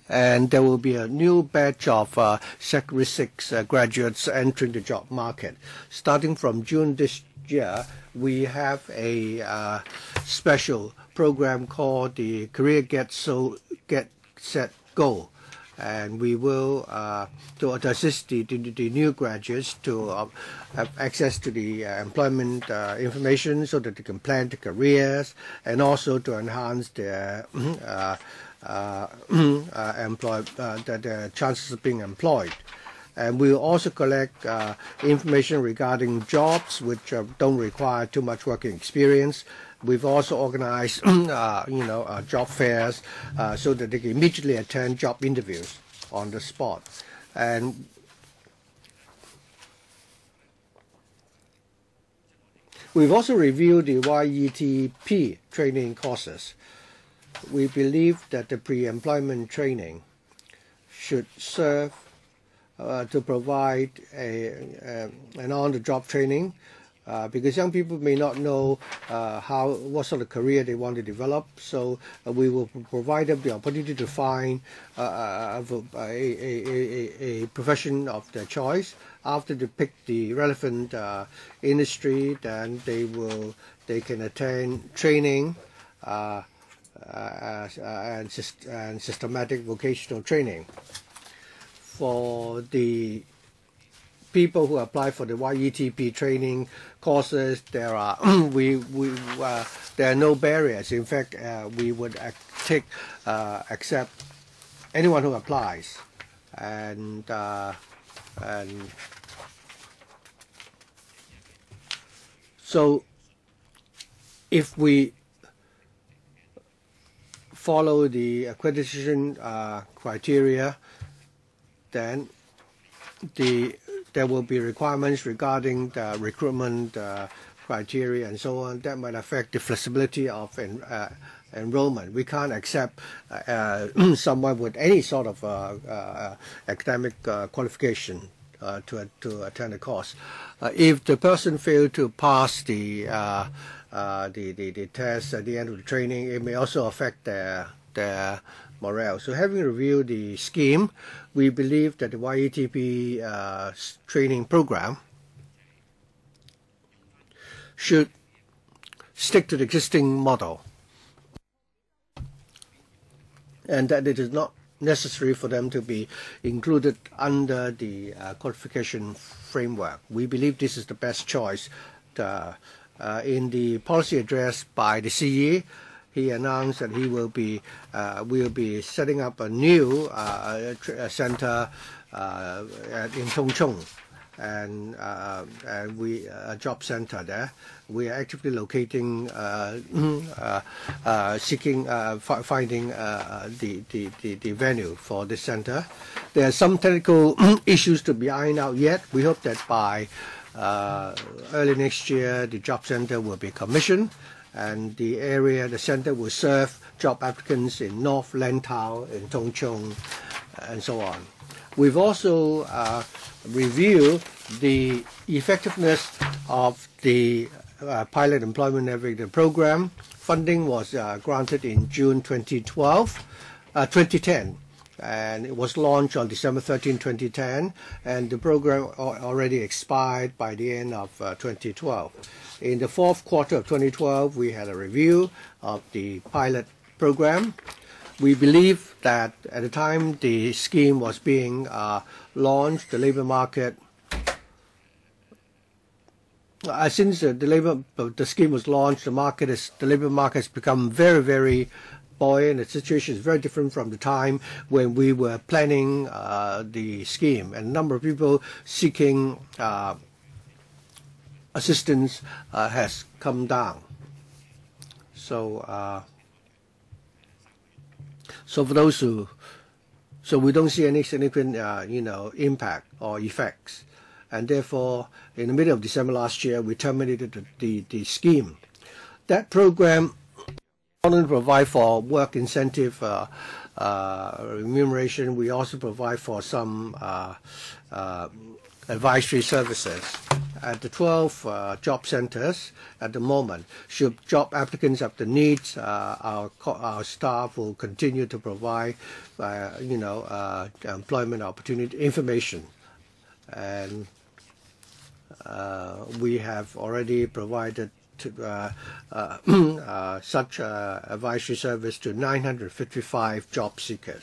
and there will be a new batch of Secondary 6 graduates entering the job market. Starting from June this year, we have a special program called the Career Get Set Go, and we will to assist the new graduates to have access to the employment information so that they can plan their careers, and also to enhance their their chances of being employed. And we will also collect information regarding jobs which don't require too much working experience. We've also organized, job fairs so that they can immediately attend job interviews on the spot. And we've also reviewed the YETP training courses. We believe that the pre-employment training should serve to provide an on-the-job training, because young people may not know what sort of career they want to develop. So we will provide them the opportunity to find a profession of their choice. After they pick the relevant industry, then they can attend training and systematic vocational training. for the people who apply for the YETP training courses, there are there are no barriers. In fact, we would accept anyone who applies, and so if we follow the accreditation criteria, then there will be requirements regarding the recruitment criteria and so on that might affect the flexibility of enrollment. We can't accept someone with any sort of academic qualification to attend a course. If the person failed to pass the test at the end of the training, it may also affect their morale. So having reviewed the scheme, we believe that the YETP training program should stick to the existing model, and that it is not necessary for them to be included under the qualification framework. We believe this is the best choice. In the policy address by the CE, he announced that he will be setting up a new center in Tongchong, and a job center there. We are actively locating, finding the venue for this center. There are some technical issues to be ironed out yet. We hope that by early next year, the job center will be commissioned, and the center will serve job applicants in North Lantau, in Tongchong, and so on. We've also reviewed the effectiveness of the pilot employment navigator program. Funding was granted in June 2010, and it was launched on December 13, 2010, and the program already expired by the end of 2012. In the fourth quarter of 2012, we had a review of the pilot program. We believe that at the time the scheme was being launched, the labor market, since the scheme was launched, the labor market has become very, very buoyant. The situation is very different from the time when we were planning the scheme, and the number of people seeking assistance has come down. So for those who, we don't see any significant, impact or effects, and therefore, in the middle of December last year, we terminated the scheme. That program not only provide for work incentive remuneration, we also provide for some advisory services. At the 12 job centers at the moment, should job applicants have the needs, our staff will continue to provide, employment opportunity information. And we have already provided such advisory service to 955 job seekers.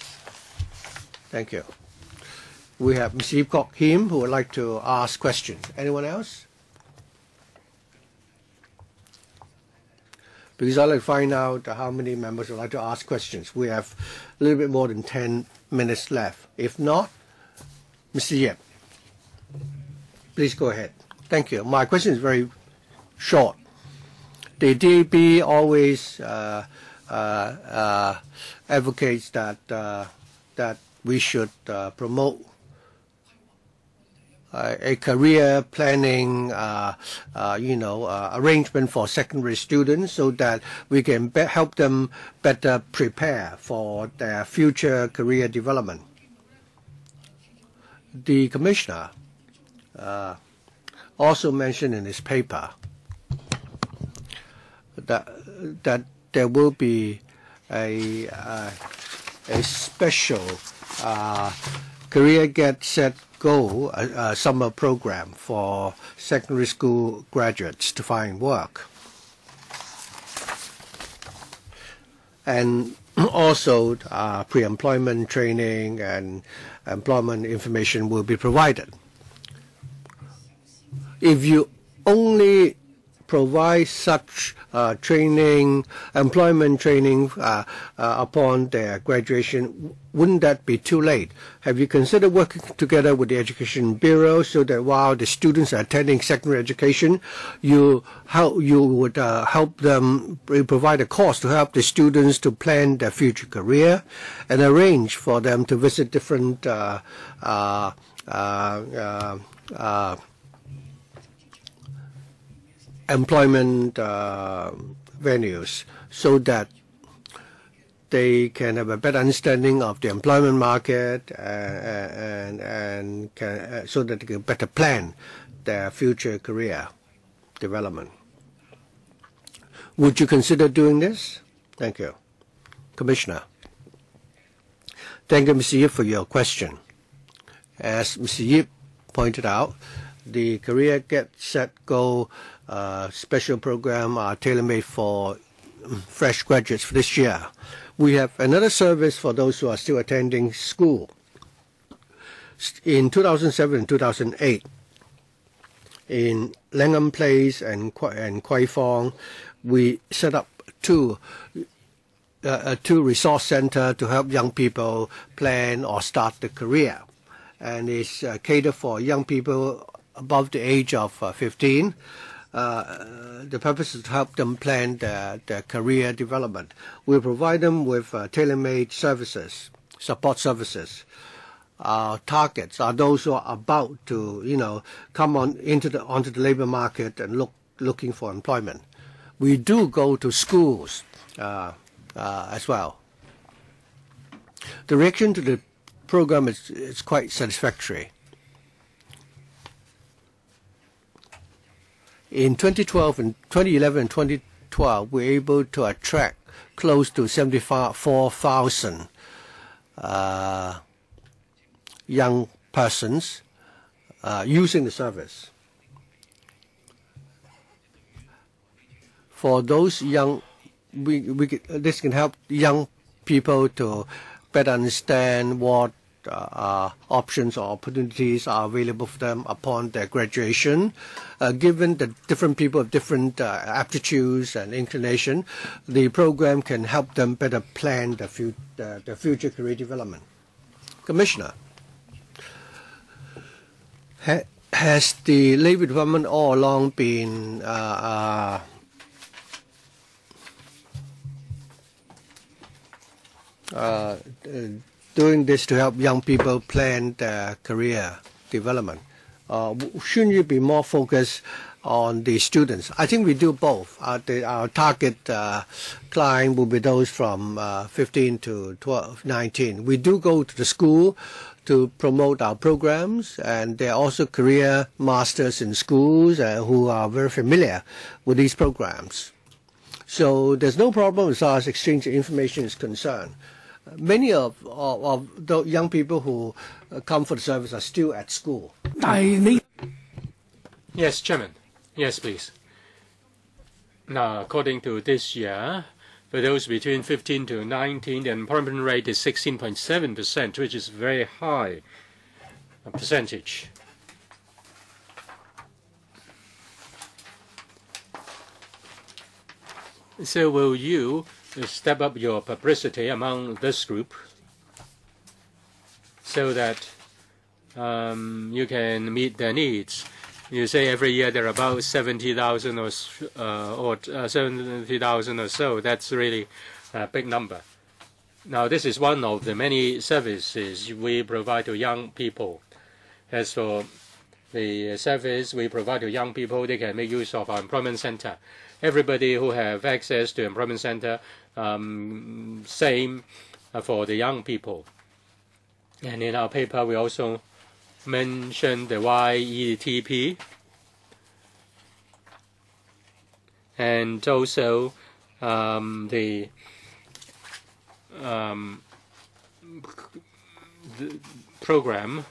Thank you. We have Ms. Yip Kok Him who would like to ask questions. Anyone else? Because I'd like to find out how many members would like to ask questions. We have a little bit more than 10 minutes left. If not, Mr. Yip, please go ahead. Thank you. My question is very short. The DAB always advocates that we should promote a career planning, arrangement for secondary students so that we can help them better prepare for their future career development. The Commissioner also mentioned in his paper that there will be a special career get set go summer program for secondary school graduates to find work. and also pre-employment training and employment information will be provided. If you only provide such training, employment training upon their graduation, wouldn't that be too late? Have you considered working together with the Education Bureau so that while the students are attending secondary education, you would help them, provide a course to help the students to plan their future career and arrange for them to visit different employment venues so that they can have a better understanding of the employment market and so that they can better plan their future career development. Would you consider doing this? Thank you. Commissioner. Thank you, Mr. Yip, for your question. As Mr. Yip pointed out, the Career Get Set Go special program are tailor-made for fresh graduates for this year. We have another service for those who are still attending school. In 2007 and 2008, in Langham Place and Kwai Fong, we set up two resource centers to help young people plan or start the career. And it's catered for young people above the age of 15. The purpose is to help them plan their career development. We provide them with tailor-made services, support services. Our targets are those who are about to, come onto the labor market and looking for employment. We do go to schools as well. The reaction to the program is quite satisfactory. In 2011 and 2012, we were able to attract close to 74,000 young persons using the service. For those young, this can help young people to better understand what options or opportunities are available for them upon their graduation. Given that different people have different aptitudes and inclination, the program can help them better plan their future career development. Commissioner, has the Labor Department all along been doing this to help young people plan their career development? Shouldn't you be more focused on the students? I think we do both. Our target client will be those from 15 to 19. We do go to the school to promote our programs, and there are also career masters in schools who are very familiar with these programs. So there's no problem as far as exchange of information is concerned. Many of the young people who come for the service are still at school. Yes, Chairman. Yes, please. Now, according to this year, for those between 15 to 19, the employment rate is 16.7%, which is very high percentage. So will you step up your publicity among this group so that you can meet their needs? You say every year there are about 70,000 or 70,000 or so. That's really a big number. Now, this is one of the many services we provide to young people. As for the service we provide to young people, they can make use of our employment center. Everybody who have access to employment center, same for the young people. And in our paper, we also mentioned the YETP and also the program.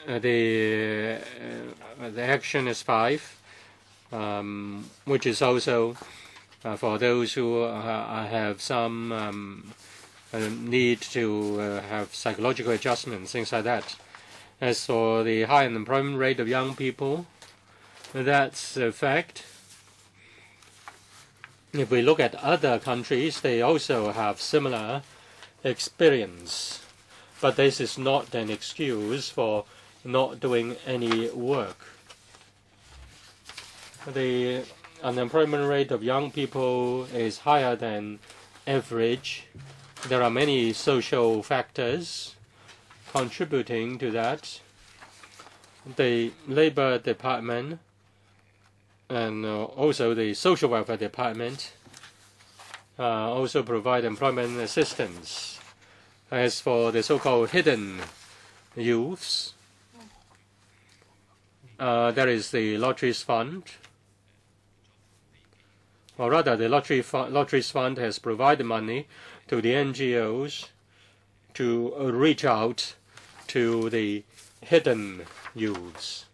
The action is 5, which is also for those who have some need to have psychological adjustments, things like that. As for the high unemployment rate of young people, that's a fact. If we look at other countries, they also have similar experience. But this is not an excuse for not doing any work. The unemployment rate of young people is higher than average. There are many social factors contributing to that. The Labor Department and also the Social Welfare Department also provide employment assistance. As for the so-called hidden youths, there is the Lotteries Fund. Or rather, the Lotteries Fund has provided money to the NGOs to reach out to the hidden youths.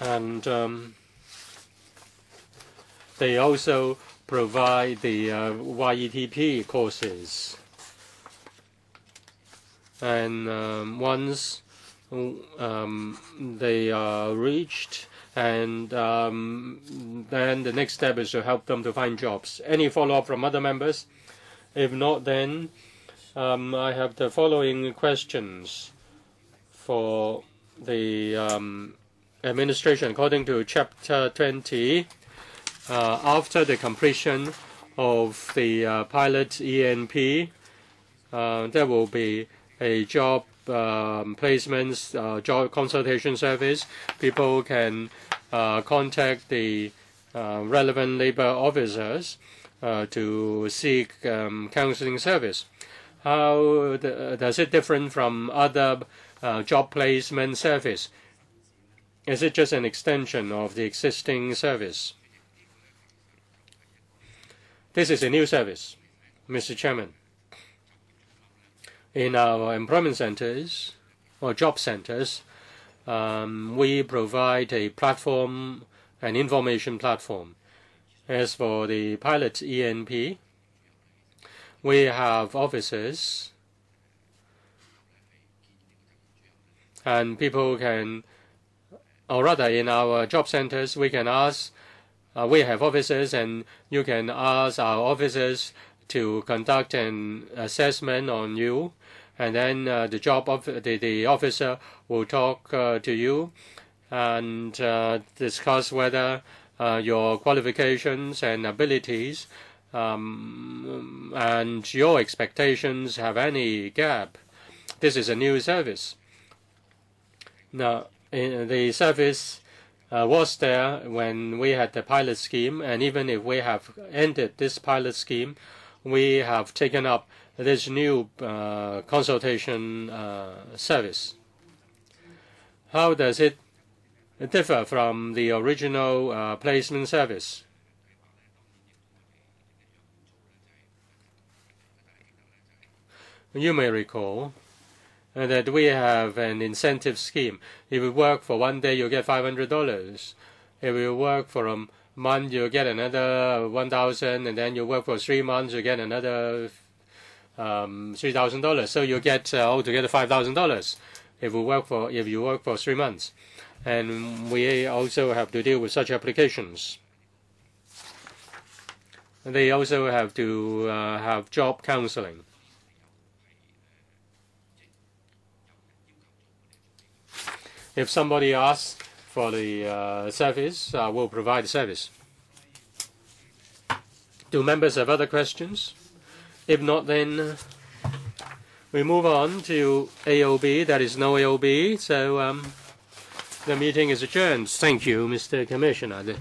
And they also provide the YETP courses. And once they are reached, and then the next step is to help them to find jobs. Any follow-up from other members? If not, then I have the following questions for the administration. According to Chapter 20, after the completion of the pilot ENP, there will be a job placements, job consultation service. People can contact the relevant labor officers to seek counseling service. How does it differ from other job placement service? Is it just an extension of the existing service? This is a new service, Mr. Chairman. In our employment centers or job centers, we provide a platform, an information platform. As for the pilot ENP, we have offices, and people can, or rather in our job centers, we can ask, we have officers, and you can ask our officers to conduct an assessment on you, and then the officer will talk to you and discuss whether your qualifications and abilities and your expectations have any gap. This is a new service. Now, the service was there when we had the pilot scheme, and even if we have ended this pilot scheme, we have taken up this new consultation service. How does it differ from the original placement service? You may recall that we have an incentive scheme. If you work for 1 day, you get $500. If you work for a month, you get another $1,000, and then you work for 3 months, you get another $3,000. So you get altogether $5,000 if you work for 3 months. And we also have to deal with such applications. They also have to have job counseling. If somebody asks for the service, we'll provide the service. Do members have other questions? If not, then we move on to AOB. There is no AOB, so the meeting is adjourned. Thank you, Mr. Commissioner.